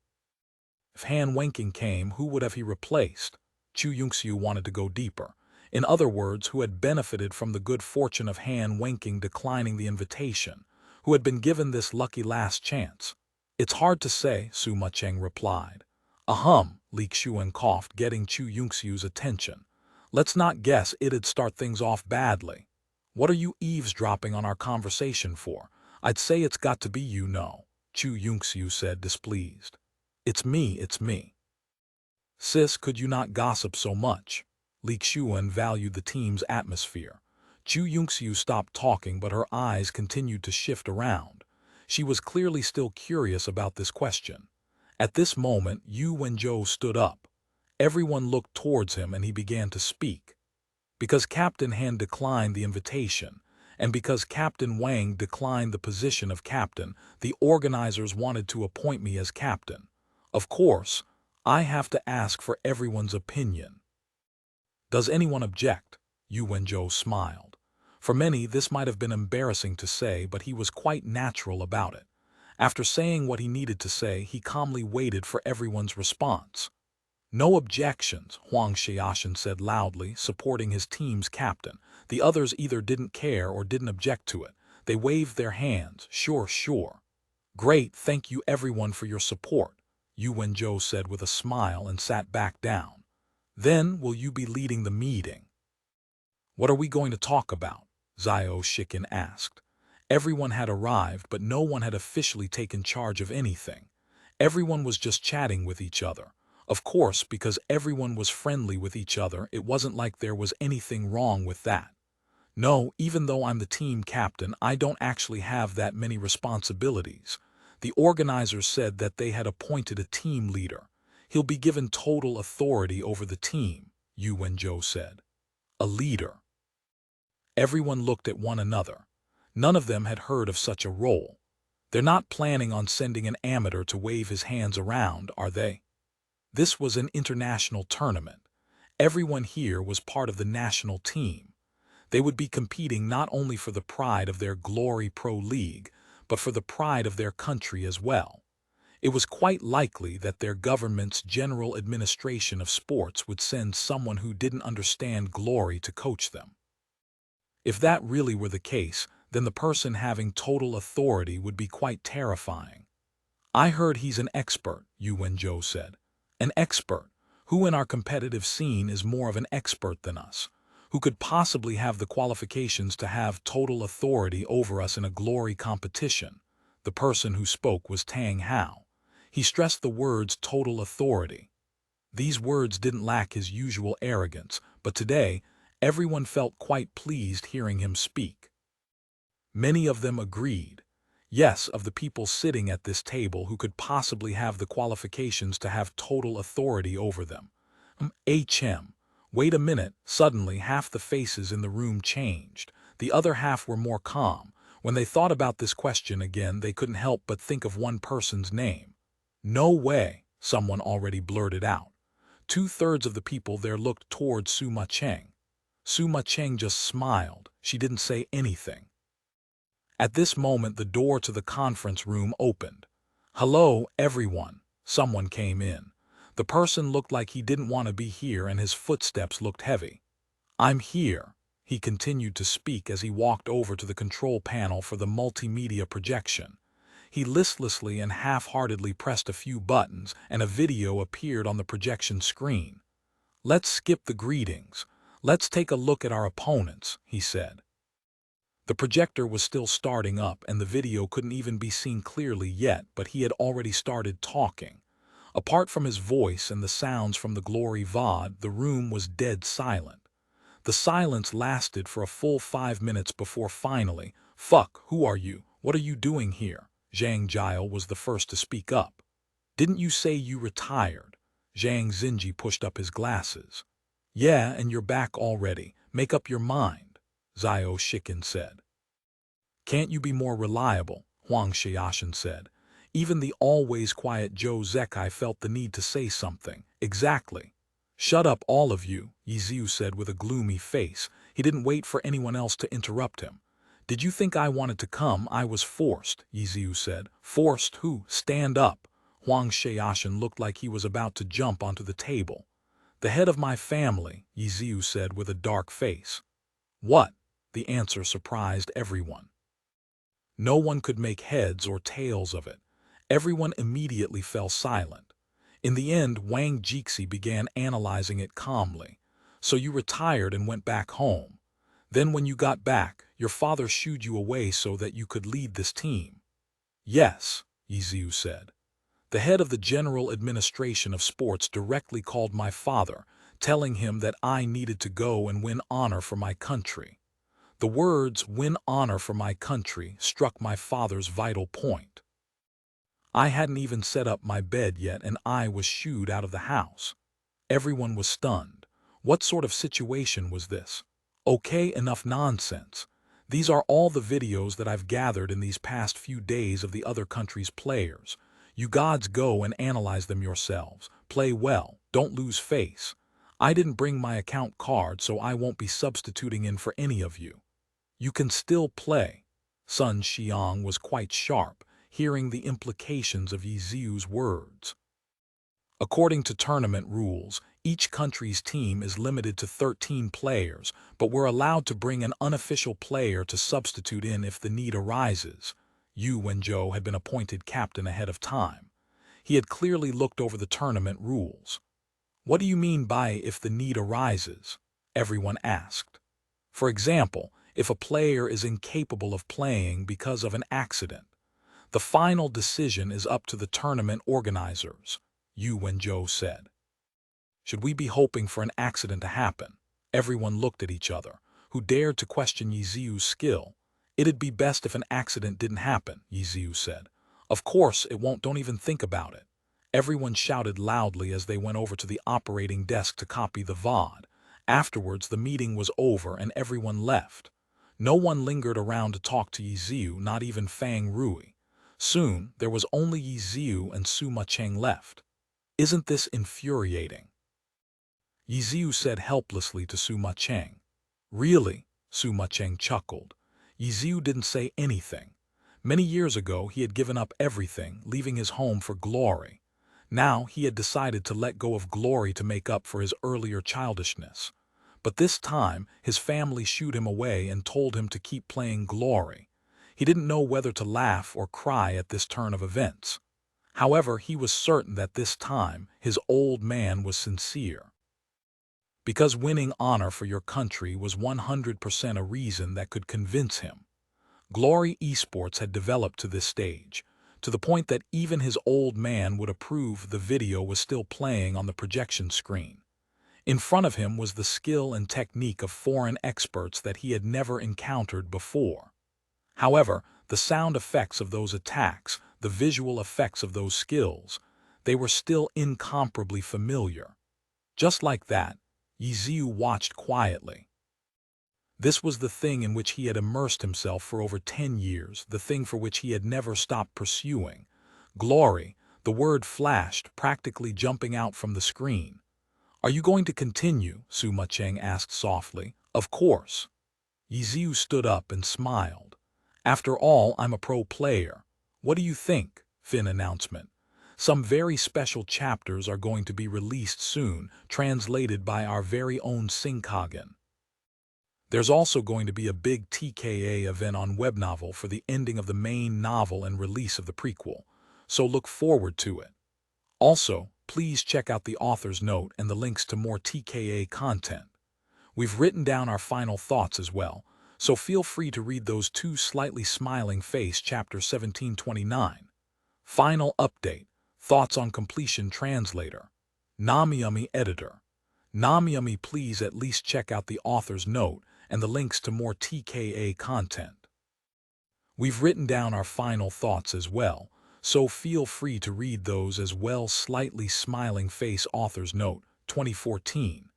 if Han Wenqing came, who would have he replaced? Chu Yunxiu wanted to go deeper. In other words, who had benefited from the good fortune of Han Wenqing declining the invitation, who had been given this lucky last chance. It's hard to say, Sima Cheng replied. Li Xuan coughed, getting Chu Yunxiu's attention. Let's not guess, it'd start things off badly. What are you eavesdropping on our conversation for? I'd say it's got to be you know, Chu Yunxiu said, displeased. It's me. Sis, could you not gossip so much? Li Xuan valued the team's atmosphere. Chu Yunxiu stopped talking, but her eyes continued to shift around. She was clearly still curious about this question. At this moment, Yu Wenzhou stood up. Everyone looked towards him and he began to speak. Because Captain Han declined the invitation, and because Captain Wang declined the position of captain, the organizers wanted to appoint me as captain. Of course, I have to ask for everyone's opinion. Does anyone object? Yu Wenzhou smiled. For many, this might have been embarrassing to say, but he was quite natural about it. After saying what he needed to say, he calmly waited for everyone's response. No objections, Peng Xiaoran said loudly, supporting his team's captain. The others either didn't care or didn't object to it. They waved their hands. Sure. Great, thank you everyone for your support, Yu Wenzhou said with a smile and sat back down. Then, will you be leading the meeting? What are we going to talk about? Xiao Shikin asked. Everyone had arrived, but no one had officially taken charge of anything. Everyone was just chatting with each other. Of course, because everyone was friendly with each other, it wasn't like there was anything wrong with that. No, even though I'm the team captain, I don't actually have that many responsibilities. The organizers said that they had appointed a team leader. He'll be given total authority over the team, Yu Wenzhou said. A leader. Everyone looked at one another. None of them had heard of such a role. They're not planning on sending an amateur to wave his hands around, are they? This was an international tournament. Everyone here was part of the national team. They would be competing not only for the pride of their Glory Pro League, but for the pride of their country as well. It was quite likely that their government's general administration of sports would send someone who didn't understand glory to coach them. If that really were the case, then the person having total authority would be quite terrifying. I heard he's an expert, Yu Wenzhou said. An expert? Who in our competitive scene is more of an expert than us? Who could possibly have the qualifications to have total authority over us in a glory competition? The person who spoke was Tang Rou. He stressed the words total authority. These words didn't lack his usual arrogance, but today, everyone felt quite pleased hearing him speak. Many of them agreed. Yes, of the people sitting at this table who could possibly have the qualifications to have total authority over them. Wait a minute, suddenly half the faces in the room changed. The other half were more calm. When they thought about this question again, they couldn't help but think of one person's name. No way, someone already blurted out. 2/3 of the people there looked toward Sima Cheng. Sima Cheng just smiled. She didn't say anything. At this moment, the door to the conference room opened. Hello, everyone. Someone came in. The person looked like he didn't want to be here and his footsteps looked heavy. I'm here, he continued to speak as he walked over to the control panel for the multimedia projection. He listlessly and half-heartedly pressed a few buttons and a video appeared on the projection screen. Let's skip the greetings. Let's take a look at our opponents, he said. The projector was still starting up and the video couldn't even be seen clearly yet, but he had already started talking. Apart from his voice and the sounds from the Glory VOD, the room was dead silent. The silence lasted for a full 5 minutes before finally, "Fuck, who are you? What are you doing here?" Zhang Jiao was the first to speak up. "Didn't you say you retired?" Zhang Xinji pushed up his glasses. "Yeah, and you're back already. Make up your mind," Xiao Shikin said. "Can't you be more reliable?" Huang Xiaoshan said. Even the always quiet Zhou Zekai felt the need to say something. "Exactly." "Shut up, all of you," Yiziu said with a gloomy face. He didn't wait for anyone else to interrupt him. "Did you think I wanted to come? I was forced," Yiziu said. "Forced who? Stand up." Huang Xiaoshan looked like he was about to jump onto the table. "The head of my family," Yiziu said with a dark face. "What?" The answer surprised everyone. No one could make heads or tails of it. Everyone immediately fell silent. In the end, Wang Jixi began analyzing it calmly. "So you retired and went back home. Then when you got back, your father shooed you away so that you could lead this team." "Yes," Yiziu said. "The head of the General Administration of Sports directly called my father, telling him that I needed to go and win honor for my country." The words, "win honor for my country," struck my father's vital point. I hadn't even set up my bed yet and I was shooed out of the house. Everyone was stunned. What sort of situation was this? Okay, enough nonsense. These are all the videos that I've gathered in these past few days of the other country's players. You gods go and analyze them yourselves. Play well, don't lose face. I didn't bring my account card, so I won't be substituting in for any of you. You can still play. Sun Xiang was quite sharp, hearing the implications of Yiziu's words. According to tournament rules, each country's team is limited to 13 players, but we're allowed to bring an unofficial player to substitute in if the need arises. Yu Wenzhou had been appointed captain ahead of time. He had clearly looked over the tournament rules. "What do you mean by 'if the need arises'?" everyone asked. "For example, if a player is incapable of playing because of an accident. The final decision is up to the tournament organizers," Yu Wenzhou said. "Should we be hoping for an accident to happen?" Everyone looked at each other. Who dared to question Yiziu's skill? "It'd be best if an accident didn't happen," Yiziu said. "Of course it won't, don't even think about it." Everyone shouted loudly as they went over to the operating desk to copy the VOD. Afterwards, the meeting was over and everyone left. No one lingered around to talk to Yiziu, not even Fang Rui. Soon, there was only Yiziu and Sima Cheng left. Isn't this infuriating? Yiziu said helplessly to Sima Cheng. Really? Sima Cheng chuckled. Yiziu didn't say anything. Many years ago, he had given up everything, leaving his home for glory. Now, he had decided to let go of glory to make up for his earlier childishness. But this time, his family shooed him away and told him to keep playing glory. He didn't know whether to laugh or cry at this turn of events. However, he was certain that this time, his old man was sincere. Because winning honor for your country was 100% a reason that could convince him. Glory eSports had developed to this stage, to the point that even his old man would approve the video was still playing on the projection screen. In front of him was the skill and technique of foreign experts that he had never encountered before. However, the sound effects of those attacks, the visual effects of those skills, they were still incomparably familiar. Just like that, Yiziu watched quietly. This was the thing in which he had immersed himself for over 10 years, the thing for which he had never stopped pursuing. Glory, the word flashed, practically jumping out from the screen. Are you going to continue? Sima Cheng asked softly. Of course. Yiziu stood up and smiled. After all, I'm a pro player. What do you think? Fin announcement. Some very special chapters are going to be released soon, translated by our very own Xing. There's also going to be a big TKA event on Webnovel for the ending of the main novel and release of the prequel, so look forward to it. Also, please check out the author's note and the links to more TKA content. We've written down our final thoughts as well, so feel free to read those two slightly smiling face chapter 1729. Final update, thoughts on completion translator. Namiyami editor. Namiyami, please at least check out the author's note and the links to more TKA content. We've written down our final thoughts as well, so feel free to read those as well. Slightly smiling face author's note, 2014.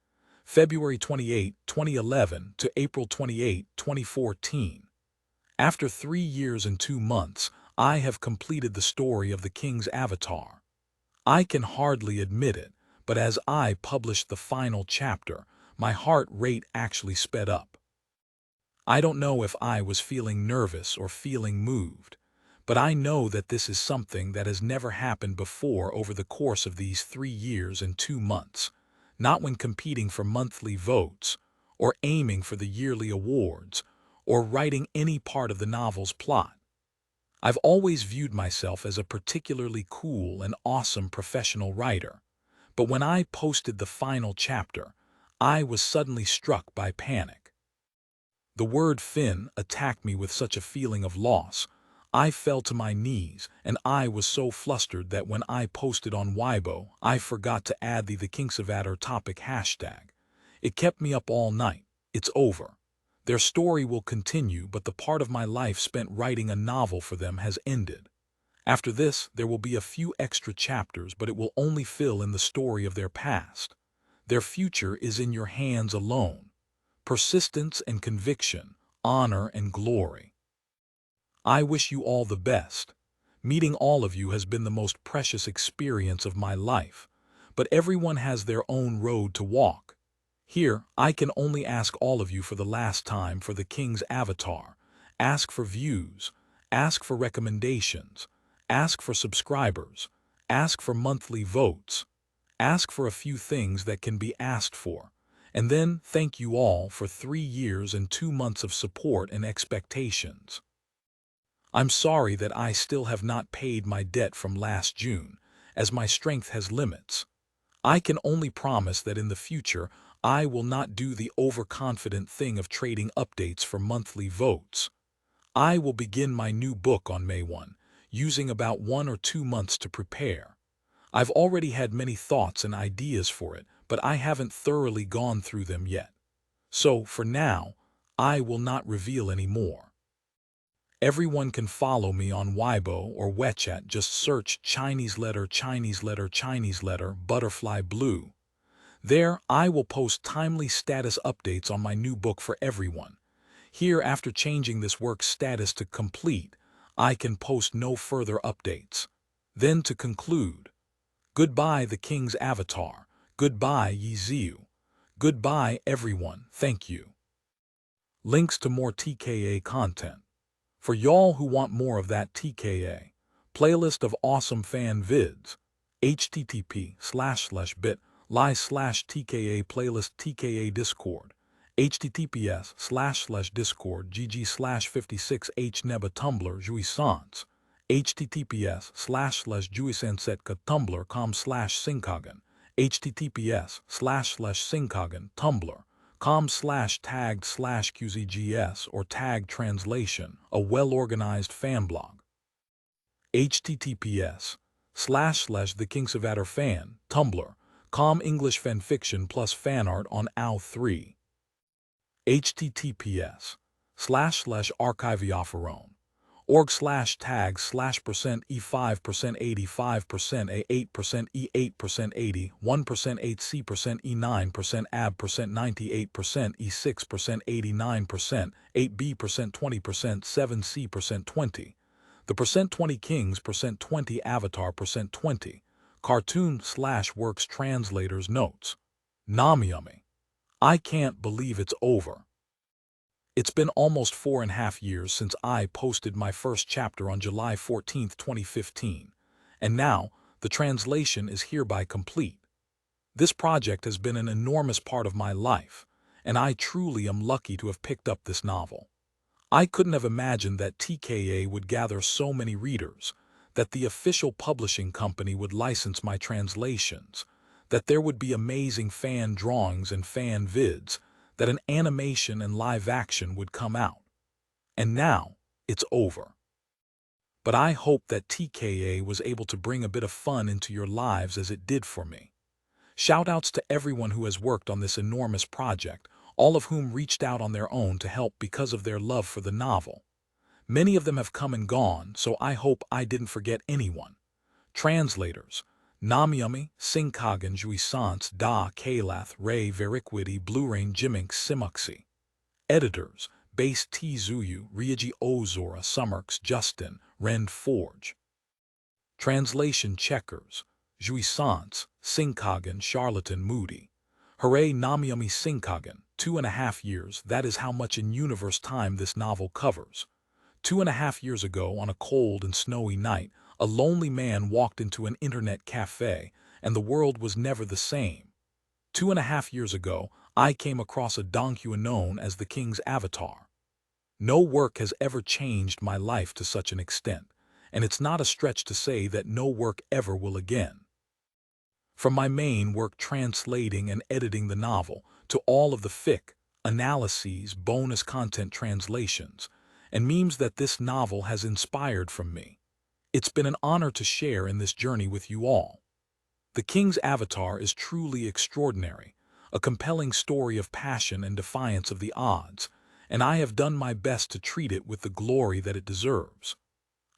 February 28, 2011 to April 28, 2014. After 3 years and 2 months, I have completed the story of the King's Avatar. I can hardly admit it, but as I published the final chapter, my heart rate actually sped up. I don't know if I was feeling nervous or feeling moved, but I know that this is something that has never happened before over the course of these 3 years and 2 months, not when competing for monthly votes, or aiming for the yearly awards, or writing any part of the novel's plot. I've always viewed myself as a particularly cool and awesome professional writer, but when I posted the final chapter, I was suddenly struck by panic. The word Fin attacked me with such a feeling of loss. I fell to my knees, and I was so flustered that when I posted on Weibo, I forgot to add the King's Avatar topic hashtag. It kept me up all night. It's over. Their story will continue, but the part of my life spent writing a novel for them has ended. After this, there will be a few extra chapters, but it will only fill in the story of their past. Their future is in your hands alone. Persistence and conviction, honor and glory. I wish you all the best. Meeting all of you has been the most precious experience of my life, but everyone has their own road to walk. Here, I can only ask all of you for the last time for the King's Avatar. Ask for views, ask for recommendations, ask for subscribers, ask for monthly votes, ask for a few things that can be asked for. And then thank you all for 3 years and 2 months of support and expectations. I'm sorry that I still have not paid my debt from last June, as my strength has limits. I can only promise that in the future I will not do the overconfident thing of trading updates for monthly votes. I will begin my new book on May 1, using about 1 or 2 months to prepare. I've already had many thoughts and ideas for it, but I haven't thoroughly gone through them yet. So, for now, I will not reveal any more. Everyone can follow me on Weibo or WeChat. Just search Chinese letter, butterfly blue. There, I will post timely status updates on my new book for everyone. Here, after changing this work's status to complete, I can post no further updates. Then to conclude, goodbye the king's avatar, goodbye Yi Ziu, goodbye everyone, thank you. Links to more TKA content. For y'all who want more of that TKA, playlist of awesome fan vids, http://bit.ly/TKA playlist TKA Discord, https://discord gg/56h neba Tumblr jouissance, https://jouissansetka tumblr.com/singkagen, https://singkagen tumblr.com/tagged/qzgs or tag translation, a well-organized fan blog. https://thekingsevaderfan, tumblr.com English fanfiction plus fanart on AO3. https://archiveofferone, org/tag/%e5%85%a8%e8%80 1%8c%e9%ab%98% e6%89% 8b%20% 7c%20 the %20 kings %20 avatar %20 cartoon/works translators notes. Namiyami. I can't believe it's over. It's been almost 4.5 years since I posted my first chapter on July 14, 2015, and now the translation is hereby complete. This project has been an enormous part of my life, and I truly am lucky to have picked up this novel. I couldn't have imagined that TKA would gather so many readers, that the official publishing company would license my translations, that there would be amazing fan drawings and fan vids, that an animation and live action would come out. And now, it's over. But I hope that TKA was able to bring a bit of fun into your lives as it did for me. Shoutouts to everyone who has worked on this enormous project, all of whom reached out on their own to help because of their love for the novel. Many of them have come and gone, so I hope I didn't forget anyone. Translators: Namiyami, Singkagen Jouissance Da Kalath Ray Veriquity Blue-Rain Jimink Simuxi. Editors: Base T Zuyu Ryuji Ozora Summerks Justin Rend Forge. Translation checkers: Jouissance, Singkagen Charlatan Moody. Hooray Namiyami Singkagen, 2.5 years, that is how much in universe time this novel covers. 2.5 years ago, on a cold and snowy night, a lonely man walked into an internet cafe, and the world was never the same. 2.5 years ago, I came across a donkey known as the King's Avatar. No work has ever changed my life to such an extent, and it's not a stretch to say that no work ever will again. From my main work translating and editing the novel, to all of the fic, analyses, bonus content translations, and memes that this novel has inspired from me. It's been an honor to share in this journey with you all. The King's Avatar is truly extraordinary, a compelling story of passion and defiance of the odds, and I have done my best to treat it with the glory that it deserves.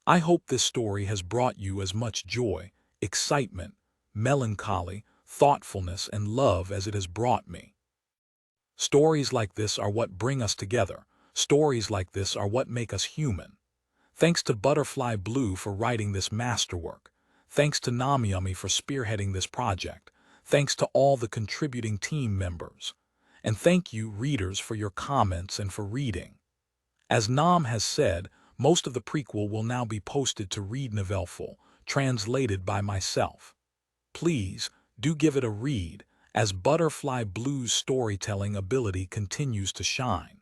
I hope this story has brought you as much joy, excitement, melancholy, thoughtfulness, and love as it has brought me. Stories like this are what bring us together. Stories like this are what make us human. Thanks to Butterfly Blue for writing this masterwork. Thanks to Namiyami for spearheading this project. Thanks to all the contributing team members. And thank you, readers, for your comments and for reading. As Nam has said, most of the prequel will now be posted to Read Novelful, translated by myself. Please, do give it a read, as Butterfly Blue's storytelling ability continues to shine.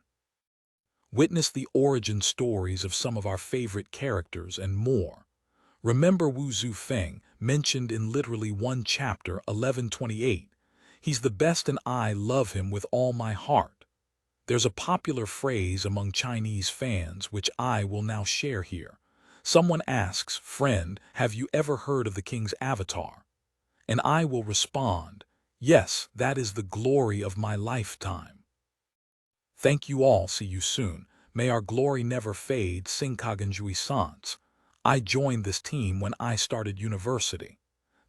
Witness the origin stories of some of our favorite characters and more. Remember Wu Zufeng, mentioned in literally one chapter 1128. He's the best and I love him with all my heart. There's a popular phrase among Chinese fans which I will now share here. Someone asks, "Friend, have you ever heard of the King's Avatar?" And I will respond, "Yes, that is the glory of my lifetime." Thank you all, see you soon. May our glory never fade, Singkagen Jouissance. I joined this team when I started university.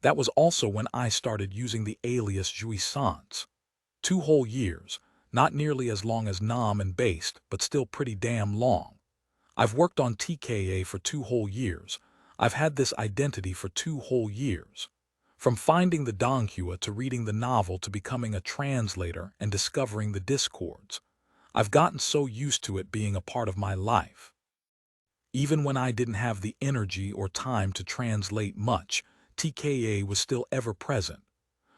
That was also when I started using the alias Jouissance. 2 whole years. Not nearly as long as Nam and Based, but still pretty damn long. I've worked on TKA for 2 whole years. I've had this identity for 2 whole years. From finding the Donghua to reading the novel to becoming a translator and discovering the discords. I've gotten so used to it being a part of my life. Even when I didn't have the energy or time to translate much, TKA was still ever present.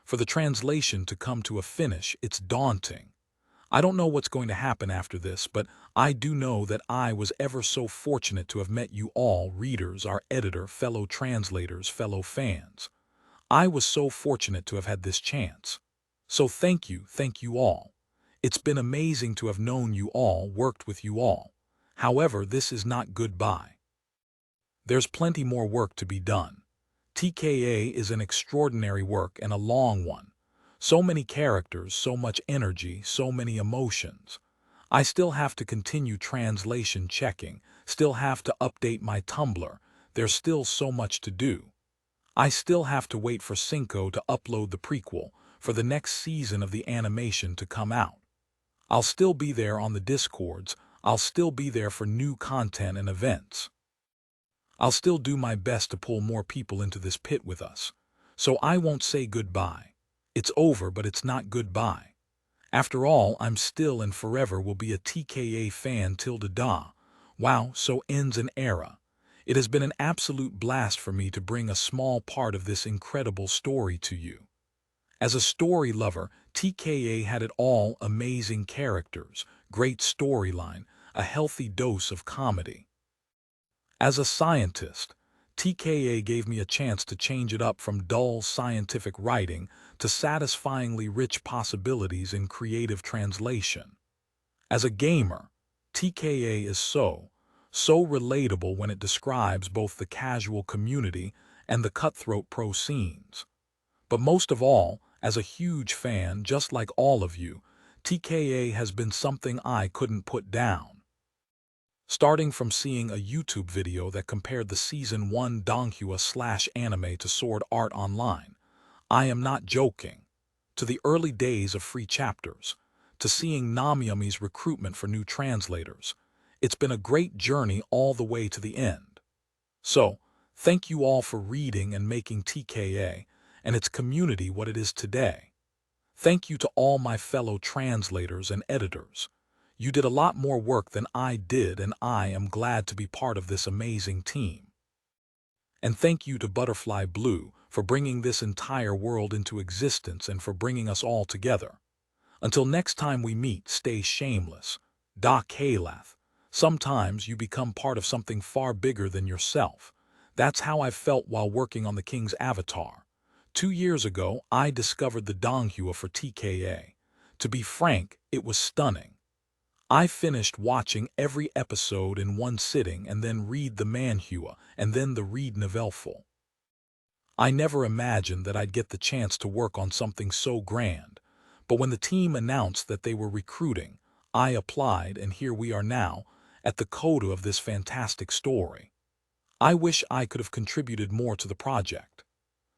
For the translation to come to a finish, it's daunting. I don't know what's going to happen after this, but I do know that I was ever so fortunate to have met you all, readers, our editor, fellow translators, fellow fans. I was so fortunate to have had this chance. So thank you all. It's been amazing to have known you all, worked with you all. However, this is not goodbye. There's plenty more work to be done. TKA is an extraordinary work and a long one. So many characters, so much energy, so many emotions. I still have to continue translation checking, still have to update my Tumblr. There's still so much to do. I still have to wait for Cinco to upload the prequel, for the next season of the animation to come out. I'll still be there on the Discords, I'll still be there for new content and events. I'll still do my best to pull more people into this pit with us. So I won't say goodbye. It's over, but it's not goodbye. After all, I'm still and forever will be a TKA fan till the da. Wow, so ends an era. It has been an absolute blast for me to bring a small part of this incredible story to you. As a story lover, TKA had it all: amazing characters, great storyline, a healthy dose of comedy. As a scientist, TKA gave me a chance to change it up from dull scientific writing to satisfyingly rich possibilities in creative translation. As a gamer, TKA is so relatable when it describes both the casual community and the cutthroat pro scenes. But most of all, as a huge fan, just like all of you, TKA has been something I couldn't put down. Starting from seeing a YouTube video that compared the Season 1 Donghua/anime to Sword Art Online, I am not joking, to the early days of free chapters, to seeing Namyumi's recruitment for new translators. It's been a great journey all the way to the end. So, thank you all for reading and making TKA and its community what it is today. Thank you to all my fellow translators and editors. You did a lot more work than I did, and I am glad to be part of this amazing team. And thank you to Butterfly Blue for bringing this entire world into existence and for bringing us all together. Until next time we meet, stay shameless. Da Kalath. Sometimes you become part of something far bigger than yourself. That's how I felt while working on the King's Avatar. 2 years ago, I discovered the Donghua for TKA. To be frank, it was stunning. I finished watching every episode in one sitting and then read the manhua and then the read novelful. I never imagined that I'd get the chance to work on something so grand, but when the team announced that they were recruiting, I applied, and here we are now, at the coda of this fantastic story. I wish I could have contributed more to the project.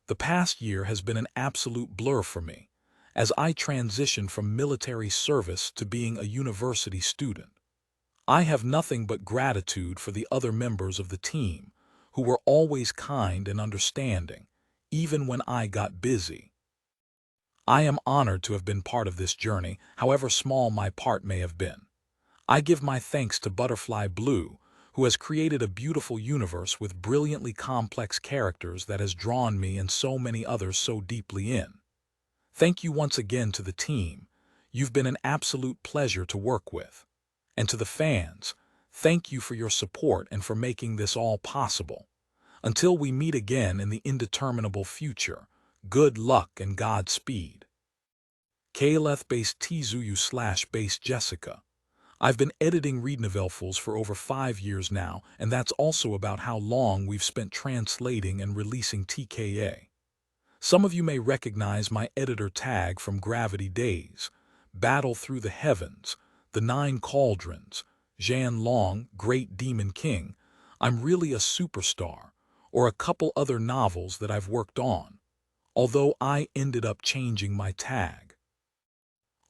The past year has been an absolute blur for me, as I transitioned from military service to being a university student. I have nothing but gratitude for the other members of the team, who were always kind and understanding, even when I got busy. I am honored to have been part of this journey, however small my part may have been. I give my thanks to Butterfly Blue, who has created a beautiful universe with brilliantly complex characters that has drawn me and so many others so deeply in. Thank you once again to the team. You've been an absolute pleasure to work with. And to the fans, thank you for your support and for making this all possible. Until we meet again in the indeterminable future, good luck and Godspeed. Kaleth-based Tizuyu/based Jessica. I've been editing read novelfuls for over 5 years now, and that's also about how long we've spent translating and releasing TKA. Some of you may recognize my editor tag from Gravity Days, Battle Through the Heavens, The 9 Cauldrons, Zhan Long, Great Demon King, I'm Really a Superstar, or a couple other novels that I've worked on, although I ended up changing my tag.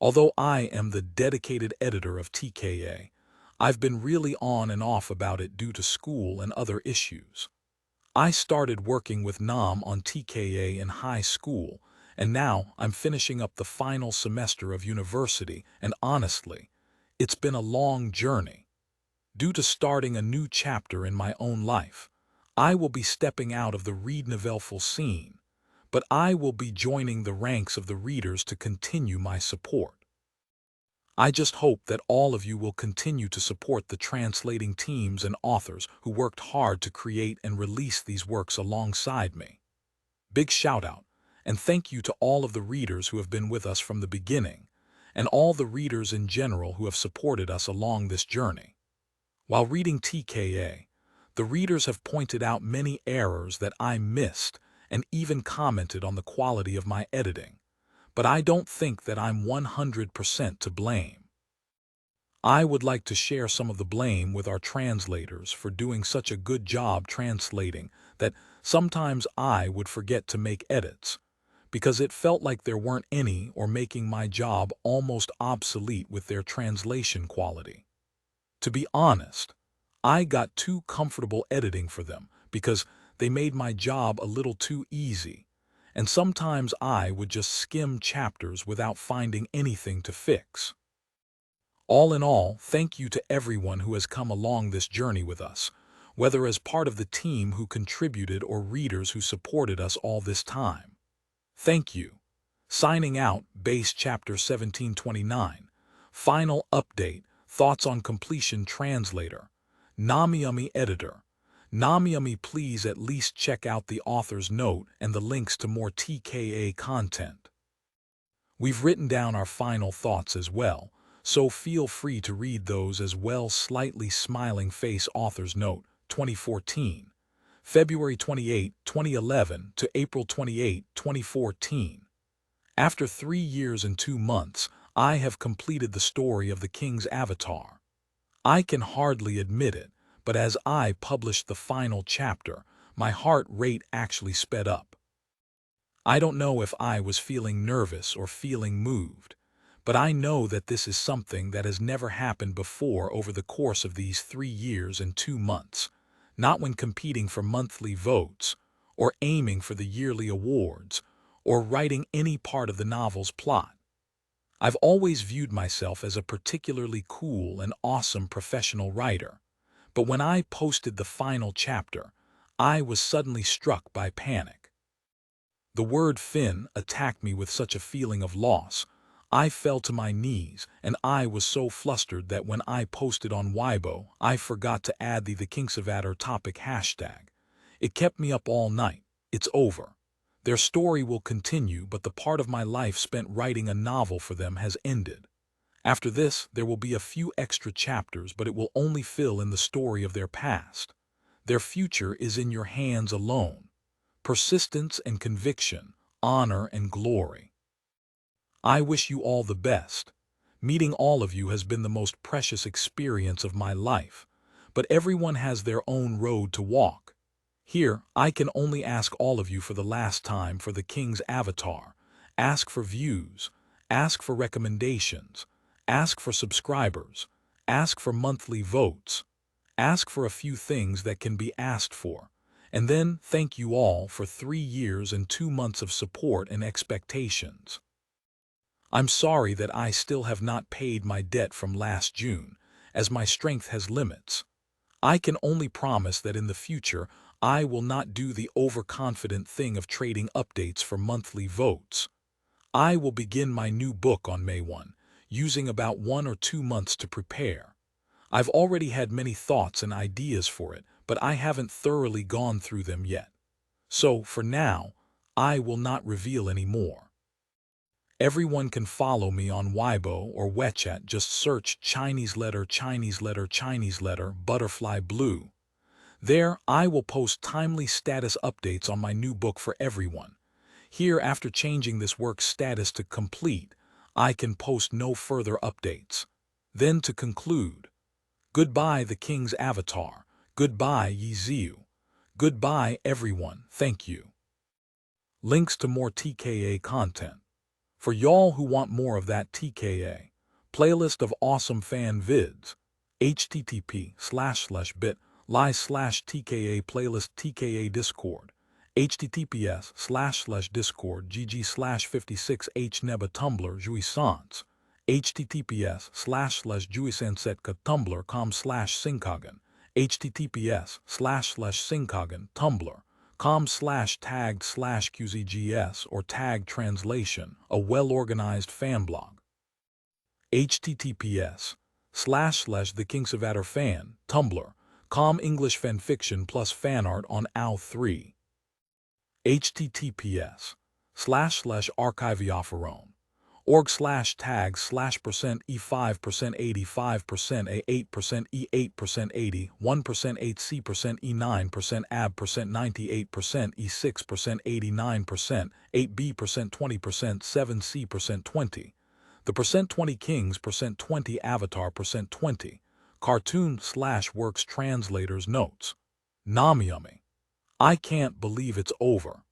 Although I am the dedicated editor of TKA, I've been really on and off about it due to school and other issues. I started working with Nam on TKA in high school, and now I'm finishing up the final semester of university, and honestly, it's been a long journey. Due to starting a new chapter in my own life, I will be stepping out of the read novelful scene, but I will be joining the ranks of the readers to continue my support. I just hope that all of you will continue to support the translating teams and authors who worked hard to create and release these works alongside me. Big shout out, and thank you to all of the readers who have been with us from the beginning, and all the readers in general who have supported us along this journey. While reading TKA, the readers have pointed out many errors that I missed and even commented on the quality of my editing, but I don't think that I'm 100% to blame. I would like to share some of the blame with our translators for doing such a good job translating that sometimes I would forget to make edits, because it felt like there weren't any or making my job almost obsolete with their translation quality. To be honest, I got too comfortable editing for them because they made my job a little too easy, and sometimes I would just skim chapters without finding anything to fix. All in all, thank you to everyone who has come along this journey with us, whether as part of the team who contributed or readers who supported us all this time. Thank you. Signing out, Base Chapter 1729. Final update, thoughts on completion translator. Namiyami editor. Namiyami, please at least check out the author's note and the links to more TKA content. We've written down our final thoughts as well, so feel free to read those as well. Slightly smiling face author's note, 2014. February 28, 2011 to April 28, 2014. After 3 years and 2 months, I have completed the story of the King's Avatar. I can hardly admit it, but as I published the final chapter, my heart rate actually sped up. I don't know if I was feeling nervous or feeling moved, but I know that this is something that has never happened before over the course of these 3 years and 2 months, not when competing for monthly votes, or aiming for the yearly awards, or writing any part of the novel's plot. I've always viewed myself as a particularly cool and awesome professional writer, but when I posted the final chapter, I was suddenly struck by panic. The word Finn attacked me with such a feeling of loss. I fell to my knees, and I was so flustered that when I posted on Weibo, I forgot to add the Kingsavatar topic hashtag. It kept me up all night. It's over. Their story will continue, but the part of my life spent writing a novel for them has ended. After this, there will be a few extra chapters, but it will only fill in the story of their past. Their future is in your hands alone. Persistence and conviction, honor and glory. I wish you all the best. Meeting all of you has been the most precious experience of my life, but everyone has their own road to walk. Here, I can only ask all of you for the last time for the King's Avatar. Ask for views, ask for recommendations, ask for subscribers, ask for monthly votes, ask for a few things that can be asked for. And then thank you all for 3 years and 2 months of support and expectations. I'm sorry that I still have not paid my debt from last June, as my strength has limits. I can only promise that in the future I will not do the overconfident thing of trading updates for monthly votes. I will begin my new book on May 1, using about 1 or 2 months to prepare. I've already had many thoughts and ideas for it, but I haven't thoroughly gone through them yet. So, for now, I will not reveal any more. Everyone can follow me on Weibo or WeChat. Just search Chinese letter butterfly blue. There, I will post timely status updates on my new book for everyone. Here, after changing this work's status to complete, I can post no further updates. Then to conclude, goodbye the King's Avatar. Goodbye Yi Ziu. Goodbye everyone, thank you. Links to more TKA content. For y'all who want more of that TKA, playlist of awesome fan vids, http://bit.ly/TKA playlist TKA Discord, https://discord gg/56h neba Tumblr jouissance, https://jouissansetka tumblr.com/singkagen, https://singkagen tumblr.com/tagged/qzgs or tag translation, a well-organized fan blog. https://the King fan, tumblr.com English fanfiction plus fanart on AO3. https://archiveofferone org/tag/%e5%85%a8%e8%80 1%8c%e9% ab%98% e6%89% 8b% 20% 7c% 20 the %20 kings %20 avatar %20 cartoon/works translators notes. Namiyami. I can't believe it's over.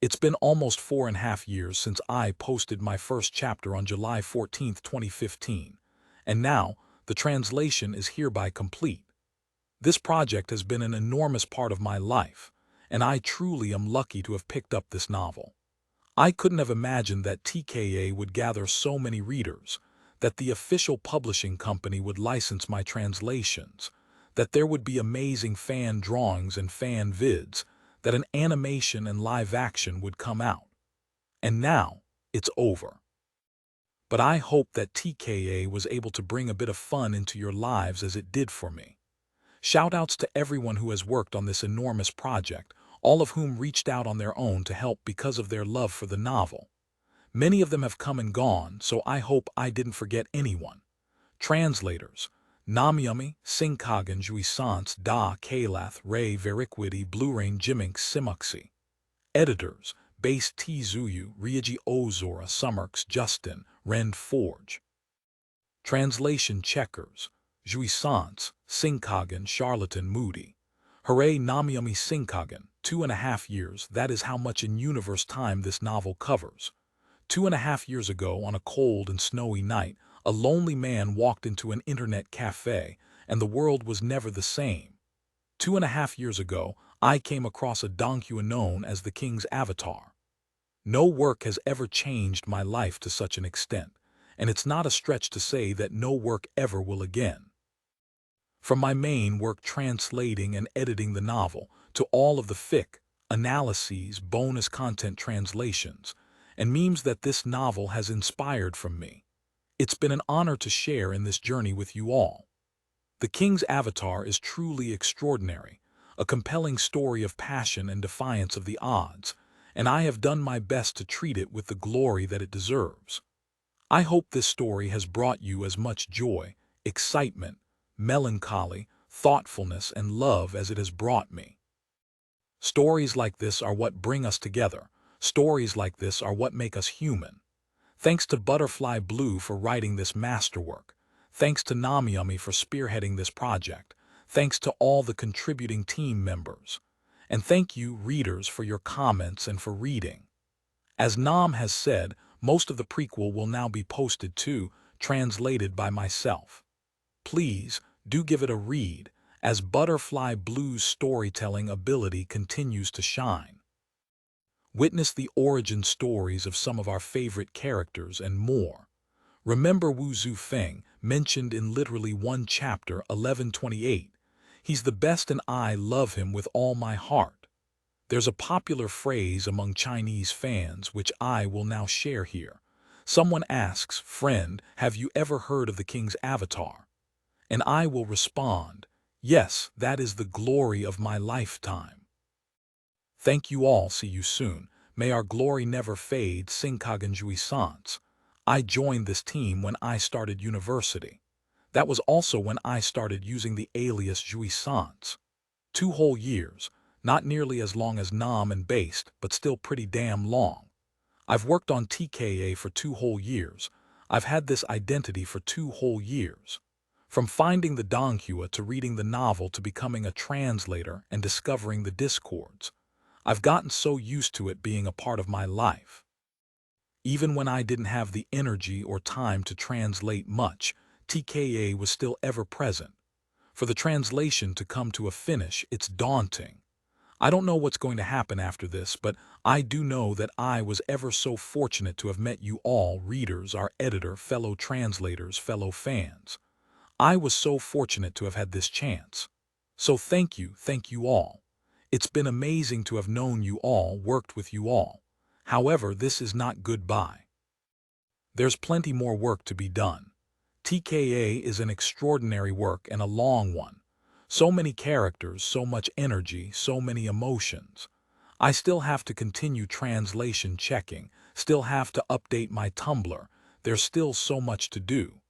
It's been almost 4.5 years since I posted my first chapter on July 14, 2015, and now the translation is hereby complete. This project has been an enormous part of my life, and I truly am lucky to have picked up this novel. I couldn't have imagined that TKA would gather so many readers, that the official publishing company would license my translations, that there would be amazing fan drawings and fan vids, that an animation and live action would come out. And now, it's over. But I hope that TKA was able to bring a bit of fun into your lives as it did for me. Shoutouts to everyone who has worked on this enormous project, all of whom reached out on their own to help because of their love for the novel. Many of them have come and gone, so I hope I didn't forget anyone. Translators: Namiyami, Singkagen Jouissance Da Kalath Ray Veriquidi Blue-Rain Jimink Simuxi. Editors: Base T Zuyu Ryuji Ozora Summerks Justin Rend Forge. Translation checkers: Jouissance, Singkagen Charlatan Moody. Hooray Namiyami Singkagen, 2.5 years, that is how much in universe time this novel covers. 2.5 years ago, on a cold and snowy night, a lonely man walked into an internet cafe, and the world was never the same. 2.5 years ago, I came across a donghua known as the King's Avatar. No work has ever changed my life to such an extent, and it's not a stretch to say that no work ever will again. From my main work translating and editing the novel, to all of the fic, analyses, bonus content translations, and memes that this novel has inspired from me, it's been an honor to share in this journey with you all. The King's Avatar is truly extraordinary, a compelling story of passion and defiance of the odds, and I have done my best to treat it with the glory that it deserves. I hope this story has brought you as much joy, excitement, melancholy, thoughtfulness, and love as it has brought me. Stories like this are what bring us together. Stories like this are what make us human. Thanks to Butterfly Blue for writing this masterwork. Thanks to Namiyami for spearheading this project. Thanks to all the contributing team members. And thank you, readers, for your comments and for reading. As Nam has said, most of the prequel will now be posted too, translated by myself. Please, do give it a read, as Butterfly Blue's storytelling ability continues to shine. Witness the origin stories of some of our favorite characters and more. Remember Wu Zufeng, mentioned in literally one chapter 1128. He's the best and I love him with all my heart. There's a popular phrase among Chinese fans which I will now share here. Someone asks, "Friend, have you ever heard of the King's Avatar?" And I will respond, "Yes, that is the glory of my lifetime." Thank you all. See you soon. May our glory never fade. Singkagen Jouissance. I joined this team when I started university. That was also when I started using the alias Jouissance. 2 whole years, not nearly as long as Nam and Based, but still pretty damn long. I've worked on TKA for 2 whole years. I've had this identity for 2 whole years. From finding the donghua to reading the novel to becoming a translator and discovering the discords, I've gotten so used to it being a part of my life. Even when I didn't have the energy or time to translate much, TKA was still ever present. For the translation to come to a finish, it's daunting. I don't know what's going to happen after this, but I do know that I was ever so fortunate to have met you all, readers, our editor, fellow translators, fellow fans. I was so fortunate to have had this chance. So thank you all. It's been amazing to have known you all, worked with you all. However, this is not goodbye. There's plenty more work to be done. TKA is an extraordinary work and a long one. So many characters, so much energy, so many emotions. I still have to continue translation checking, still have to update my Tumblr. There's still so much to do.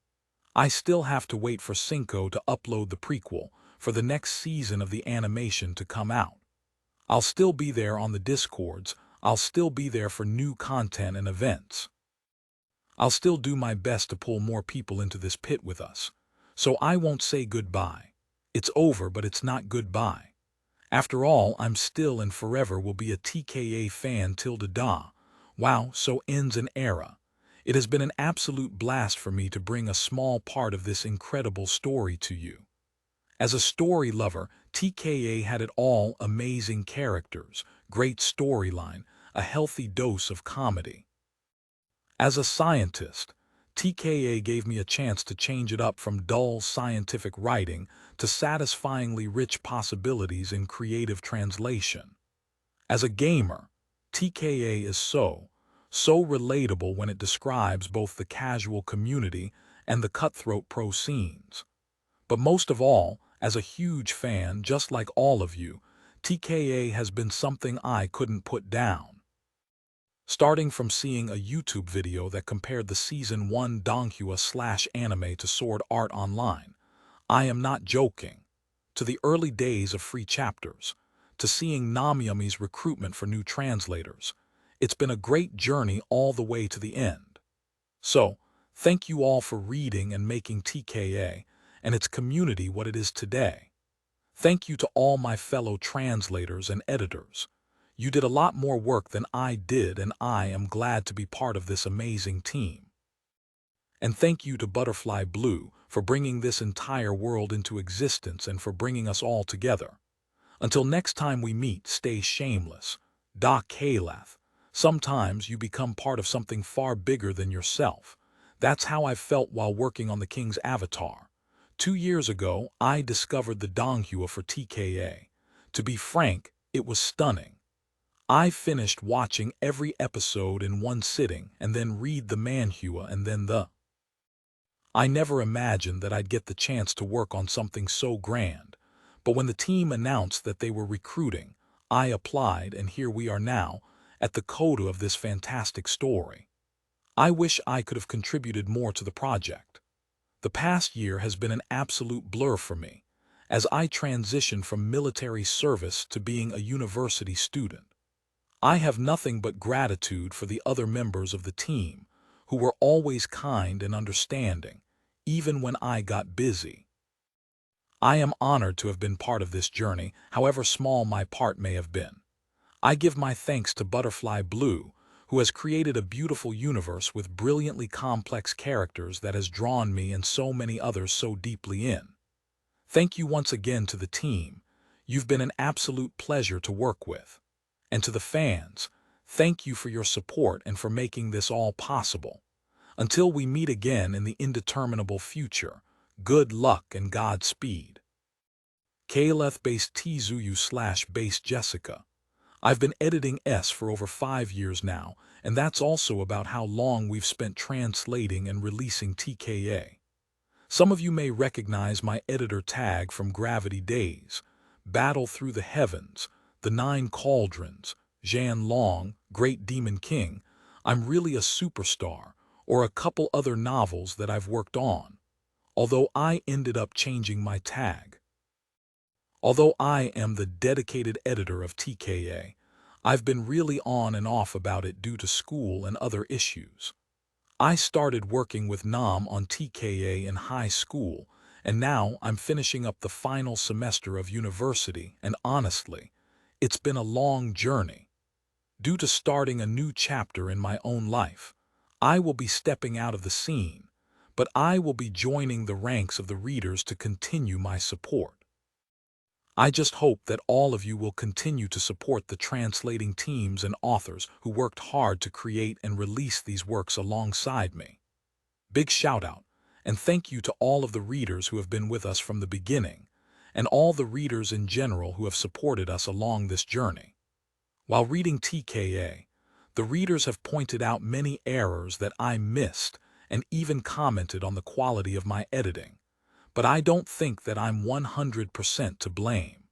I still have to wait for Cinco to upload the prequel, for the next season of the animation to come out. I'll still be there on the Discords, I'll still be there for new content and events. I'll still do my best to pull more people into this pit with us. So I won't say goodbye. It's over, but it's not goodbye. After all, I'm still and forever will be a TKA fan till the da. Wow, so ends an era. It has been an absolute blast for me to bring a small part of this incredible story to you. As a story lover, TKA had it all: amazing characters, great storyline, a healthy dose of comedy. As a scientist, TKA gave me a chance to change it up from dull scientific writing to satisfyingly rich possibilities in creative translation. As a gamer, TKA is so relatable when it describes both the casual community and the cutthroat pro scenes. But most of all, as a huge fan, just like all of you, TKA has been something I couldn't put down. Starting from seeing a YouTube video that compared the Season 1 donghua/anime to Sword Art Online, I am not joking, to the early days of free chapters, to seeing Namyumi's recruitment for new translators, it's been a great journey all the way to the end. So, thank you all for reading and making TKA and its community what it is today. Thank you to all my fellow translators and editors. You did a lot more work than I did, and I am glad to be part of this amazing team. And thank you to Butterfly Blue for bringing this entire world into existence and for bringing us all together. Until next time we meet, stay shameless. Da Kalath. Sometimes you become part of something far bigger than yourself. That's how I felt while working on the King's Avatar. 2 years ago, I discovered the donghua for TKA. To be frank, it was stunning. I finished watching every episode in one sitting and then read the manhua and then the... I never imagined that I'd get the chance to work on something so grand, but when the team announced that they were recruiting, I applied, and here we are now, at the coda of this fantastic story. I wish I could have contributed more to the project. The past year has been an absolute blur for me, as I transitioned from military service to being a university student. I have nothing but gratitude for the other members of the team, who were always kind and understanding, even when I got busy. I am honored to have been part of this journey, however small my part may have been. I give my thanks to Butterfly Blue, who has created a beautiful universe with brilliantly complex characters that has drawn me and so many others so deeply in. Thank you once again to the team. You've been an absolute pleasure to work with. And to the fans, thank you for your support and for making this all possible. Until we meet again in the indeterminable future, good luck and Godspeed. Kaleth-based Tzuyu/based Jessica. I've been editing S for over 5 years now, and that's also about how long we've spent translating and releasing TKA. Some of you may recognize my editor tag from Gravity Days, Battle Through the Heavens, The 9 Cauldrons, Zhan Long, Great Demon King, I'm Really a Superstar, or a couple other novels that I've worked on, although I ended up changing my tag. Although I am the dedicated editor of TKA, I've been really on and off about it due to school and other issues. I started working with Nam on TKA in high school, and now I'm finishing up the final semester of university, and honestly, it's been a long journey. Due to starting a new chapter in my own life, I will be stepping out of the scene, but I will be joining the ranks of the readers to continue my support. I just hope that all of you will continue to support the translating teams and authors who worked hard to create and release these works alongside me. Big shout out, and thank you to all of the readers who have been with us from the beginning, and all the readers in general who have supported us along this journey. While reading TKA, the readers have pointed out many errors that I missed and even commented on the quality of my editing, but I don't think that I'm 100% to blame.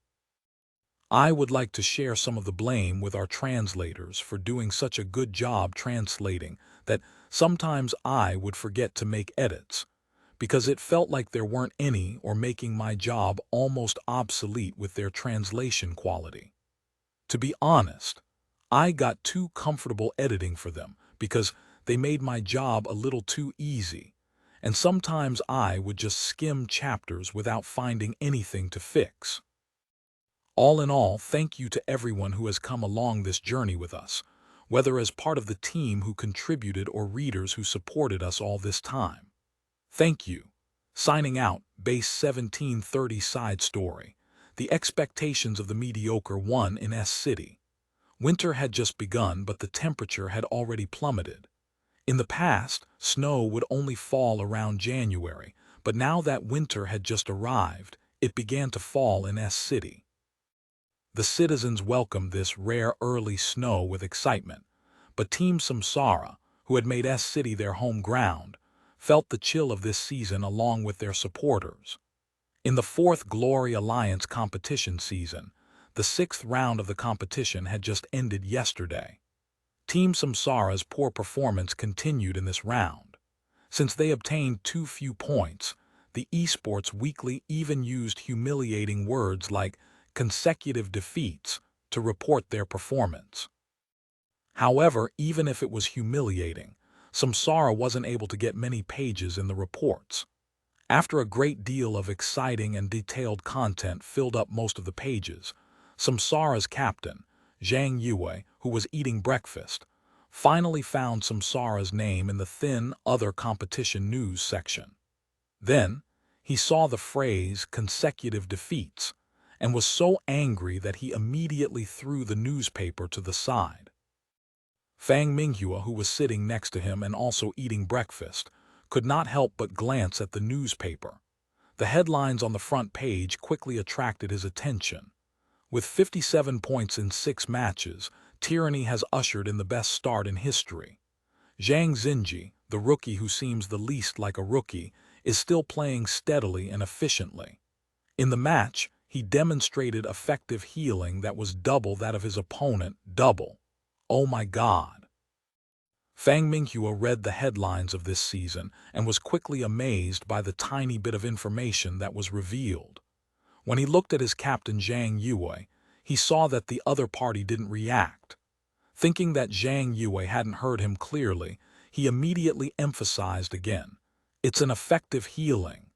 I would like to share some of the blame with our translators for doing such a good job translating that sometimes I would forget to make edits, because it felt like there weren't any or making my job almost obsolete with their translation quality. To be honest, I got too comfortable editing for them because they made my job a little too easy, and sometimes I would just skim chapters without finding anything to fix. All in all, thank you to everyone who has come along this journey with us, whether as part of the team who contributed or readers who supported us all this time. Thank you. Signing out, Base 1730 Side Story. The expectations of the mediocre one in S City. Winter had just begun, but the temperature had already plummeted. In the past, snow would only fall around January, but now that winter had just arrived, it began to fall in S City. The citizens welcomed this rare early snow with excitement, but Team Samsara, who had made S City their home ground, felt the chill of this season along with their supporters. In the fourth Glory Alliance competition season, the sixth round of the competition had just ended yesterday. Team Samsara's poor performance continued in this round. Since they obtained too few points, the eSports Weekly even used humiliating words like consecutive defeats to report their performance. However, even if it was humiliating, Samsara wasn't able to get many pages in the reports. After a great deal of exciting and detailed content filled up most of the pages, Samsara's captain, Zhang Yue, who was eating breakfast, finally found Samsara's name in the thin Other Competition News section. Then, he saw the phrase consecutive defeats and was so angry that he immediately threw the newspaper to the side. Fang Minghua, who was sitting next to him and also eating breakfast, could not help but glance at the newspaper. The headlines on the front page quickly attracted his attention. With 57 points in 6 matches, Tyranny has ushered in the best start in history. Xing Xin, the rookie who seems the least like a rookie, is still playing steadily and efficiently. In the match, he demonstrated effective healing that was double that of his opponent, double. Oh my God! Fang Minghua read the headlines of this season and was quickly amazed by the tiny bit of information that was revealed. When he looked at his captain Zhang Yue, he saw that the other party didn't react. Thinking that Zhang Yue hadn't heard him clearly, he immediately emphasized again, "It's an effective healing."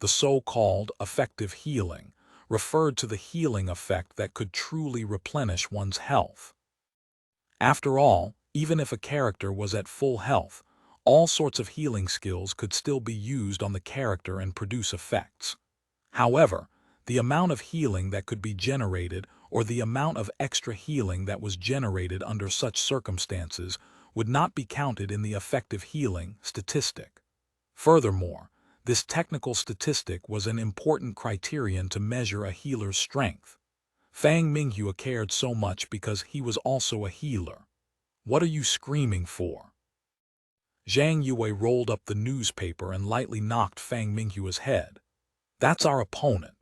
The so-called effective healing referred to the healing effect that could truly replenish one's health. After all, even if a character was at full health, all sorts of healing skills could still be used on the character and produce effects. However, the amount of healing that could be generated or the amount of extra healing that was generated under such circumstances would not be counted in the effective healing statistic. Furthermore, this technical statistic was an important criterion to measure a healer's strength. Fang Minghua cared so much because he was also a healer. What are you screaming for? Zhang Yue rolled up the newspaper and lightly knocked Fang Minghua's head. That's our opponent.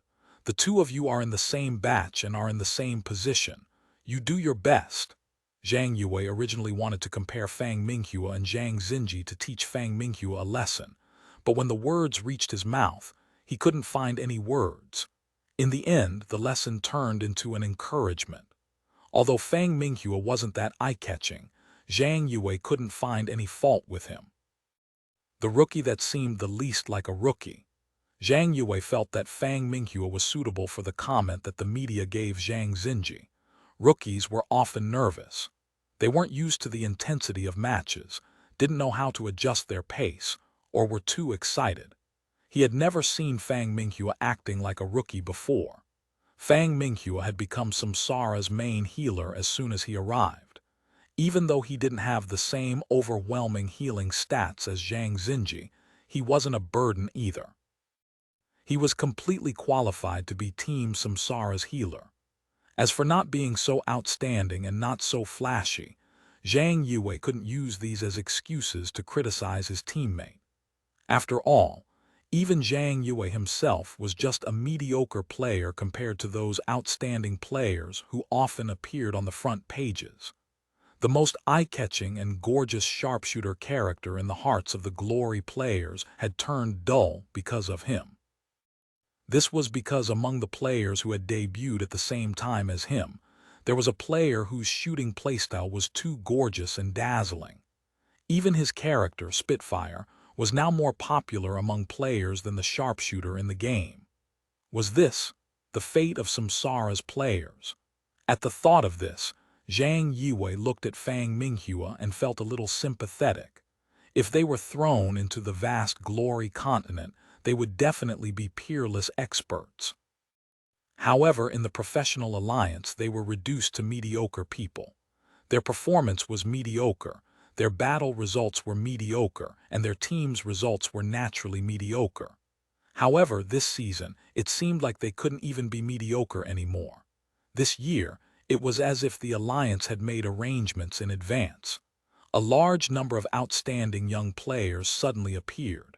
The two of you are in the same batch and are in the same position. You do your best. Zhang Yue originally wanted to compare Fang Minghua and Zhang Xin to teach Fang Minghua a lesson, but when the words reached his mouth, he couldn't find any words. In the end, the lesson turned into an encouragement. Although Fang Minghua wasn't that eye-catching, Zhang Yue couldn't find any fault with him. The rookie that seemed the least like a rookie. Zhang Yue felt that Fang Minghua was suitable for the comment that the media gave Zhang Xin. Rookies were often nervous. They weren't used to the intensity of matches, didn't know how to adjust their pace, or were too excited. He had never seen Fang Minghua acting like a rookie before. Fang Minghua had become Samsara's main healer as soon as he arrived. Even though he didn't have the same overwhelming healing stats as Xing Xin, he wasn't a burden either. He was completely qualified to be Team Samsara's healer. As for not being so outstanding and not so flashy, Zhang Yue couldn't use these as excuses to criticize his teammate. After all, even Zhang Yue himself was just a mediocre player compared to those outstanding players who often appeared on the front pages. The most eye-catching and gorgeous sharpshooter character in the hearts of the Glory players had turned dull because of him. This was because among the players who had debuted at the same time as him, there was a player whose shooting playstyle was too gorgeous and dazzling. Even his character, Spitfire, was now more popular among players than the sharpshooter in the game. Was this the fate of Samsara's players? At the thought of this, Zhang Yue looked at Fang Minghua and felt a little sympathetic. If they were thrown into the vast Glory continent, they would definitely be peerless experts. However, in the professional alliance, they were reduced to mediocre people. Their performance was mediocre, their battle results were mediocre, and their team's results were naturally mediocre. However, this season, it seemed like they couldn't even be mediocre anymore. This year, it was as if the alliance had made arrangements in advance. A large number of outstanding young players suddenly appeared.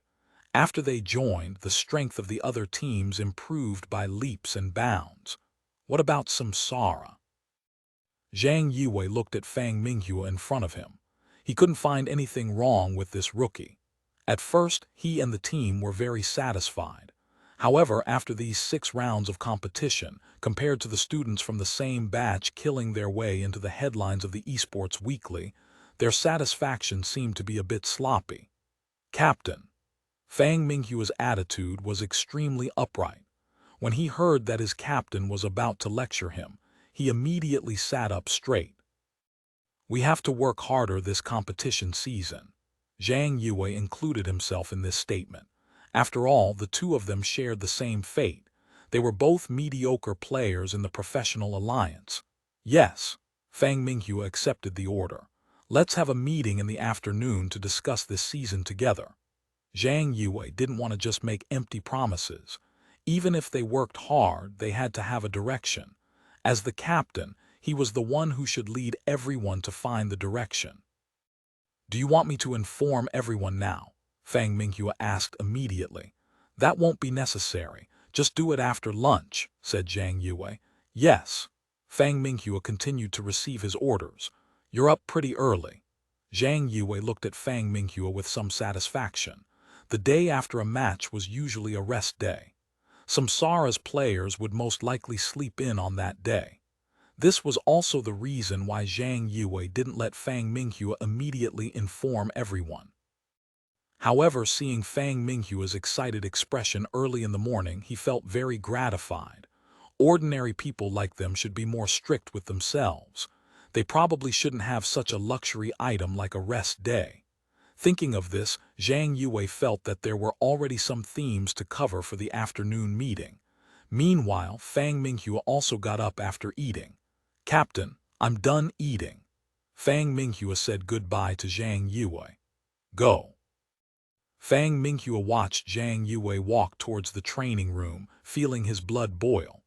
After they joined, the strength of the other teams improved by leaps and bounds. What about Samsara? Zhang Yue looked at Fang Minghua in front of him. He couldn't find anything wrong with this rookie. At first, he and the team were very satisfied. However, after these 6 rounds of competition, compared to the students from the same batch killing their way into the headlines of the eSports Weekly, their satisfaction seemed to be a bit sloppy. Captain. Fang Minghua's attitude was extremely upright. When he heard that his captain was about to lecture him, he immediately sat up straight. We have to work harder this competition season. Zhang Yue included himself in this statement. After all, the two of them shared the same fate. They were both mediocre players in the professional alliance. Yes, Fang Minghua accepted the order. Let's have a meeting in the afternoon to discuss this season together. Zhang Yue didn't want to just make empty promises. Even if they worked hard, they had to have a direction. As the captain, he was the one who should lead everyone to find the direction. Do you want me to inform everyone now? Fang Minghua asked immediately. That won't be necessary. Just do it after lunch, said Zhang Yue. Yes. Fang Minghua continued to receive his orders. You're up pretty early. Zhang Yue looked at Fang Minghua with some satisfaction. The day after a match was usually a rest day. Samsara's players would most likely sleep in on that day. This was also the reason why Zhang Yue didn't let Fang Minghua immediately inform everyone. However, seeing Fang Minghua's excited expression early in the morning, he felt very gratified. Ordinary people like them should be more strict with themselves. They probably shouldn't have such a luxury item like a rest day. Thinking of this, Zhang Yue felt that there were already some themes to cover for the afternoon meeting. Meanwhile, Fang Minghua also got up after eating. Captain, I'm done eating. Fang Minghua said goodbye to Zhang Yue. Go. Fang Minghua watched Zhang Yue walk towards the training room, feeling his blood boil.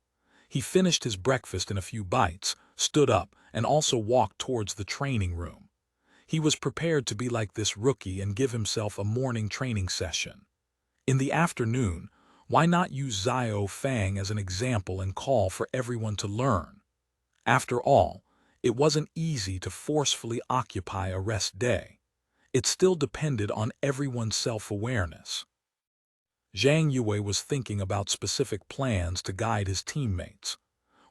He finished his breakfast in a few bites, stood up, and also walked towards the training room. He was prepared to be like this rookie and give himself a morning training session. In the afternoon, why not use Xiao Fang as an example and call for everyone to learn? After all, it wasn't easy to forcefully occupy a rest day. It still depended on everyone's self-awareness. Zhang Yue was thinking about specific plans to guide his teammates.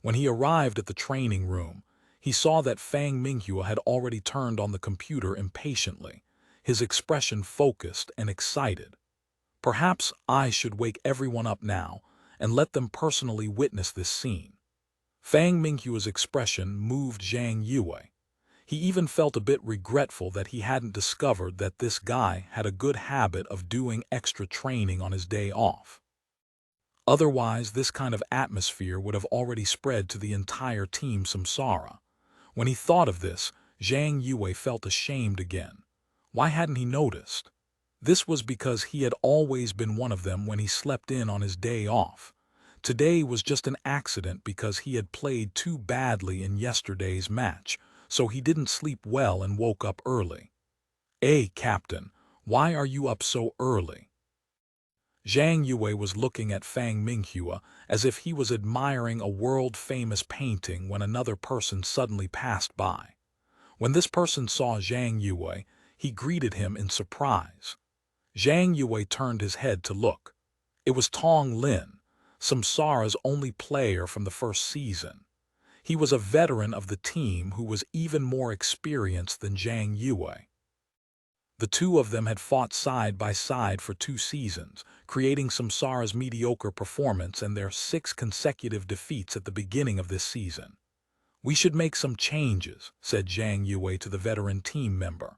When he arrived at the training room, he saw that Fang Minghua had already turned on the computer impatiently, his expression focused and excited. Perhaps I should wake everyone up now and let them personally witness this scene. Fang Minghua's expression moved Zhang Yue. He even felt a bit regretful that he hadn't discovered that this guy had a good habit of doing extra training on his day off. Otherwise, this kind of atmosphere would have already spread to the entire team Samsara. When he thought of this, Zhang Yue felt ashamed again. Why hadn't he noticed? This was because he had always been one of them when he slept in on his day off. Today was just an accident because he had played too badly in yesterday's match, so he didn't sleep well and woke up early. "Hey, Captain, why are you up so early?" Zhang Yue was looking at Fang Minghua as if he was admiring a world-famous painting when another person suddenly passed by. When this person saw Zhang Yue, he greeted him in surprise. Zhang Yue turned his head to look. It was Tang Lin, Samsara's only player from the first season. He was a veteran of the team who was even more experienced than Zhang Yue. The two of them had fought side by side for 2 seasons, creating Samsara's mediocre performance and their 6 consecutive defeats at the beginning of this season. "We should make some changes," said Zhang Yue to the veteran team member.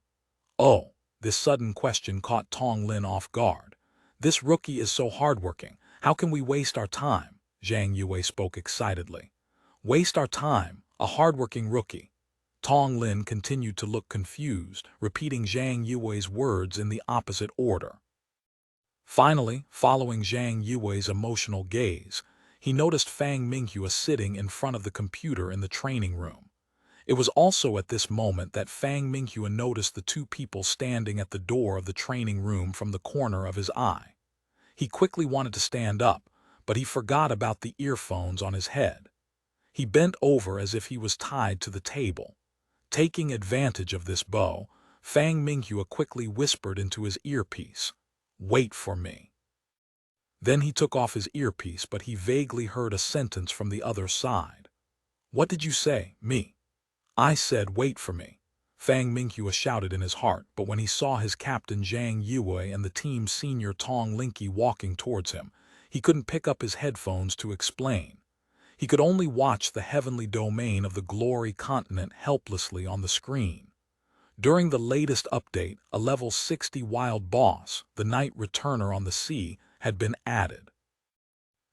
"Oh," this sudden question caught Tang Lin off guard. "This rookie is so hardworking. How can we waste our time?" Zhang Yue spoke excitedly. "Waste our time? A hardworking rookie?" Tang Lin continued to look confused, repeating Zhang Yue's words in the opposite order. Finally, following Zhang Yue's emotional gaze, he noticed Fang Minghua sitting in front of the computer in the training room. It was also at this moment that Fang Minghua noticed the 2 people standing at the door of the training room from the corner of his eye. He quickly wanted to stand up, but he forgot about the earphones on his head. He bent over as if he was tied to the table. Taking advantage of this bow, Fang Minghua quickly whispered into his earpiece, "Wait for me." Then he took off his earpiece, but he vaguely heard a sentence from the other side. "What did you say, me?" "I said wait for me," Fang Minghua shouted in his heart, but when he saw his captain Zhang Yue and the team's senior Tong Linke walking towards him, he couldn't pick up his headphones to explain. He could only watch the heavenly domain of the Glory Continent helplessly on the screen. During the latest update, a level 60 wild boss, the Night Returner on the Sea, had been added.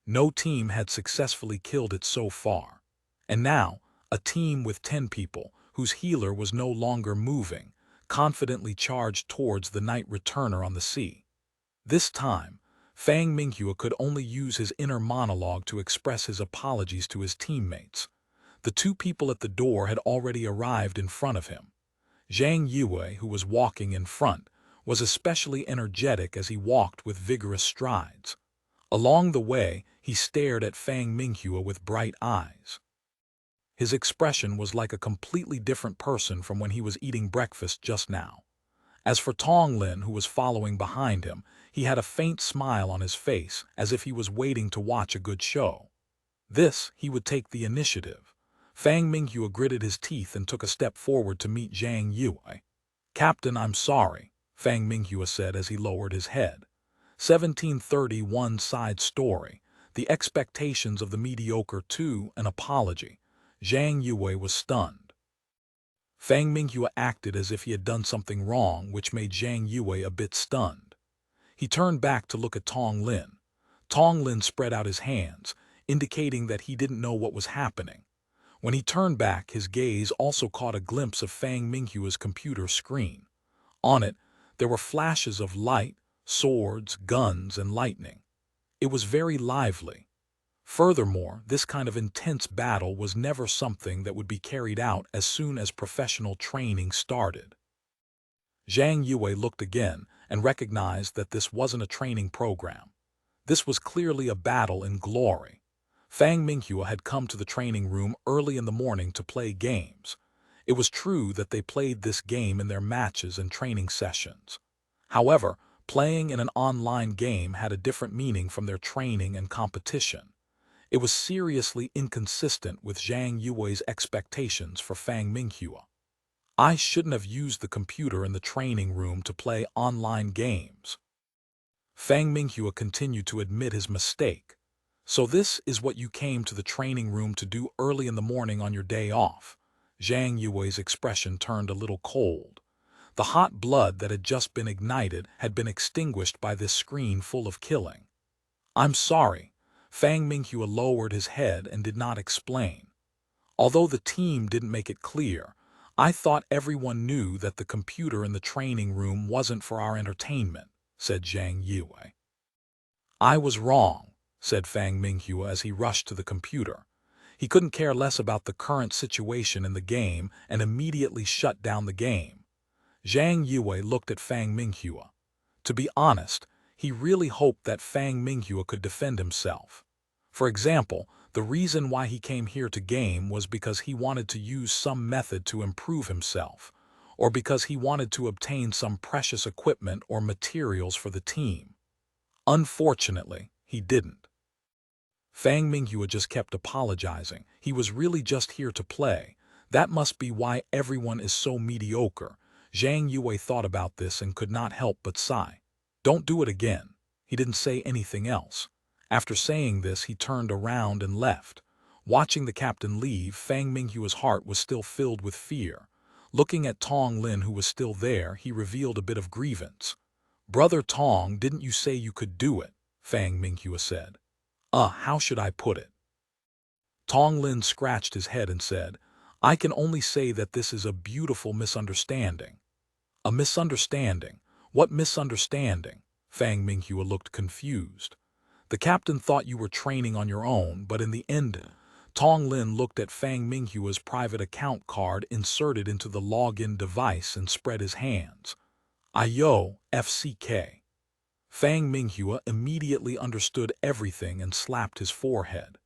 No team had successfully killed it so far. And now, a team with 10 people, whose healer was no longer moving, confidently charged towards the Night Returner on the Sea. This time, Fang Minghua could only use his inner monologue to express his apologies to his teammates. The 2 people at the door had already arrived in front of him. Zhang Yue, who was walking in front, was especially energetic as he walked with vigorous strides. Along the way, he stared at Fang Minghua with bright eyes. His expression was like a completely different person from when he was eating breakfast just now. As for Tong Lin, who was following behind him, he had a faint smile on his face, as if he was waiting to watch a good show. This, he would take the initiative. Fang Minghua gritted his teeth and took a step forward to meet Zhang Yue. "Captain, I'm sorry," Fang Minghua said as he lowered his head. 1731 side story. The expectations of the mediocre to an apology. Zhang Yue was stunned. Fang Minghua acted as if he had done something wrong, which made Zhang Yue a bit stunned. He turned back to look at Tong Lin. Tong Lin spread out his hands, indicating that he didn't know what was happening. When he turned back, his gaze also caught a glimpse of Fang Minghua's computer screen. On it, there were flashes of light, swords, guns, and lightning. It was very lively. Furthermore, this kind of intense battle was never something that would be carried out as soon as professional training started. Zhang Yue looked again and recognized that this wasn't a training program. This was clearly a battle in glory. Fang Minghua had come to the training room early in the morning to play games. It was true that they played this game in their matches and training sessions. However, playing in an online game had a different meaning from their training and competition. It was seriously inconsistent with Zhang Yue's expectations for Fang Minghua. "I shouldn't have used the computer in the training room to play online games." Fang Minghua continued to admit his mistake. "So this is what you came to the training room to do early in the morning on your day off?" Zhang Yue's expression turned a little cold. The hot blood that had just been ignited had been extinguished by this screen full of killing. "I'm sorry." Fang Minghua lowered his head and did not explain. "Although the team didn't make it clear, I thought everyone knew that the computer in the training room wasn't for our entertainment," said Zhang Yue. "I was wrong," said Fang Minghua as he rushed to the computer. He couldn't care less about the current situation in the game and immediately shut down the game. Zhang Yue looked at Fang Minghua. To be honest, he really hoped that Fang Minghua could defend himself. For example, the reason why he came here to game was because he wanted to use some method to improve himself, or because he wanted to obtain some precious equipment or materials for the team. Unfortunately, he didn't. Fang Minghua just kept apologizing. He was really just here to play. That must be why everyone is so mediocre. Zhang Yue thought about this and could not help but sigh. "Don't do it again." He didn't say anything else. After saying this, he turned around and left. Watching the captain leave, Fang Minghua's heart was still filled with fear. Looking at Tong Lin, who was still there, he revealed a bit of grievance. "Brother Tong, didn't you say you could do it?" Fang Minghua said. How should I put it?" Tong Lin scratched his head and said, "I can only say that this is a beautiful misunderstanding." "A misunderstanding? What misunderstanding?" Fang Minghua looked confused. "The captain thought you were training on your own, but in the end..." Tong Lin looked at Fang Minghua's private account card inserted into the login device and spread his hands. "Ayo, FCK." Fang Minghua immediately understood everything and slapped his forehead.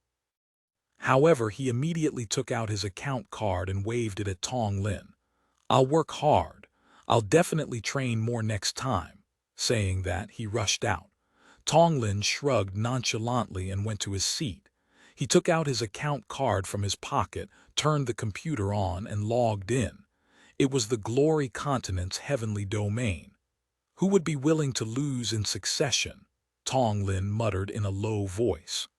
However, he immediately took out his account card and waved it at Tong Lin. "I'll work hard. I'll definitely train more next time." Saying that, he rushed out. Tong Lin shrugged nonchalantly and went to his seat. He took out his account card from his pocket, turned the computer on, and logged in. It was the Glory Continent's heavenly domain. "Who would be willing to lose in succession?" Tong Lin muttered in a low voice.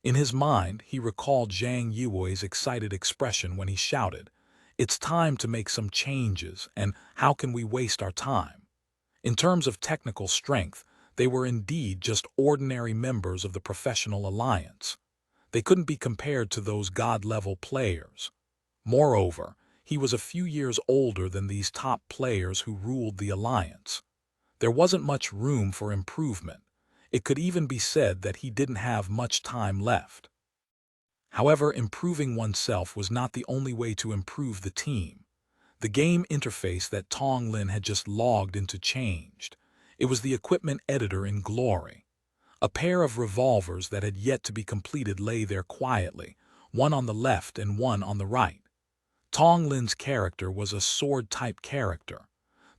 In his mind, he recalled Zhang Yue's excited expression when he shouted, "It's time to make some changes, and how can we waste our time?" In terms of technical strength, they were indeed just ordinary members of the professional alliance. They couldn't be compared to those god-level players. Moreover, he was a few years older than these top players who ruled the alliance. There wasn't much room for improvement. It could even be said that he didn't have much time left. However, improving oneself was not the only way to improve the team. The game interface that Tong Lin had just logged into changed. It was the equipment editor in Glory. A pair of revolvers that had yet to be completed lay there quietly, one on the left and one on the right. Tong Lin's character was a sword-type character.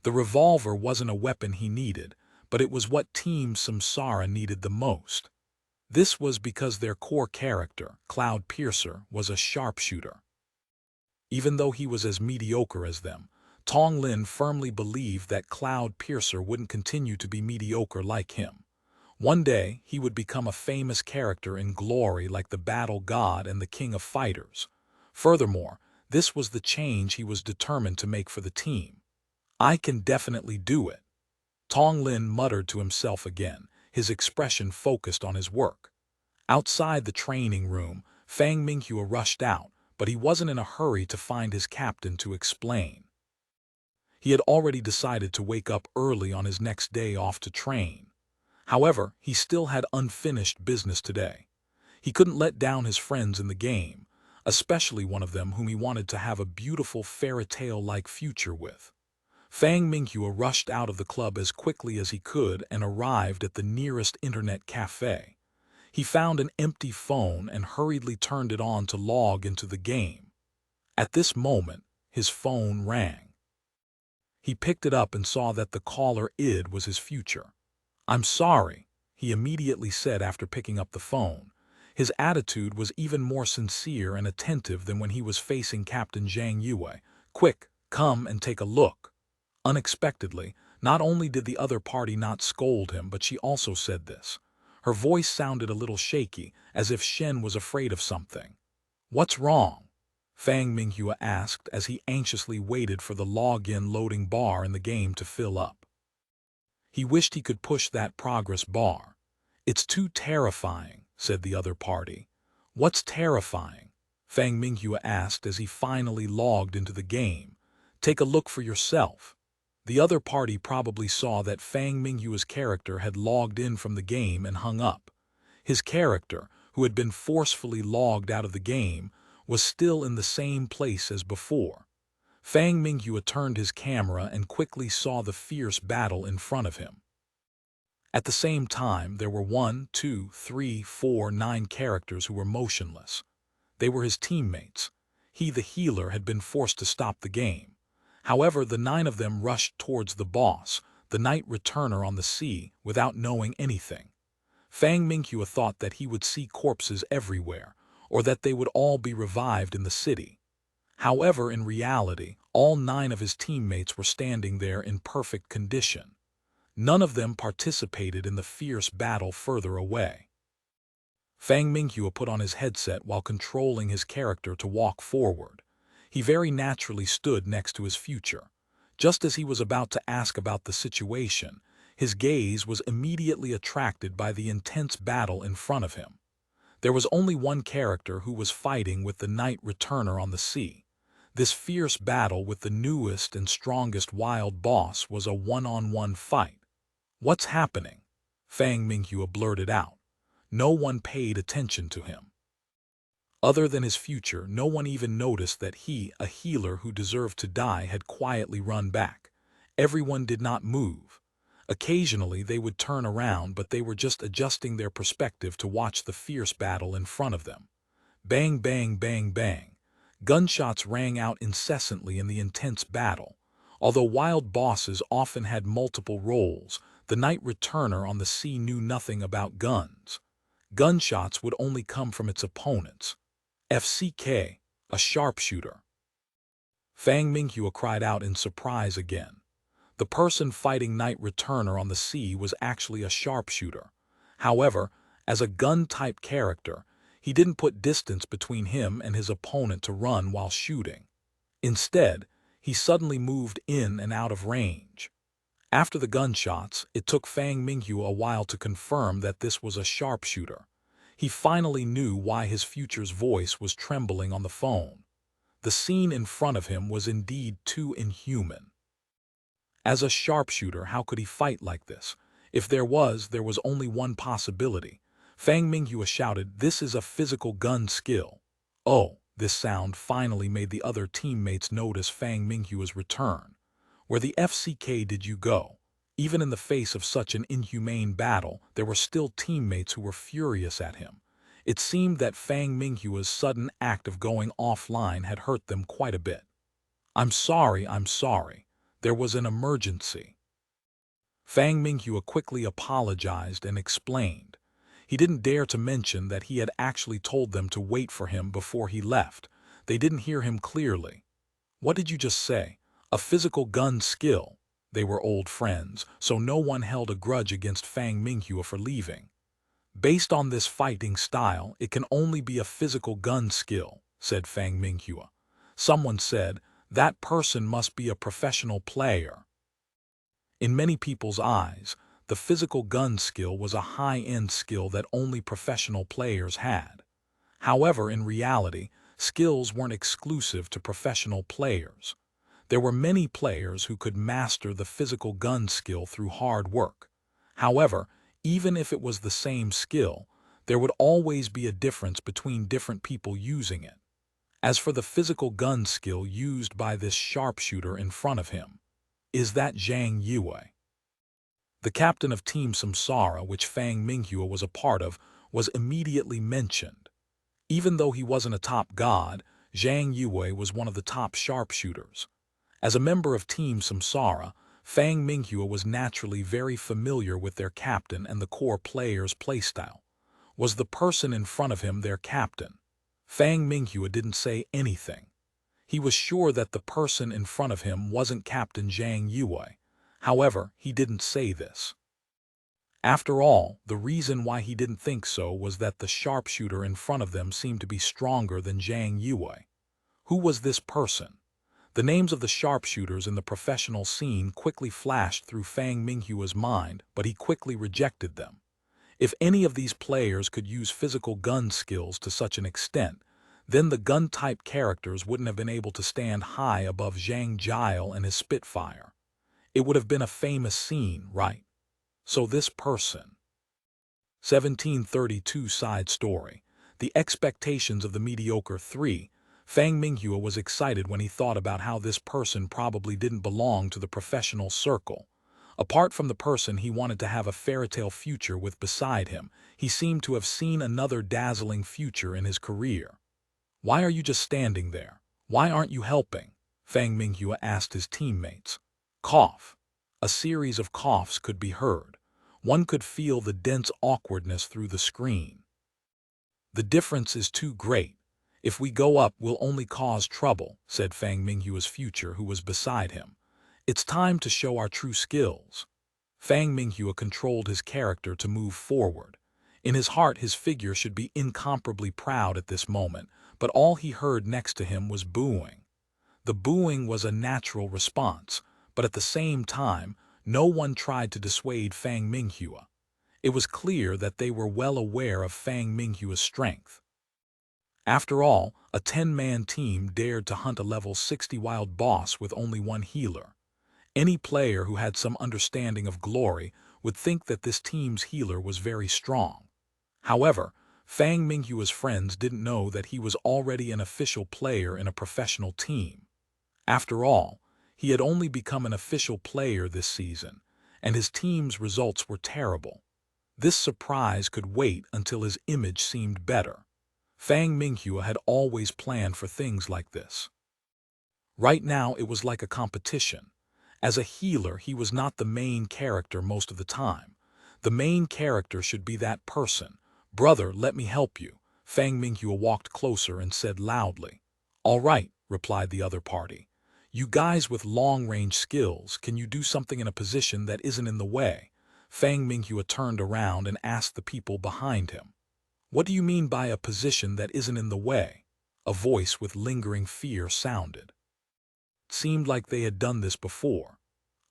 The revolver wasn't a weapon he needed, but it was what Team Samsara needed the most. This was because their core character, Cloud Piercer, was a sharpshooter. Even though he was as mediocre as them, Tong Lin firmly believed that Cloud Piercer wouldn't continue to be mediocre like him. One day, he would become a famous character in Glory like the Battle God and the King of Fighters. Furthermore, this was the change he was determined to make for the team. "I can definitely do it." Tong Lin muttered to himself again, his expression focused on his work. Outside the training room, Fang Minghua rushed out, but he wasn't in a hurry to find his captain to explain. He had already decided to wake up early on his next day off to train. However, he still had unfinished business today. He couldn't let down his friends in the game, especially one of them whom he wanted to have a beautiful fairy tale-like future with. Fang Minghua rushed out of the club as quickly as he could and arrived at the nearest internet cafe. He found an empty phone and hurriedly turned it on to log into the game. At this moment, his phone rang. He picked it up and saw that the caller was his future. "I'm sorry," he immediately said after picking up the phone. His attitude was even more sincere and attentive than when he was facing Captain Zhang Yue. "Quick, come and take a look." Unexpectedly, not only did the other party not scold him, but she also said this. Her voice sounded a little shaky, as if Shen was afraid of something. "What's wrong?" Fang Minghua asked as he anxiously waited for the login loading bar in the game to fill up. He wished he could push that progress bar. "It's too terrifying," said the other party. "What's terrifying?" Fang Minghua asked as he finally logged into the game. "Take a look for yourself." The other party probably saw that Fang Minghua's character had logged in from the game and hung up. His character, who had been forcefully logged out of the game, was still in the same place as before. Fang Minghua turned his camera and quickly saw the fierce battle in front of him. At the same time, there were 1, 2, 3, 4, 9 characters who were motionless. They were his teammates. He, the healer, had been forced to stop the game. However, the 9 of them rushed towards the boss, the Knight Returner on the sea, without knowing anything. Fang Minghua thought that he would see corpses everywhere, or that they would all be revived in the city. However, in reality, all 9 of his teammates were standing there in perfect condition. None of them participated in the fierce battle further away. Fang Minghua put on his headset while controlling his character to walk forward. He very naturally stood next to his future. Just as he was about to ask about the situation, his gaze was immediately attracted by the intense battle in front of him. There was only one character who was fighting with the Knight Returner on the sea. This fierce battle with the newest and strongest wild boss was a one-on-one fight. "What's happening?" Fang Minghua blurted out. No one paid attention to him. Other than his future, no one even noticed that he, a healer who deserved to die, had quietly run back. Everyone did not move. Occasionally they would turn around, but they were just adjusting their perspective to watch the fierce battle in front of them. Bang, bang, bang, bang. Gunshots rang out incessantly in the intense battle. Although wild bosses often had multiple roles, the Knight Returner on the sea knew nothing about guns. Gunshots would only come from its opponents. FCK, a sharpshooter. Fang Minghua cried out in surprise again. The person fighting Knight Returner on the sea was actually a sharpshooter. However, as a gun-type character, he didn't put distance between him and his opponent to run while shooting. Instead, he suddenly moved in and out of range. After the gunshots, it took Fang Minghua a while to confirm that this was a sharpshooter. He finally knew why his future's voice was trembling on the phone. The scene in front of him was indeed too inhuman. As a sharpshooter, how could he fight like this? If there was only one possibility. Fang Minghua shouted, "This is a physical gun skill." Oh, this sound finally made the other teammates notice Fang Minghua's return. Where the FCK did you go? Even in the face of such an inhumane battle, there were still teammates who were furious at him. It seemed that Fang Minghua's sudden act of going offline had hurt them quite a bit. I'm sorry. There was an emergency." Fang Minghua quickly apologized and explained. He didn't dare to mention that he had actually told them to wait for him before he left. They didn't hear him clearly. "What did you just say? A physical gun skill?" They were old friends, so no one held a grudge against Fang Minghua for leaving. "Based on this fighting style, it can only be a physical gun skill," said Fang Minghua. Someone said, "That person must be a professional player." In many people's eyes, the physical gun skill was a high-end skill that only professional players had. However, in reality, skills weren't exclusive to professional players. There were many players who could master the physical gun skill through hard work. However, even if it was the same skill, there would always be a difference between different people using it. As for the physical gun skill used by this sharpshooter in front of him, is that Zhang Yue? The captain of Team Samsara, which Fang Minghua was a part of, was immediately mentioned. Even though he wasn't a top god, Zhang Yue was one of the top sharpshooters. As a member of Team Samsara, Fang Minghua was naturally very familiar with their captain and the core player's playstyle. Was the person in front of him their captain? Fang Minghua didn't say anything. He was sure that the person in front of him wasn't Captain Zhang Yue. However, he didn't say this. After all, the reason why he didn't think so was that the sharpshooter in front of them seemed to be stronger than Zhang Yue. Who was this person? The names of the sharpshooters in the professional scene quickly flashed through Fang Minghua's mind, but he quickly rejected them. If any of these players could use physical gun skills to such an extent, then the gun-type characters wouldn't have been able to stand high above Zhang Jiao and his Spitfire. It would have been a famous scene, right? So this person. 1732 Side Story. The expectations of the mediocre 3. Fang Minghua was excited when he thought about how this person probably didn't belong to the professional circle. Apart from the person he wanted to have a fairytale future with beside him, he seemed to have seen another dazzling future in his career. Why are you just standing there? Why aren't you helping? Fang Minghua asked his teammates. Cough. A series of coughs could be heard. One could feel the dense awkwardness through the screen. The difference is too great. If we go up, we'll only cause trouble, said Fang Minghua's future, who was beside him. It's time to show our true skills. Fang Minghua controlled his character to move forward. In his heart, his figure should be incomparably proud at this moment, but all he heard next to him was booing. The booing was a natural response, but at the same time, no one tried to dissuade Fang Minghua. It was clear that they were well aware of Fang Minghua's strength. After all, a 10-man team dared to hunt a level 60 wild boss with only one healer. Any player who had some understanding of glory would think that this team's healer was very strong. However, Fang Minghua's friends didn't know that he was already an official player in a professional team. After all, he had only become an official player this season, and his team's results were terrible. This surprise could wait until his image seemed better. Fang Minghua had always planned for things like this. Right now it was like a competition. As a healer, he was not the main character most of the time. The main character should be that person. Brother, let me help you. Fang Minghua walked closer and said loudly. All right, replied the other party. You guys with long-range skills, can you do something in a position that isn't in the way? Fang Minghua turned around and asked the people behind him. What do you mean by a position that isn't in the way? A voice with lingering fear sounded. It seemed like they had done this before.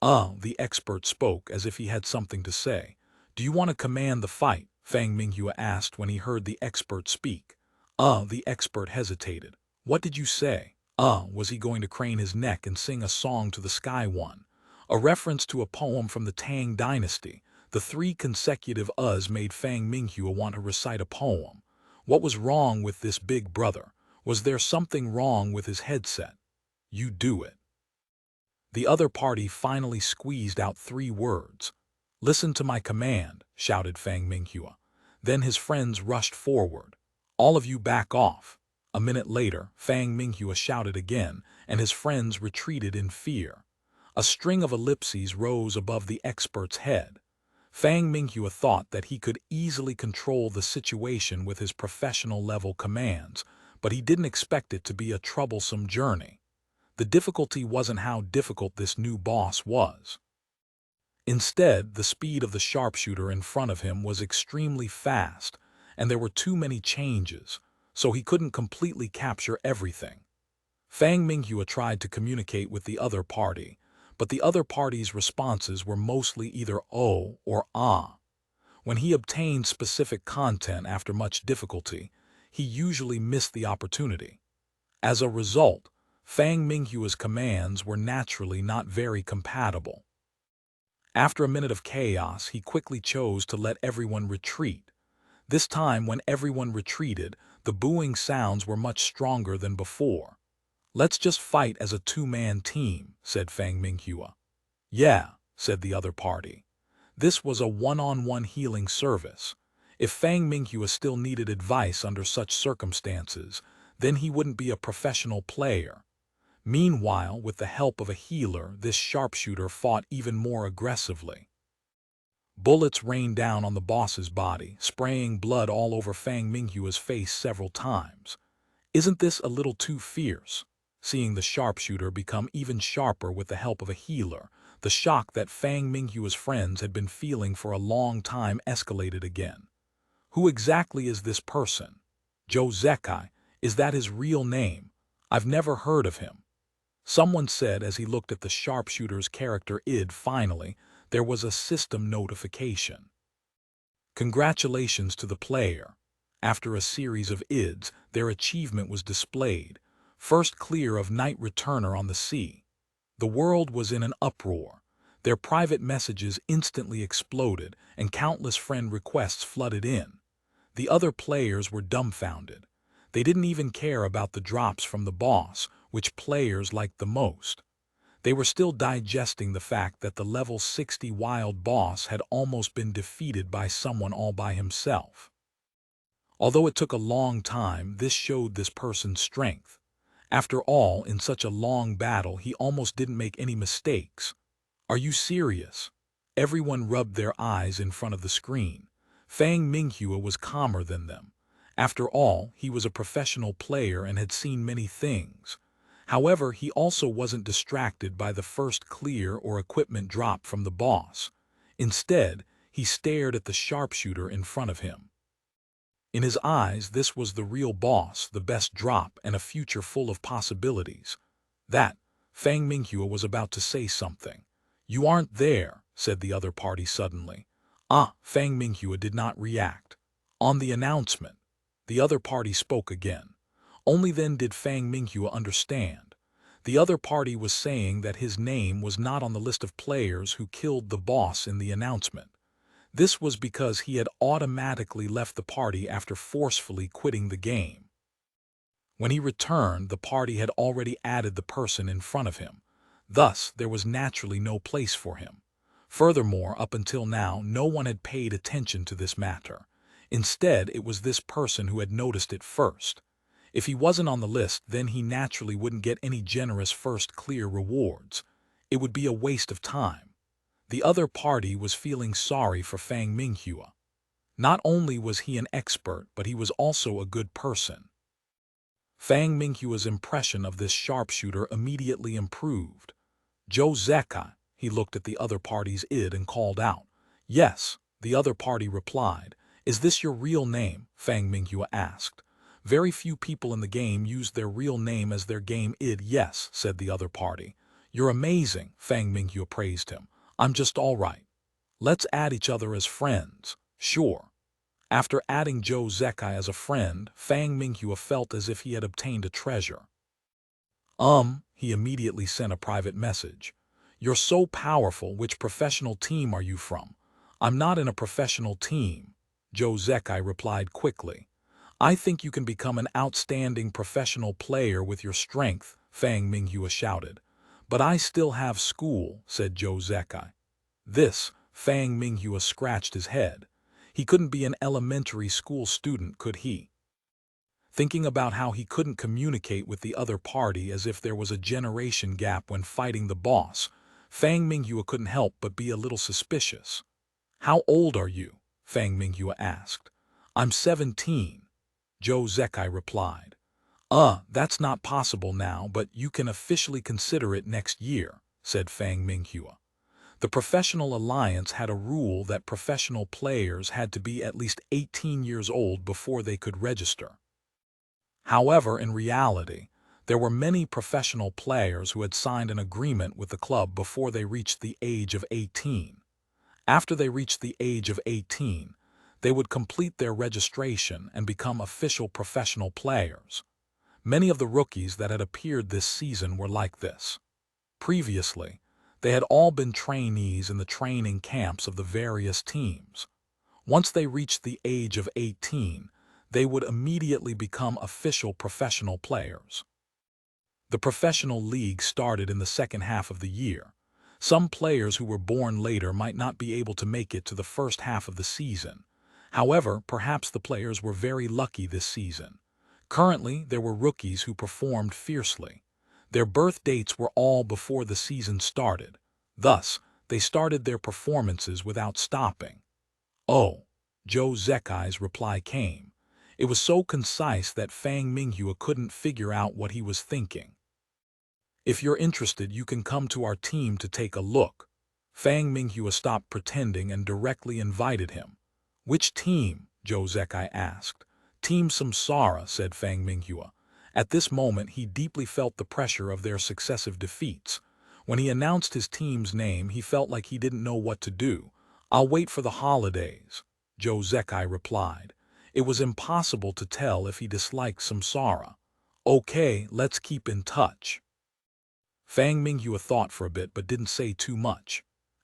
The expert spoke as if he had something to say. Do you want to command the fight? Fang Minghua asked when he heard the expert speak. The expert hesitated. What did you say? Was he going to crane his neck and sing a song to the Sky One? A reference to a poem from the Tang Dynasty. The 3 consecutive made Fang Minghua want to recite a poem. What was wrong with this big brother? Was there something wrong with his headset? You do it. The other party finally squeezed out 3 words. Listen to my command, shouted Fang Minghua. Then his friends rushed forward. All of you back off. A minute later, Fang Minghua shouted again, and his friends retreated in fear. A string of ellipses rose above the expert's head. Fang Minghua thought that he could easily control the situation with his professional-level commands, but he didn't expect it to be a troublesome journey. The difficulty wasn't how difficult this new boss was. Instead, the speed of the sharpshooter in front of him was extremely fast, and there were too many changes, so he couldn't completely capture everything. Fang Minghua tried to communicate with the other party, but the other party's responses were mostly either "oh" or "ah." When he obtained specific content after much difficulty, he usually missed the opportunity. As a result, Fang Minghua's commands were naturally not very compatible. After a minute of chaos, he quickly chose to let everyone retreat. This time, when everyone retreated, the booing sounds were much stronger than before. Let's just fight as a 2-man team, said Fang Minghua. Yeah, said the other party. This was a one-on-one healing service. If Fang Minghua still needed advice under such circumstances, then he wouldn't be a professional player. Meanwhile, with the help of a healer, this sharpshooter fought even more aggressively. Bullets rained down on the boss's body, spraying blood all over Fang Minghua's face several times. Isn't this a little too fierce? Seeing the sharpshooter become even sharper with the help of a healer, the shock that Fang Minghua's friends had been feeling for a long time escalated again. Who exactly is this person? Zhou Zekai, is that his real name? I've never heard of him. Someone said as he looked at the sharpshooter's character id. Finally, there was a system notification. Congratulations to the player. After a series of ids, their achievement was displayed. First clear of night returner on the sea. The world was in an uproar. Their private messages instantly exploded, and countless friend requests flooded in. The other players were dumbfounded. They didn't even care about the drops from the boss, which players liked the most. They were still digesting the fact that the level 60 wild boss had almost been defeated by someone all by himself. Although it took a long time, this showed this person's strength. After all, in such a long battle, he almost didn't make any mistakes. Are you serious? Everyone rubbed their eyes in front of the screen. Fang Minghua was calmer than them. After all, he was a professional player and had seen many things. However, he also wasn't distracted by the first clear or equipment drop from the boss. Instead, he stared at the sharpshooter in front of him. In his eyes, this was the real boss, the best drop, and a future full of possibilities. Fang Minghua was about to say something. "You aren't there," said the other party suddenly. Fang Minghua did not react. On the announcement, the other party spoke again. Only then did Fang Minghua understand. The other party was saying that his name was not on the list of players who killed the boss in the announcement. This was because he had automatically left the party after forcefully quitting the game. When he returned, the party had already added the person in front of him. Thus, there was naturally no place for him. Furthermore, up until now, no one had paid attention to this matter. Instead, it was this person who had noticed it first. If he wasn't on the list, then he naturally wouldn't get any generous first clear rewards. It would be a waste of time. The other party was feeling sorry for Fang Minghua. Not only was he an expert, but he was also a good person. Fang Minghua's impression of this sharpshooter immediately improved. "Zhou Zekai," he looked at the other party's id and called out. "Yes," the other party replied. "Is this your real name?" Fang Minghua asked. "Very few people in the game use their real name as their game id." "Yes," said the other party. "You're amazing," Fang Minghua praised him. "I'm just all right. Let's add each other as friends." "Sure." After adding Zhou Zekai as a friend, Fang Minghua felt as if he had obtained a treasure. He immediately sent a private message. "You're so powerful, which professional team are you from?" "I'm not in a professional team," Zhou Zekai replied quickly. "I think you can become an outstanding professional player with your strength," Fang Minghua shouted. "But I still have school," said Zhou Zekai. Fang Minghua scratched his head. He couldn't be an elementary school student, could he? Thinking about how he couldn't communicate with the other party as if there was a generation gap when fighting the boss, Fang Minghua couldn't help but be a little suspicious. "How old are you?" Fang Minghua asked. "I'm 17, Zhou Zekai replied. That's not possible now, but you can officially consider it next year," said Fang Minghua. The Professional Alliance had a rule that professional players had to be at least 18 years old before they could register. However, in reality, there were many professional players who had signed an agreement with the club before they reached the age of 18. After they reached the age of 18, they would complete their registration and become official professional players. Many of the rookies that had appeared this season were like this. Previously, they had all been trainees in the training camps of the various teams. Once they reached the age of 18, they would immediately become official professional players. The professional league started in the second half of the year. Some players who were born later might not be able to make it to the first half of the season. However, perhaps the players were very lucky this season. Currently, there were rookies who performed fiercely. Their birth dates were all before the season started. Thus, they started their performances without stopping. "Oh," Zhou Zekai's reply came. It was so concise that Fang Minghua couldn't figure out what he was thinking. "If you're interested, you can come to our team to take a look." Fang Minghua stopped pretending and directly invited him. "Which team?" Zhou Zekai asked. "Team Samsara," said Fang Minghua. At this moment he deeply felt the pressure of their successive defeats. When he announced his team's name, he felt like he didn't know what to do. "I'll wait for the holidays," Joe Zekai replied. It was impossible to tell if he disliked Samsara. "Okay, let's keep in touch." Fang Minghua thought for a bit but didn't say too much.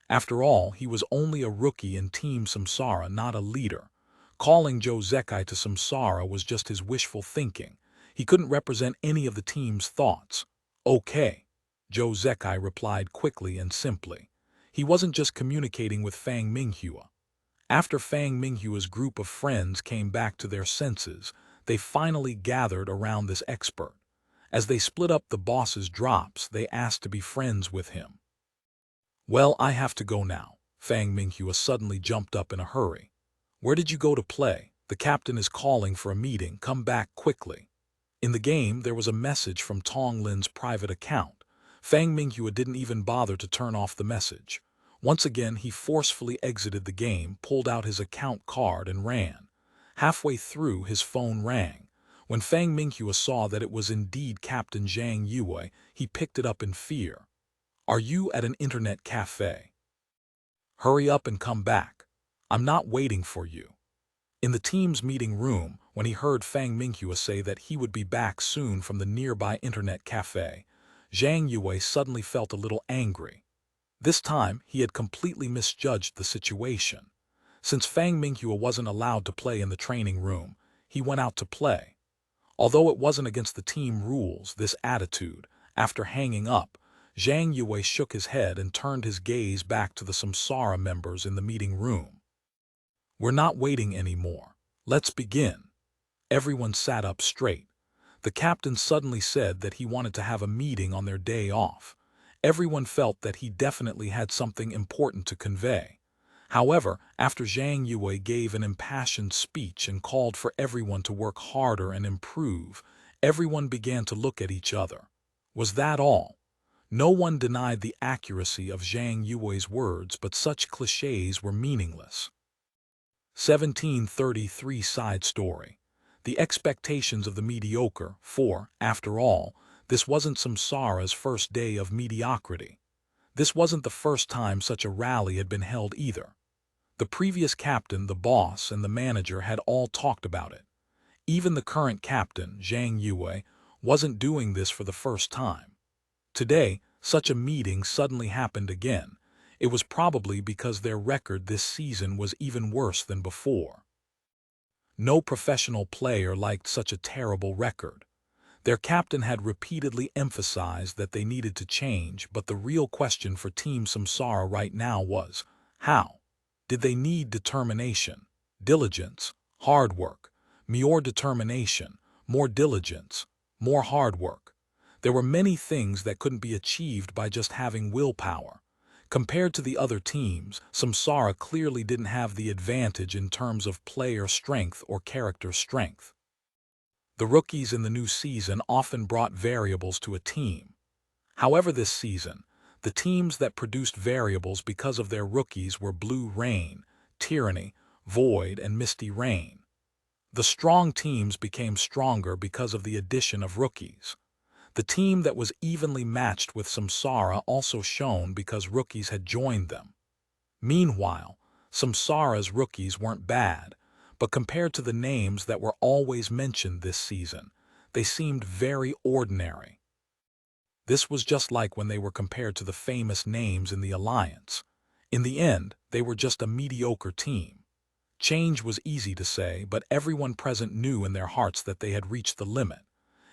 After all, he was only a rookie in Team Samsara, not a leader. Calling Joe Zekai to Samsara was just his wishful thinking. He couldn't represent any of the team's thoughts. "Okay," Joe Zekai replied quickly and simply. He wasn't just communicating with Fang Minghua. After Fang Minghua's group of friends came back to their senses, they finally gathered around this expert. As they split up the boss's drops, they asked to be friends with him. "Well, I have to go now." Fang Minghua suddenly jumped up in a hurry. "Where did you go to play? The captain is calling for a meeting. Come back quickly." In the game, there was a message from Tong Lin's private account. Fang Minghua didn't even bother to turn off the message. Once again, he forcefully exited the game, pulled out his account card, and ran. Halfway through, his phone rang. When Fang Minghua saw that it was indeed Captain Zhang Yue, he picked it up in fear. "Are you at an internet cafe? Hurry up and come back. I'm not waiting for you." In the team's meeting room, when he heard Fang Minghua say that he would be back soon from the nearby internet cafe, Zhang Yue suddenly felt a little angry. This time, he had completely misjudged the situation. Since Fang Minghua wasn't allowed to play in the training room, he went out to play. Although it wasn't against the team rules, this attitude, after hanging up, Zhang Yue shook his head and turned his gaze back to the Samsara members in the meeting room. "We're not waiting anymore. Let's begin." Everyone sat up straight. The captain suddenly said that he wanted to have a meeting on their day off. Everyone felt that he definitely had something important to convey. However, after Zhang Yue gave an impassioned speech and called for everyone to work harder and improve, everyone began to look at each other. Was that all? No one denied the accuracy of Zhang Yue's words, but such clichés were meaningless. 1733 Side Story. The expectations of the mediocre, for, after all, this wasn't Samsara's first day of mediocrity. This wasn't the first time such a rally had been held either. The previous captain, the boss, and the manager had all talked about it. Even the current captain, Zhang Yue, wasn't doing this for the first time. Today, such a meeting suddenly happened again. It was probably because their record this season was even worse than before. No professional player liked such a terrible record. Their captain had repeatedly emphasized that they needed to change, but the real question for Team Samsara right now was, how? Did they need determination, diligence, hard work, more determination, more diligence, more hard work? There were many things that couldn't be achieved by just having willpower. Compared to the other teams, Samsara clearly didn't have the advantage in terms of player strength or character strength. The rookies in the new season often brought variables to a team. However, this season, the teams that produced variables because of their rookies were Blue Rain, Tyranny, Void, and Misty Rain. The strong teams became stronger because of the addition of rookies. The team that was evenly matched with Samsara also shone because rookies had joined them. Meanwhile, Samsara's rookies weren't bad, but compared to the names that were always mentioned this season, they seemed very ordinary. This was just like when they were compared to the famous names in the Alliance. In the end, they were just a mediocre team. Change was easy to say, but everyone present knew in their hearts that they had reached the limit.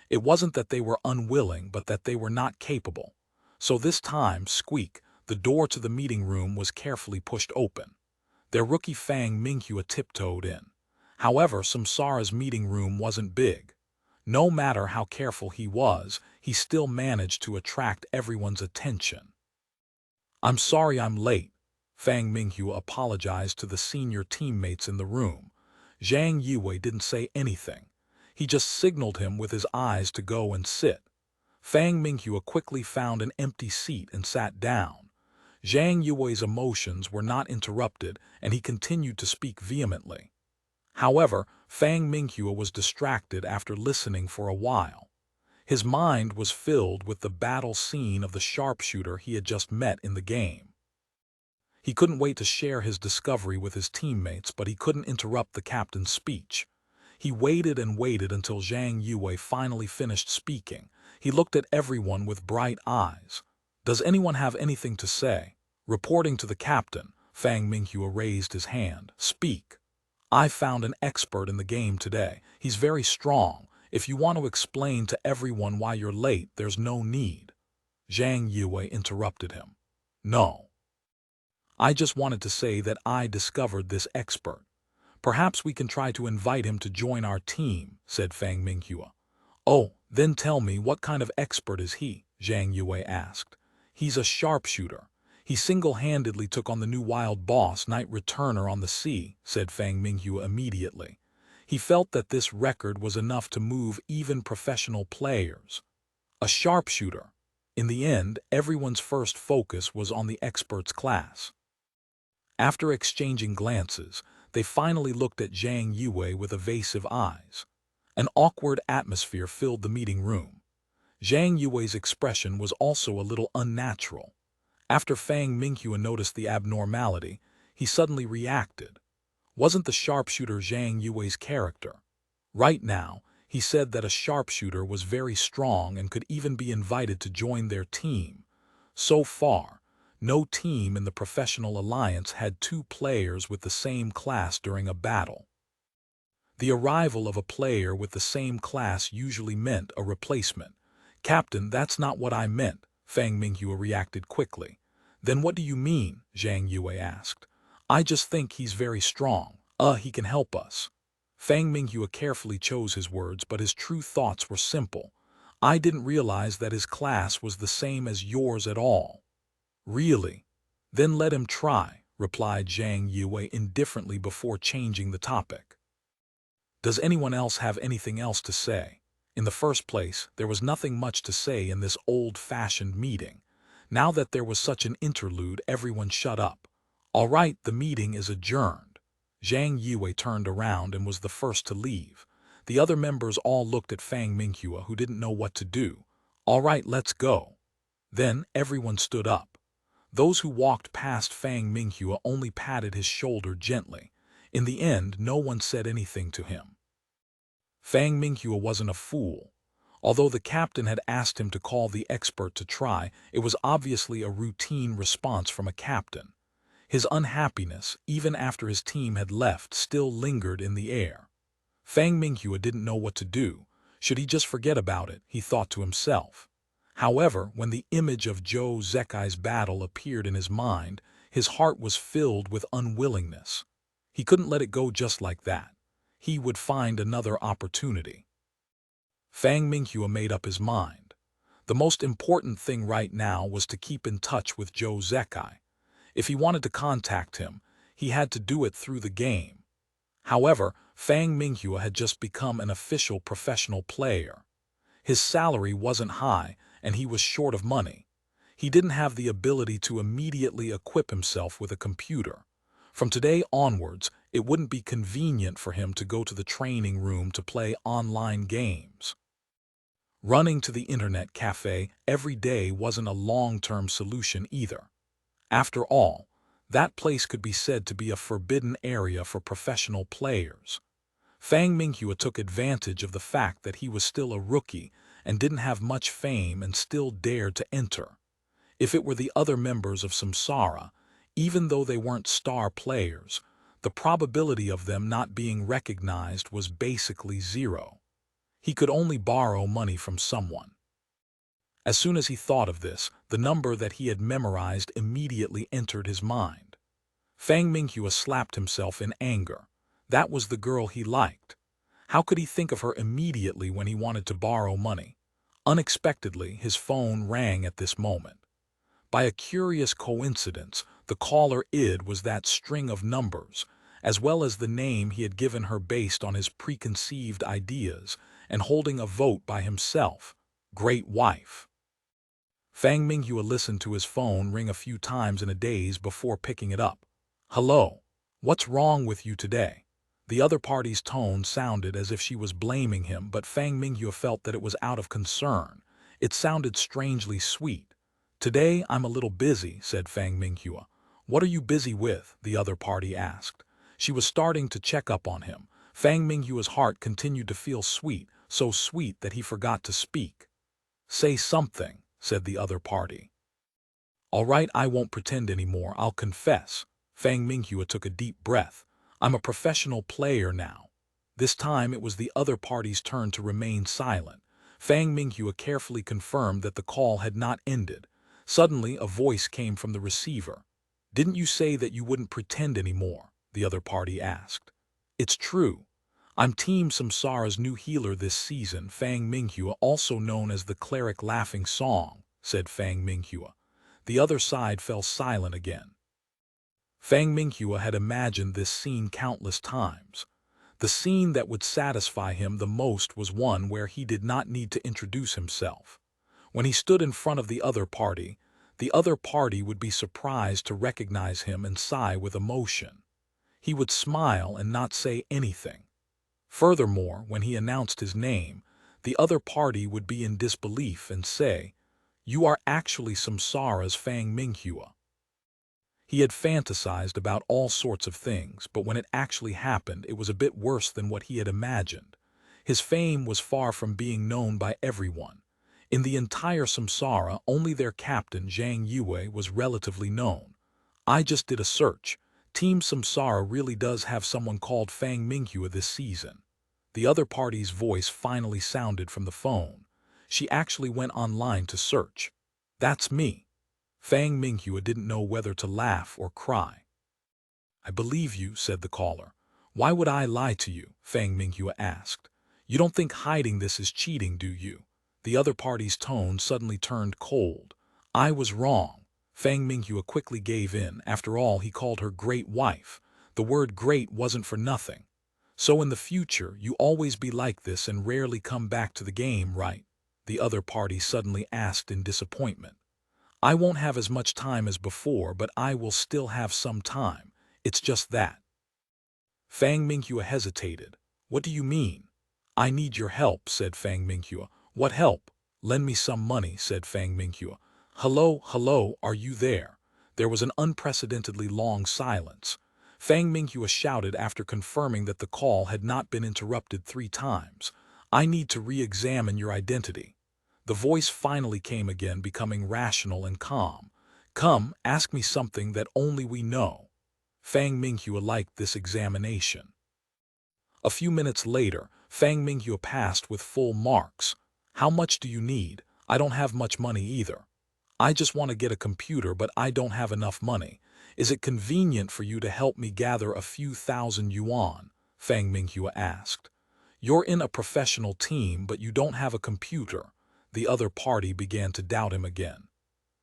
It wasn't that they were unwilling, but that they were not capable. So this time, squeak, the door to the meeting room was carefully pushed open. Their rookie Fang Minghua tiptoed in. However, Samsara's meeting room wasn't big. No matter how careful he was, he still managed to attract everyone's attention. "I'm sorry I'm late," Fang Minghua apologized to the senior teammates in the room. Zhang Yue didn't say anything. He just signaled him with his eyes to go and sit. Fang Minghua quickly found an empty seat and sat down. Zhang Yue's emotions were not interrupted, and he continued to speak vehemently. However, Fang Minghua was distracted after listening for a while. His mind was filled with the battle scene of the sharpshooter he had just met in the game. He couldn't wait to share his discovery with his teammates, but he couldn't interrupt the captain's speech. He waited and waited until Zhang Yue finally finished speaking. He looked at everyone with bright eyes. "Does anyone have anything to say?" Reporting to the captain, Fang Minghua raised his hand. "Speak. I found an expert in the game today. He's very strong. If you want to explain to everyone why you're late, there's no need." Zhang Yue interrupted him. "No. I just wanted to say that I discovered this expert. Perhaps we can try to invite him to join our team," said Fang Minghua. "Oh, then tell me, what kind of expert is he?" Zhang Yue asked. "He's a sharpshooter. He single-handedly took on the new wild boss, Night Returner on the sea," said Fang Minghua immediately. He felt that this record was enough to move even professional players. A sharpshooter. In the end, everyone's first focus was on the expert's class. After exchanging glances, they finally looked at Zhang Yue with evasive eyes. An awkward atmosphere filled the meeting room. Zhang Yue's expression was also a little unnatural. After Fang Minghua noticed the abnormality, he suddenly reacted. Wasn't the sharpshooter Zhang Yue's character? Right now, he said that a sharpshooter was very strong and could even be invited to join their team. So far, no team in the professional alliance had two players with the same class during a battle. The arrival of a player with the same class usually meant a replacement. "Captain, that's not what I meant," Fang Minghua reacted quickly. "Then what do you mean?" Zhang Yue asked. "I just think he's very strong. He can help us." Fang Minghua carefully chose his words, but his true thoughts were simple. "I didn't realize that his class was the same as yours at all." "Really? Then let him try," replied Zhang Yue indifferently before changing the topic. "Does anyone else have anything else to say?" In the first place, there was nothing much to say in this old-fashioned meeting. Now that there was such an interlude, everyone shut up. "All right, the meeting is adjourned." Zhang Yue turned around and was the first to leave. The other members all looked at Fang Minghua, who didn't know what to do. "All right, let's go." Then everyone stood up. Those who walked past Fang Minghua only patted his shoulder gently. In the end, no one said anything to him. Fang Minghua wasn't a fool. Although the captain had asked him to call the expert to try, it was obviously a routine response from a captain. His unhappiness, even after his team had left, still lingered in the air. Fang Minghua didn't know what to do. Should he just forget about it, he thought to himself. However, when the image of Zhou Zekai's battle appeared in his mind, his heart was filled with unwillingness. He couldn't let it go just like that. He would find another opportunity. Fang Minghua made up his mind. The most important thing right now was to keep in touch with Zhou Zekai. If he wanted to contact him, he had to do it through the game. However, Fang Minghua had just become an official professional player. His salary wasn't high, and he was short of money. He didn't have the ability to immediately equip himself with a computer. From today onwards, it wouldn't be convenient for him to go to the training room to play online games. Running to the internet cafe every day wasn't a long-term solution either. After all, that place could be said to be a forbidden area for professional players. Fang Minghua took advantage of the fact that he was still a rookie and didn't have much fame and still dared to enter. If it were the other members of Samsara, even though they weren't star players, the probability of them not being recognized was basically zero. He could only borrow money from someone. As soon as he thought of this, the number that he had memorized immediately entered his mind. Fang Minghua slapped himself in anger. That was the girl he liked. How could he think of her immediately when he wanted to borrow money? Unexpectedly, his phone rang at this moment. By a curious coincidence, the caller ID was that string of numbers, as well as the name he had given her based on his preconceived ideas, and holding a vote by himself. Great wife. Fang Minghua listened to his phone ring a few times in a daze before picking it up. "Hello. What's wrong with you today?" The other party's tone sounded as if she was blaming him, but Fang Minghua felt that it was out of concern. It sounded strangely sweet. "Today I'm a little busy," said Fang Minghua. "What are you busy with?" the other party asked. She was starting to check up on him. Fang Minghua's heart continued to feel sweet, so sweet that he forgot to speak. "Say something," said the other party. "All right, I won't pretend anymore, I'll confess." Fang Minghua took a deep breath. "I'm a professional player now." This time it was the other party's turn to remain silent. Fang Minghua carefully confirmed that the call had not ended. Suddenly a voice came from the receiver. "Didn't you say that you wouldn't pretend anymore?" the other party asked. "It's true. I'm Team Samsara's new healer this season, Fang Minghua, also known as the Cleric Laughing Song," said Fang Minghua. The other side fell silent again. Fang Minghua had imagined this scene countless times. The scene that would satisfy him the most was one where he did not need to introduce himself. When he stood in front of the other party would be surprised to recognize him and sigh with emotion. He would smile and not say anything. Furthermore, when he announced his name, the other party would be in disbelief and say, "You are actually Samsara's Fang Minghua." He had fantasized about all sorts of things, but when it actually happened, it was a bit worse than what he had imagined. His fame was far from being known by everyone. In the entire Samsara, only their captain, Zhang Yue, was relatively known. "I just did a search. Team Samsara really does have someone called Fang Minghua this season." The other party's voice finally sounded from the phone. She actually went online to search. "That's me." Fang Minghua didn't know whether to laugh or cry. "I believe you," said the caller. "Why would I lie to you?" Fang Minghua asked. "You don't think hiding this is cheating, do you?" The other party's tone suddenly turned cold. "I was wrong." Fang Minghua quickly gave in. After all, he called her great wife. The word great wasn't for nothing. "So in the future, you always be like this and rarely come back to the game, right?" the other party suddenly asked in disappointment. "I won't have as much time as before, but I will still have some time. It's just that." Fang Minghua hesitated. "What do you mean?" "I need your help," said Fang Minghua. "What help?" "Lend me some money," said Fang Minghua. Hello, are you there?" There was an unprecedentedly long silence. Fang Minghua shouted after confirming that the call had not been interrupted 3 times. "I need to re-examine your identity." The voice finally came again, becoming rational and calm. "Come, ask me something that only we know." Fang Minghua liked this examination. A few minutes later, Fang Minghua passed with full marks. "How much do you need?" "I don't have much money either. I just want to get a computer, but I don't have enough money. Is it convenient for you to help me gather a few thousand yuan?" Fang Minghua asked. "You're in a professional team, but you don't have a computer." The other party began to doubt him again.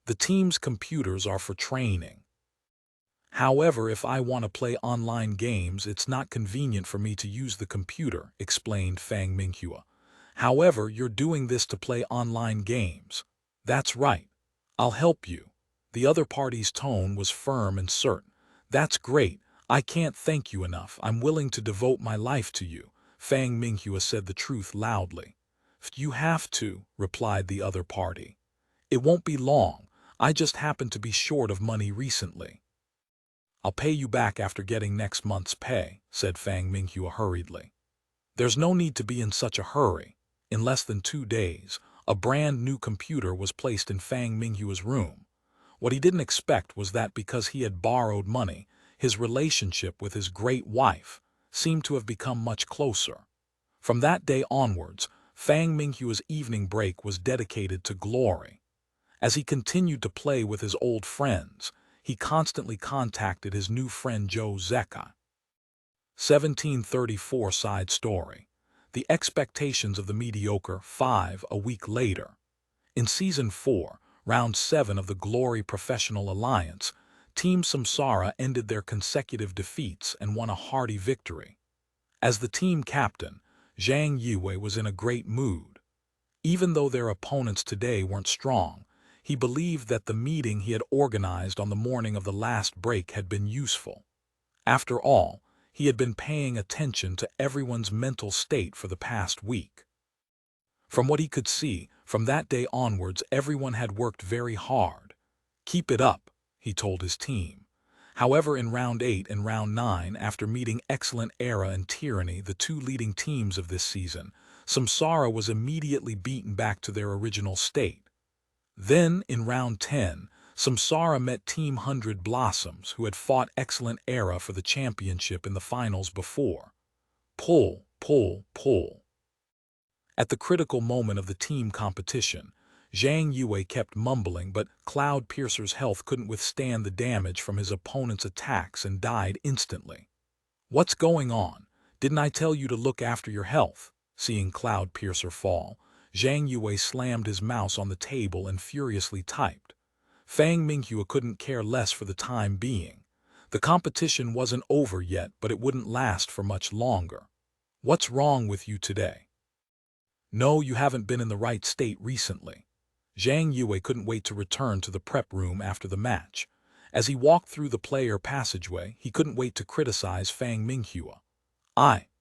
"The team's computers are for training. However, if I want to play online games, it's not convenient for me to use the computer," explained Fang Minghua. "However, you're doing this to play online games." "That's right. I'll help you." The other party's tone was firm and certain. "That's great. I can't thank you enough. I'm willing to devote my life to you." Fang Minghua said the truth loudly. "You have to," replied the other party. "It won't be long. I just happened to be short of money recently." "I'll pay you back after getting next month's pay," said Fang Minghua hurriedly. There's no need to be in such a hurry. In less than 2 days, a brand new computer was placed in Fang Minghua's room. What he didn't expect was that because he had borrowed money, his relationship with his great wife seemed to have become much closer. From that day onwards, Fang Minghua's evening break was dedicated to glory. As he continued to play with his old friends, he constantly contacted his new friend Zhou Zekai. 1734 side story. The expectations of the mediocre. 5 a week later. In Season 4, Round 7 of the Glory Professional Alliance, Team Samsara ended their consecutive defeats and won a hearty victory. As the team captain, Zhang Yue was in a great mood. Even though their opponents today weren't strong, he believed that the meeting he had organized on the morning of the last break had been useful. After all, He had been paying attention to everyone's mental state for the past week. From what he could see, from that day onwards everyone had worked very hard. "Keep it up," he told his team. However, in Round 8 and Round 9, after meeting Excellent Era and Tyranny, the two leading teams of this season, Samsara was immediately beaten back to their original state. Then, in Round 10, Samsara met Team 100 Blossoms, who had fought Excellent Era for the championship in the finals before. Pull, pull, pull. At the critical moment of the team competition, Zhang Yue kept mumbling, but Cloud Piercer's health couldn't withstand the damage from his opponent's attacks and died instantly. "What's going on? Didn't I tell you to look after your health?" Seeing Cloud Piercer fall, Zhang Yue slammed his mouse on the table and furiously typed. Fang Minghua couldn't care less for the time being. The competition wasn't over yet, but it wouldn't last for much longer. "What's wrong with you today? No, you haven't been in the right state recently." Zhang Yue couldn't wait to return to the prep room after the match. As he walked through the player passageway, he couldn't wait to criticize Fang Minghua.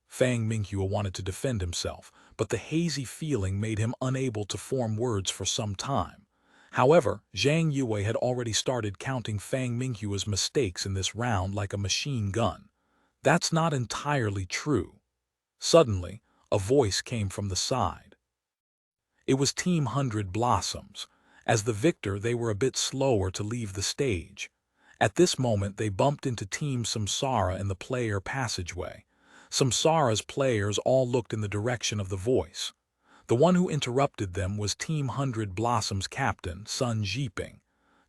Fang Minghua wanted to defend himself, but the hazy feeling made him unable to form words for some time. However, Zhang Yue had already started counting Fang Minghua's mistakes in this round like a machine gun. "That's not entirely true." Suddenly, a voice came from the side. It was Team 100 Blossoms. As the victor, they were a bit slower to leave the stage. At this moment, they bumped into Team Samsara in the player passageway. Samsara's players all looked in the direction of the voice. The one who interrupted them was Team 100 Blossoms' captain, Sun Yiping.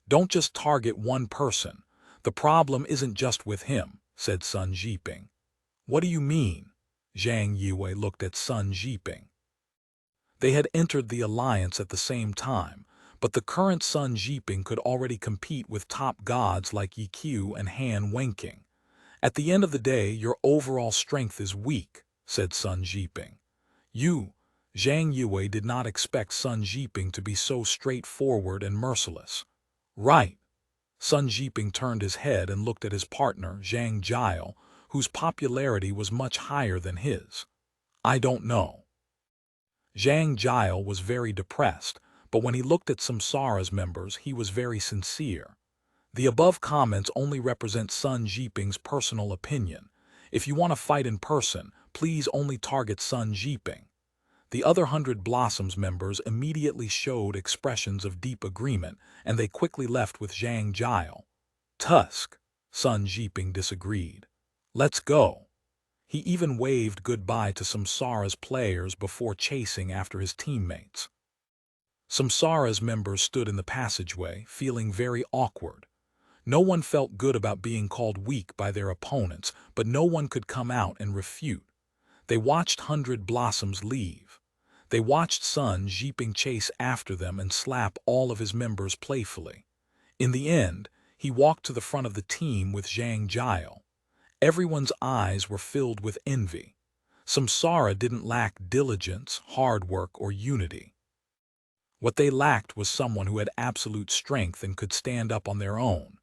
"Don't just target one person. The problem isn't just with him," said Sun Yiping. "What do you mean?" Zhang Yue looked at Sun Yiping. They had entered the alliance at the same time, but the current Sun Yiping could already compete with top gods like Yiqiu and Han Wenqing. "At the end of the day, your overall strength is weak," said Sun Yiping. Zhang Yue did not expect Sun Yiping to be so straightforward and merciless. "Right." Sun Yiping turned his head and looked at his partner, Zhang Jiao, whose popularity was much higher than his. "I don't know." Zhang Jiao was very depressed, but when he looked at Samsara's members, he was very sincere. The above comments only represent Sun Yiping's personal opinion. If you want to fight in person, please only target Sun Yiping. The other 100 Blossoms members immediately showed expressions of deep agreement, and they quickly left with Zhang Jiao. "Tusk," Sun Yiping disagreed. "Let's go." He even waved goodbye to Samsara's players before chasing after his teammates. Samsara's members stood in the passageway, feeling very awkward. No one felt good about being called weak by their opponents, but no one could come out and refute. They watched 100 Blossoms leave. They watched Sun Yiping chase after them and slap all of his members playfully. In the end, he walked to the front of the team with Zhang Jiao. Everyone's eyes were filled with envy. Samsara didn't lack diligence, hard work, or unity. What they lacked was someone who had absolute strength and could stand up on their own.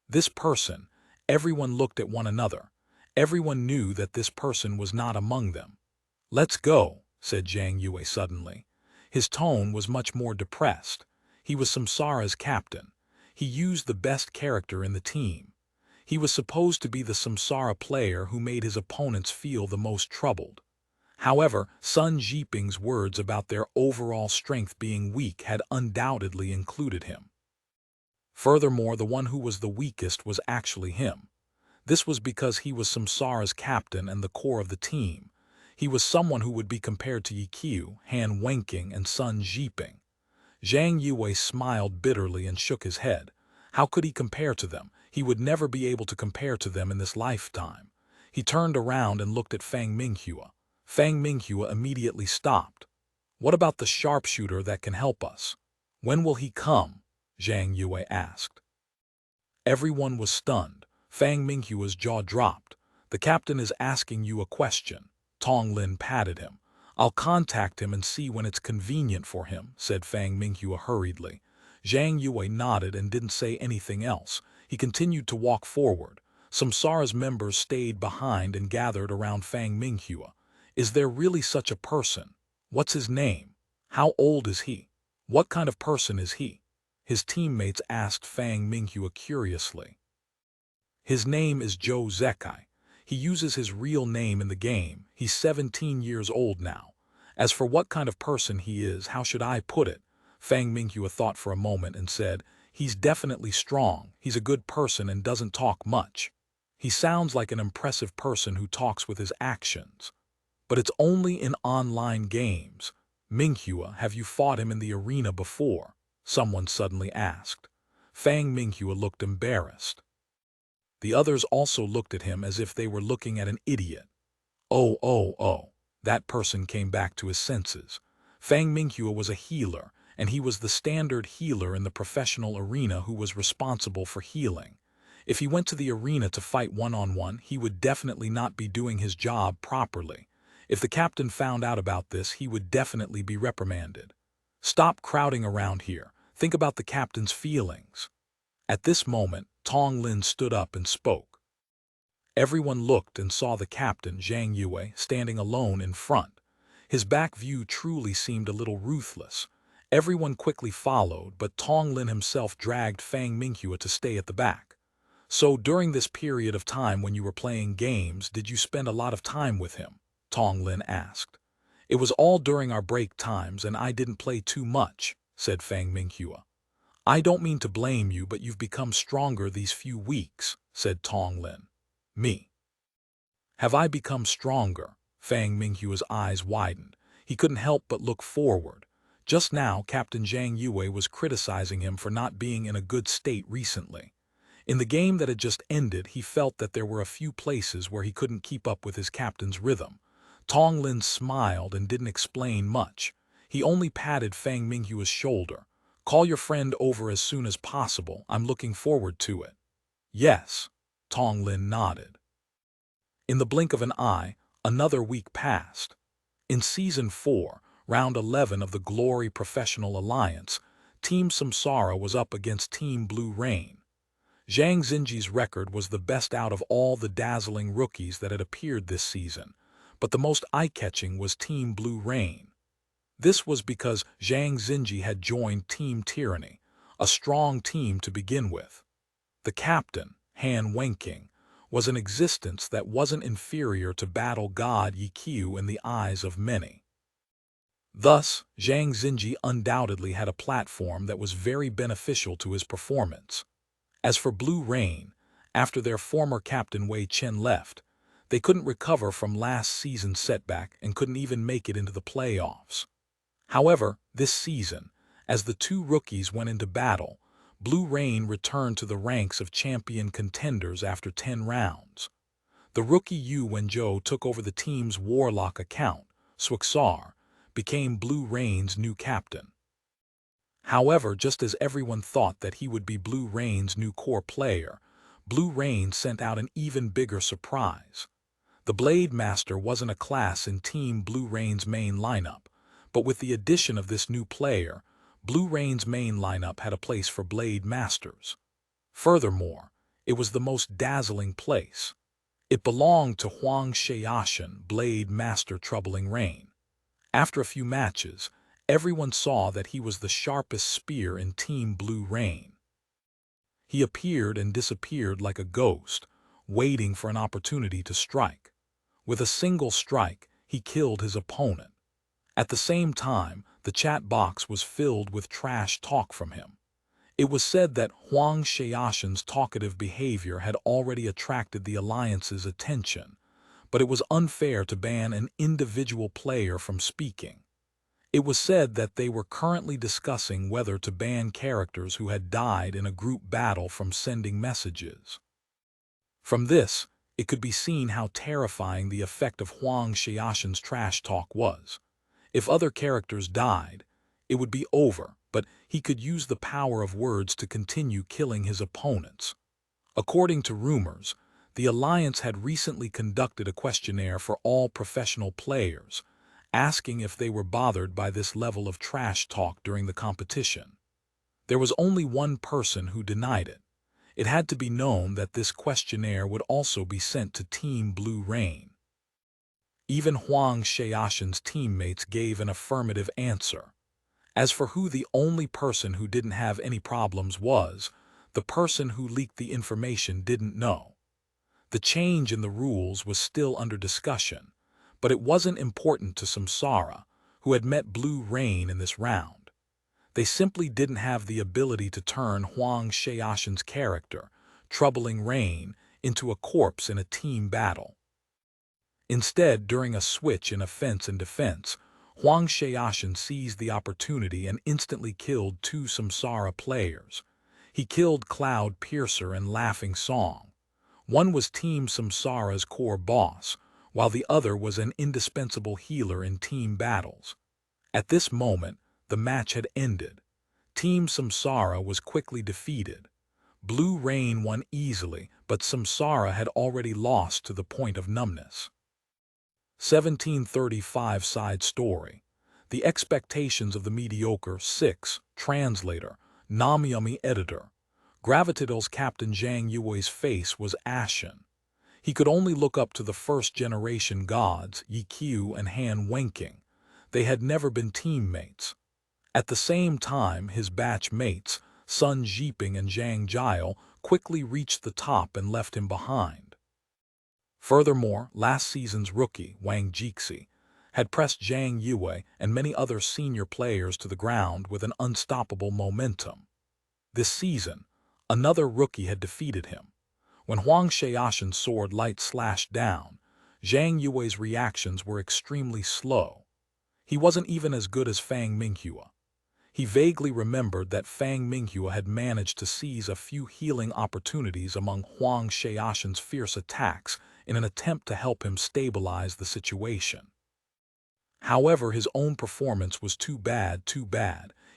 This person, everyone looked at one another. Everyone knew that this person was not among them. "Let's go," said Zhang Yue suddenly. His tone was much more depressed. He was Samsara's captain. He used the best character in the team. He was supposed to be the Samsara player who made his opponents feel the most troubled. However, Sun Yiping's words about their overall strength being weak had undoubtedly included him. Furthermore, the one who was the weakest was actually him. This was because he was Samsara's captain and the core of the team. He was someone who would be compared to Yiqiu, Han Wenqing, and Sun Yiping. Zhang Yue smiled bitterly and shook his head. How could he compare to them? He would never be able to compare to them in this lifetime. He turned around and looked at Fang Minghua. Fang Minghua immediately stopped. "What about the sharpshooter that can help us? When will he come?" Zhang Yue asked. Everyone was stunned. Fang Minghua's jaw dropped. "The captain is asking you a question." Tong Lin patted him. "I'll contact him and see when it's convenient for him," said Fang Minghua hurriedly. Zhang Yue nodded and didn't say anything else. He continued to walk forward. Samsara's members stayed behind and gathered around Fang Minghua. Is there really such a person? What's his name? How old is he? What kind of person is he? His teammates asked Fang Minghua curiously. His name is Zhou Zekai. He uses his real name in the game. He's 17 years old now. As for what kind of person he is, how should I put it? Fang Minghua thought for a moment and said, he's definitely strong. He's a good person and doesn't talk much. He sounds like an impressive person who talks with his actions. But it's only in online games. Minghua, have you fought him in the arena before? Someone suddenly asked. Fang Minghua looked embarrassed. The others also looked at him as if they were looking at an idiot. Oh. That person came back to his senses. Fang Minghua was a healer, and he was the standard healer in the professional arena who was responsible for healing. If he went to the arena to fight one-on-one, he would definitely not be doing his job properly. If the captain found out about this, he would definitely be reprimanded. Stop crowding around here. Think about the captain's feelings. At this moment, Tong Lin stood up and spoke. Everyone looked and saw the captain, Zhang Yue, standing alone in front. His back view truly seemed a little ruthless. Everyone quickly followed, but Tong Lin himself dragged Fang Minghua to stay at the back. So during this period of time when you were playing games, did you spend a lot of time with him? Tong Lin asked. It was all during our break times and I didn't play too much, said Fang Minghua. I don't mean to blame you, but you've become stronger these few weeks, said Tong Lin. Me? Have I become stronger? Fang Minghua's eyes widened. He couldn't help but look forward. Just now, Captain Zhang Yue was criticizing him for not being in a good state recently. In the game that had just ended, he felt that there were a few places where he couldn't keep up with his captain's rhythm. Tong Lin smiled and didn't explain much. He only patted Fang Minghua's shoulder. Call your friend over as soon as possible. I'm looking forward to it. Yes, Tong Lin nodded. In the blink of an eye, another week passed. In Season 4, Round 11 of the Glory Professional Alliance, Team Samsara was up against Team Blue Rain. Zhang Xinji's record was the best out of all the dazzling rookies that had appeared this season, but the most eye-catching was Team Blue Rain. This was because Zhang Xinji had joined Team Tyranny, a strong team to begin with. The captain, Han Wenqing, was an existence that wasn't inferior to battle god Yi Qiu in the eyes of many. Thus, Zhang Xinji undoubtedly had a platform that was very beneficial to his performance. As for Blue Rain, after their former captain Wei Chen left, they couldn't recover from last season's setback and couldn't even make it into the playoffs. However, this season, as the two rookies went into battle, Blue Rain returned to the ranks of champion contenders after 10 rounds. The rookie Yu Wenzhou took over the team's Warlock account, Swixar, became Blue Rain's new captain. However, just as everyone thought that he would be Blue Rain's new core player, Blue Rain sent out an even bigger surprise. The Blade Master wasn't a class in Team Blue Rain's main lineup, but with the addition of this new player, Blue Rain's main lineup had a place for Blade Masters. Furthermore, it was the most dazzling place. It belonged to Huang Xiaoshan, Blade Master Troubling Rain. After a few matches, everyone saw that he was the sharpest spear in Team Blue Rain. He appeared and disappeared like a ghost, waiting for an opportunity to strike. With a single strike, he killed his opponent. At the same time, the chat box was filled with trash talk from him. It was said that Huang Xiaoshan's talkative behavior had already attracted the Alliance's attention, but it was unfair to ban an individual player from speaking. It was said that they were currently discussing whether to ban characters who had died in a group battle from sending messages. From this, it could be seen how terrifying the effect of Huang Xiaoshan's trash talk was. If other characters died, it would be over, but he could use the power of words to continue killing his opponents. According to rumors, the Alliance had recently conducted a questionnaire for all professional players, asking if they were bothered by this level of trash talk during the competition. There was only one person who denied it. It had to be known that this questionnaire would also be sent to Team Blue Rain. Even Huang Xiaoshan's teammates gave an affirmative answer. As for who the only person who didn't have any problems was, the person who leaked the information didn't know. The change in the rules was still under discussion, but it wasn't important to Samsara, who had met Blue Rain in this round. They simply didn't have the ability to turn Huang Xiaoshan's character, Troubling Rain, into a corpse in a team battle. Instead, during a switch in offense and defense, Huang Xiaoshan seized the opportunity and instantly killed two Samsara players. He killed Cloud Piercer and Laughing Song. One was Team Samsara's core boss, while the other was an indispensable healer in team battles. At this moment, the match had ended. Team Samsara was quickly defeated. Blue Rain won easily, but Samsara had already lost to the point of numbness. 1735 Side Story. The Expectations of the Mediocre 6. Translator, Namyami Editor. Gravitadal's Captain Zhang Yue's face was ashen. He could only look up to the first-generation gods, Yi Qiu and Han Wenqing. They had never been teammates. At the same time, his batch mates, Sun Zhiping and Zhang Jiao, quickly reached the top and left him behind. Furthermore, last season's rookie, Wang Jixi, had pressed Zhang Yue and many other senior players to the ground with an unstoppable momentum. This season, another rookie had defeated him. When Huang Xiaoshan's sword light slashed down, Zhang Yue's reactions were extremely slow. He wasn't even as good as Fang Minghua. He vaguely remembered that Fang Minghua had managed to seize a few healing opportunities among Huang Xiaoshan's fierce attacks in an attempt to help him stabilize the situation. However, his own performance was too bad.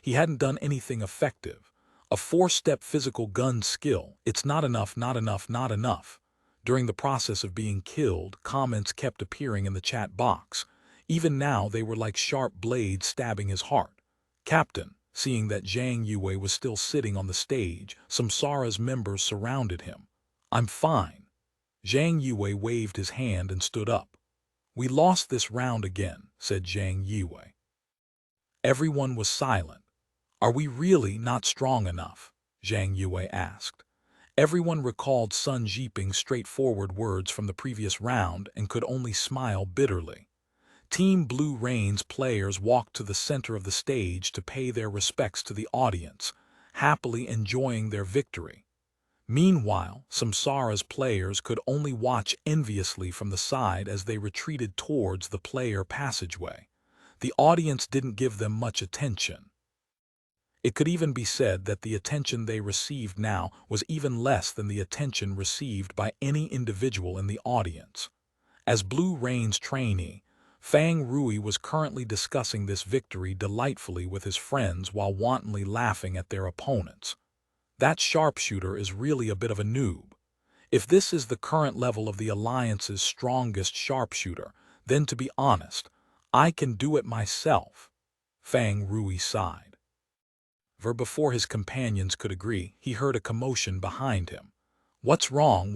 He hadn't done anything effective. A four-step physical gun skill, it's not enough. During the process of being killed, comments kept appearing in the chat box. Even now, they were like sharp blades stabbing his heart. Captain, seeing that Zhang Yue was still sitting on the stage, Samsara's members surrounded him. I'm fine. Zhang Yue waved his hand and stood up. We lost this round again, said Zhang Yue. Everyone was silent. Are we really not strong enough? Zhang Yue asked. Everyone recalled Sun Zhiping's straightforward words from the previous round and could only smile bitterly. Team Blue Rain's players walked to the center of the stage to pay their respects to the audience, happily enjoying their victory. Meanwhile, Samsara's players could only watch enviously from the side as they retreated towards the player passageway. The audience didn't give them much attention. It could even be said that the attention they received now was even less than the attention received by any individual in the audience. As Blue Rain's trainee, Tang Rou was currently discussing this victory delightfully with his friends while wantonly laughing at their opponents. That sharpshooter is really a bit of a noob. If this is the current level of the Alliance's strongest sharpshooter, then to be honest, I can do it myself. Tang Rou sighed. Before his companions could agree, he heard a commotion behind him. What's wrong?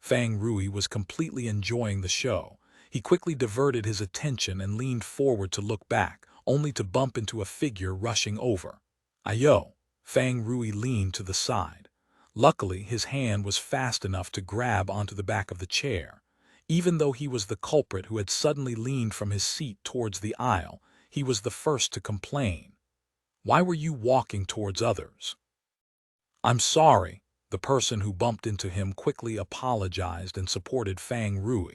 Tang Rou was completely enjoying the show. He quickly diverted his attention and leaned forward to look back, only to bump into a figure rushing over. Ayo! Tang Rou leaned to the side. Luckily, his hand was fast enough to grab onto the back of the chair. Even though he was the culprit who had suddenly leaned from his seat towards the aisle, he was the first to complain. Why were you walking towards others? I'm sorry. The person who bumped into him quickly apologized and supported Tang Rou.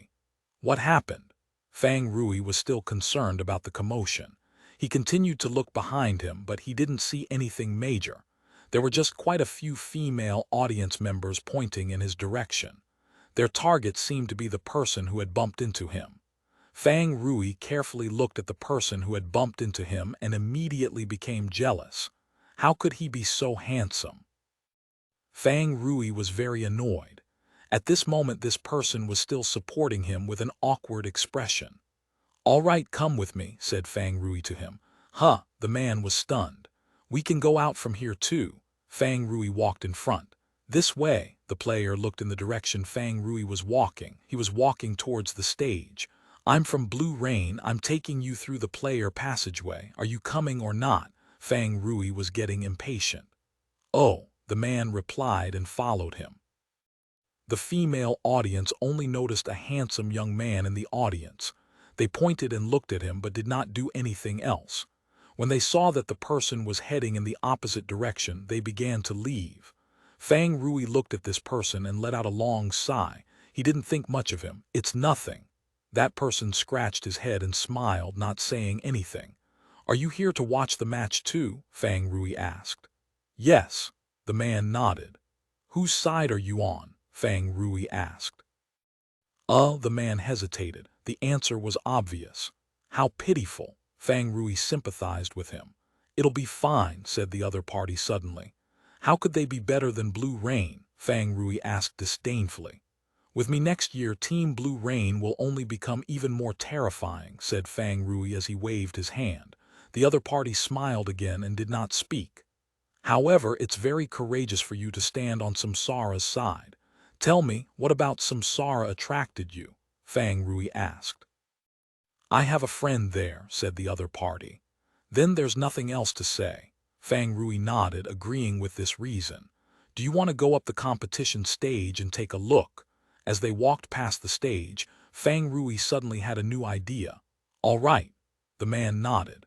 What happened? Tang Rou was still concerned about the commotion. He continued to look behind him, but he didn't see anything major. There were just quite a few female audience members pointing in his direction. Their target seemed to be the person who had bumped into him. Tang Rou carefully looked at the person who had bumped into him and immediately became jealous. How could he be so handsome? Tang Rou was very annoyed. At this moment, this person was still supporting him with an awkward expression. All right, come with me, said Tang Rou to him. Huh, the man was stunned. We can go out from here too. Tang Rou walked in front. This way, the player looked in the direction Feng Rui was walking. He was walking towards the stage. I'm from Blue Rain. I'm taking you through the player passageway. Are you coming or not? Feng Rui was getting impatient. Oh, the man replied and followed him. The female audience only noticed a handsome young man in the audience. They pointed and looked at him but did not do anything else. When they saw that the person was heading in the opposite direction, they began to leave. Feng Rui looked at this person and let out a long sigh. He didn't think much of him. It's nothing. That person scratched his head and smiled, not saying anything. Are you here to watch the match too? Feng Rui asked. Yes. The man nodded. Whose side are you on? Feng Rui asked. The man hesitated. The answer was obvious. How pitiful. Feng Rui sympathized with him. It'll be fine, said the other party suddenly. How could they be better than Blue Rain? Feng Rui asked disdainfully. With me next year, Team Blue Rain will only become even more terrifying, said Feng Rui as he waved his hand. The other party smiled again and did not speak. However, it's very courageous for you to stand on Samsara's side. Tell me, what about Samsara attracted you? Feng Rui asked. I have a friend there, said the other party. Then there's nothing else to say. Feng Rui nodded, agreeing with this reason. Do you want to go up the competition stage and take a look? As they walked past the stage, Feng Rui suddenly had a new idea. All right. The man nodded.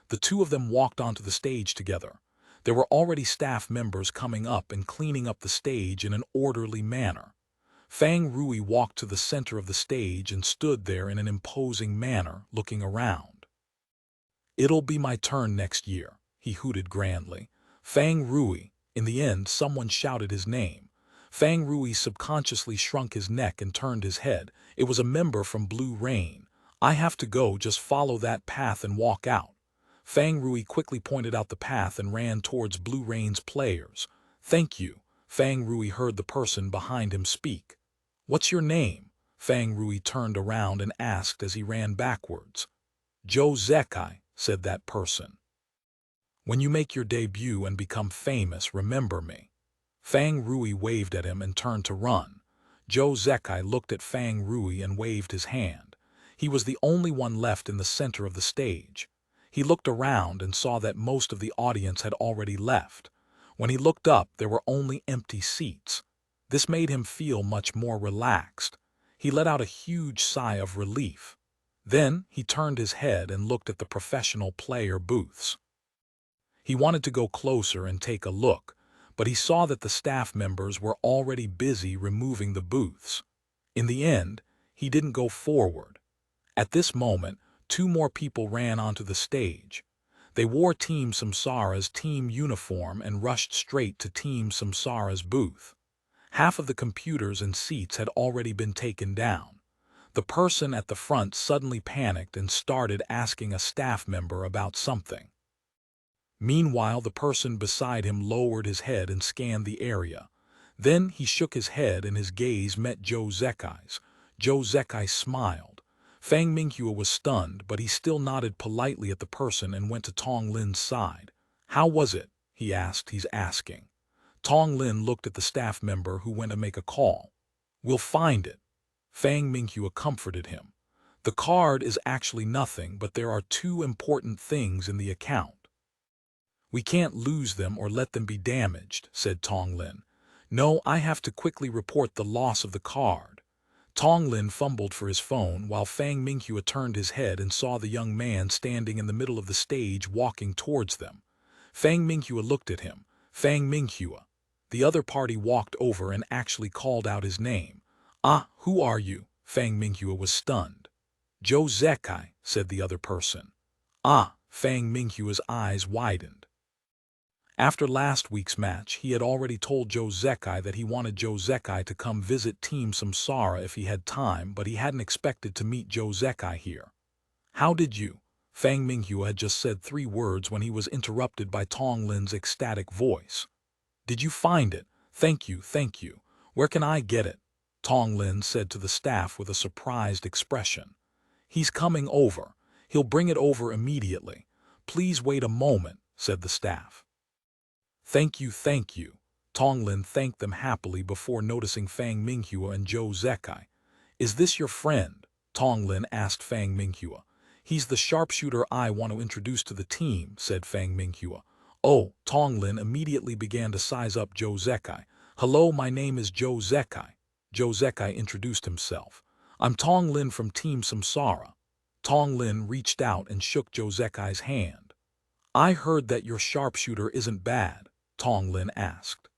The two of them walked onto the stage together. There were already staff members coming up and cleaning up the stage in an orderly manner. Feng Rui walked to the center of the stage and stood there in an imposing manner, looking around. It'll be my turn next year, he hooted grandly. Feng Rui. In the end, someone shouted his name. Feng Rui subconsciously shrunk his neck and turned his head. It was a member from Blue Rain. I have to go, just follow that path and walk out. Feng Rui quickly pointed out the path and ran towards Blue Rain's players. Thank you. Feng Rui heard the person behind him speak. What's your name? Feng Rui turned around and asked as he ran backwards. Zhou Zekai, said that person. When you make your debut and become famous, remember me. Feng Rui waved at him and turned to run. Zhou Zekai looked at Feng Rui and waved his hand. He was the only one left in the center of the stage. He looked around and saw that most of the audience had already left. When he looked up, there were only empty seats. This made him feel much more relaxed. He let out a huge sigh of relief. Then he turned his head and looked at the professional player booths. He wanted to go closer and take a look, but he saw that the staff members were already busy removing the booths. In the end, he didn't go forward. At this moment, two more people ran onto the stage. They wore Team Samsara's team uniform and rushed straight to Team Samsara's booth. Half of the computers and seats had already been taken down. The person at the front suddenly panicked and started asking a staff member about something. Meanwhile, the person beside him lowered his head and scanned the area. Then he shook his head and his gaze met Zhou Zekai's. Zhou Zekai smiled. Feng Minghua was stunned, but he still nodded politely at the person and went to Tong Lin's side. How was it? He asked. He's asking. Tong Lin looked at the staff member who went to make a call. We'll find it. Feng Minghua comforted him. The card is actually nothing, but there are two important things in the account. We can't lose them or let them be damaged, said Tong Lin. No, I have to quickly report the loss of the card. Tong Lin fumbled for his phone while Feng Minghua turned his head and saw the young man standing in the middle of the stage walking towards them. Feng Minghua looked at him. Feng Minghua. The other party walked over and actually called out his name. Ah, who are you? Feng Minghua was stunned. Zhou Zekai, said the other person. Ah, Feng Minghua's eyes widened. After last week's match, he had already told Zhou Zekai that he wanted Zhou Zekai to come visit Team Samsara if he had time, but he hadn't expected to meet Zhou Zekai here. How did you? Feng Minghua had just said 3 words when he was interrupted by Tong Lin's ecstatic voice. Did you find it? Thank you, thank you. Where can I get it? Tong Lin said to the staff with a surprised expression. He's coming over. He'll bring it over immediately. Please wait a moment, said the staff. Thank you, Tong Lin thanked them happily before noticing Fang Minghua and Zhou Zekai. "Is this your friend?" Tong Lin asked Fang Minghua. "He's the sharpshooter I want to introduce to the team," said Fang Minghua. "Oh," Tong Lin immediately began to size up Zhou Zekai. "Hello, my name is Zhou Zekai." Zhou Zekai introduced himself. "I'm Tong Lin from Team Samsara." Tong Lin reached out and shook Zhou Zekai's hand. "I heard that your sharpshooter isn't bad," Tong Lin asked.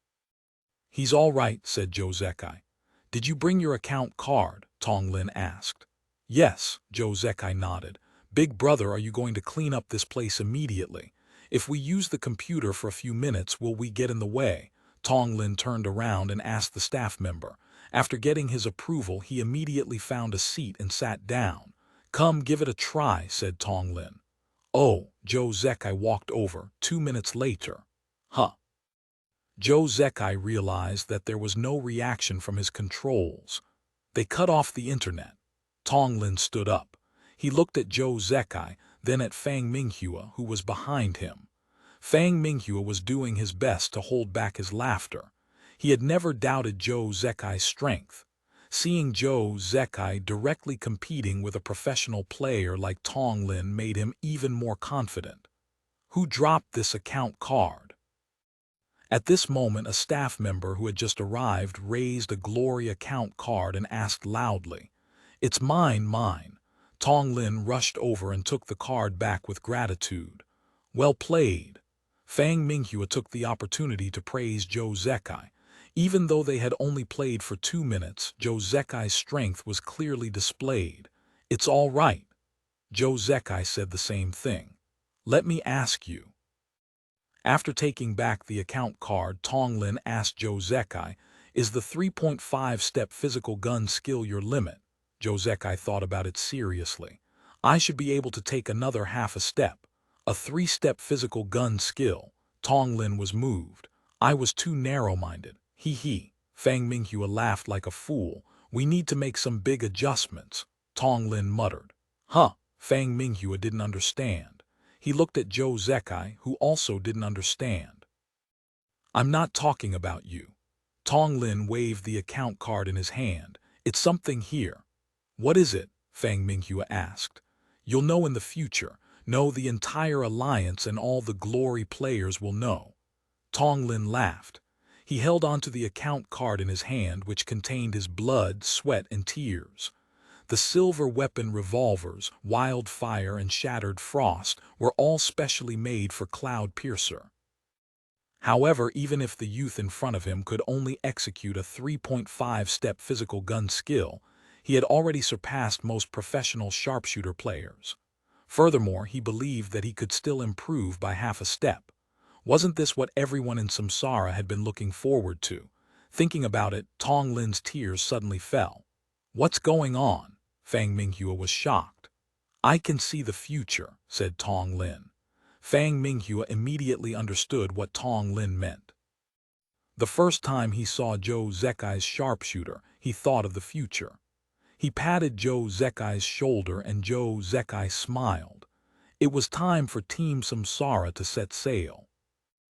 "He's all right," said Zhou Zekai. "Did you bring your account card?" Tong Lin asked. "Yes," Zhou Zekai nodded. "Big brother, are you going to clean up this place immediately? If we use the computer for a few minutes, will we get in the way?" Tong Lin turned around and asked the staff member. After getting his approval, he immediately found a seat and sat down. "Come, give it a try," said Tong Lin. "Oh," Zhou Zekai walked over. 2 minutes later. "Huh." Zhou Zekai realized that there was no reaction from his controls. They cut off the internet. Tong Lin stood up. He looked at Zhou Zekai, then at Fang Minghua, who was behind him. Fang Minghua was doing his best to hold back his laughter. He had never doubted Zhou Zekai's strength. Seeing Zhou Zekai directly competing with a professional player like Tong Lin made him even more confident. "Who dropped this account card?" At this moment, a staff member who had just arrived raised a Glory account card and asked loudly, "It's mine, mine." Tong Lin rushed over and took the card back with gratitude. "Well played." Fang Minghua took the opportunity to praise Zhou Zekai. Even though they had only played for 2 minutes, Zhou Zekai's strength was clearly displayed. "It's all right." Zhou Zekai said the same thing. "Let me ask you." After taking back the account card, Tong Lin asked Zhou Zekai, "Is the 3.5-step physical gun skill your limit?" Zhou Zekai thought about it seriously. "I should be able to take another half a step. A 3-step physical gun skill." Tong Lin was moved. "I was too narrow-minded. He. Fang Minghua laughed like a fool. "We need to make some big adjustments," Tong Lin muttered. "Huh." Fang Minghua didn't understand. He looked at Zhou Zekai, who also didn't understand. "I'm not talking about you." Tong Lin waved the account card in his hand. "It's something here." "What is it?" Fang Minghua asked. "You'll know in the future. No, the entire alliance and all the Glory players will know." Tong Lin laughed. He held onto the account card in his hand, which contained his blood, sweat, and tears. The silver weapon revolvers, Wildfire and Shattered Frost, were all specially made for Cloud Piercer. However, even if the youth in front of him could only execute a 3.5-step physical gun skill, he had already surpassed most professional sharpshooter players. Furthermore, he believed that he could still improve by half a step. Wasn't this what everyone in Samsara had been looking forward to? Thinking about it, Tong Lin's tears suddenly fell. "What's going on?" Fang Minghua was shocked. "I can see the future," said Tong Lin. Fang Minghua immediately understood what Tong Lin meant. The first time he saw Zhou Zekai's sharpshooter, he thought of the future. He patted Zhou Zekai's shoulder and Zhou Zekai smiled. It was time for Team Samsara to set sail.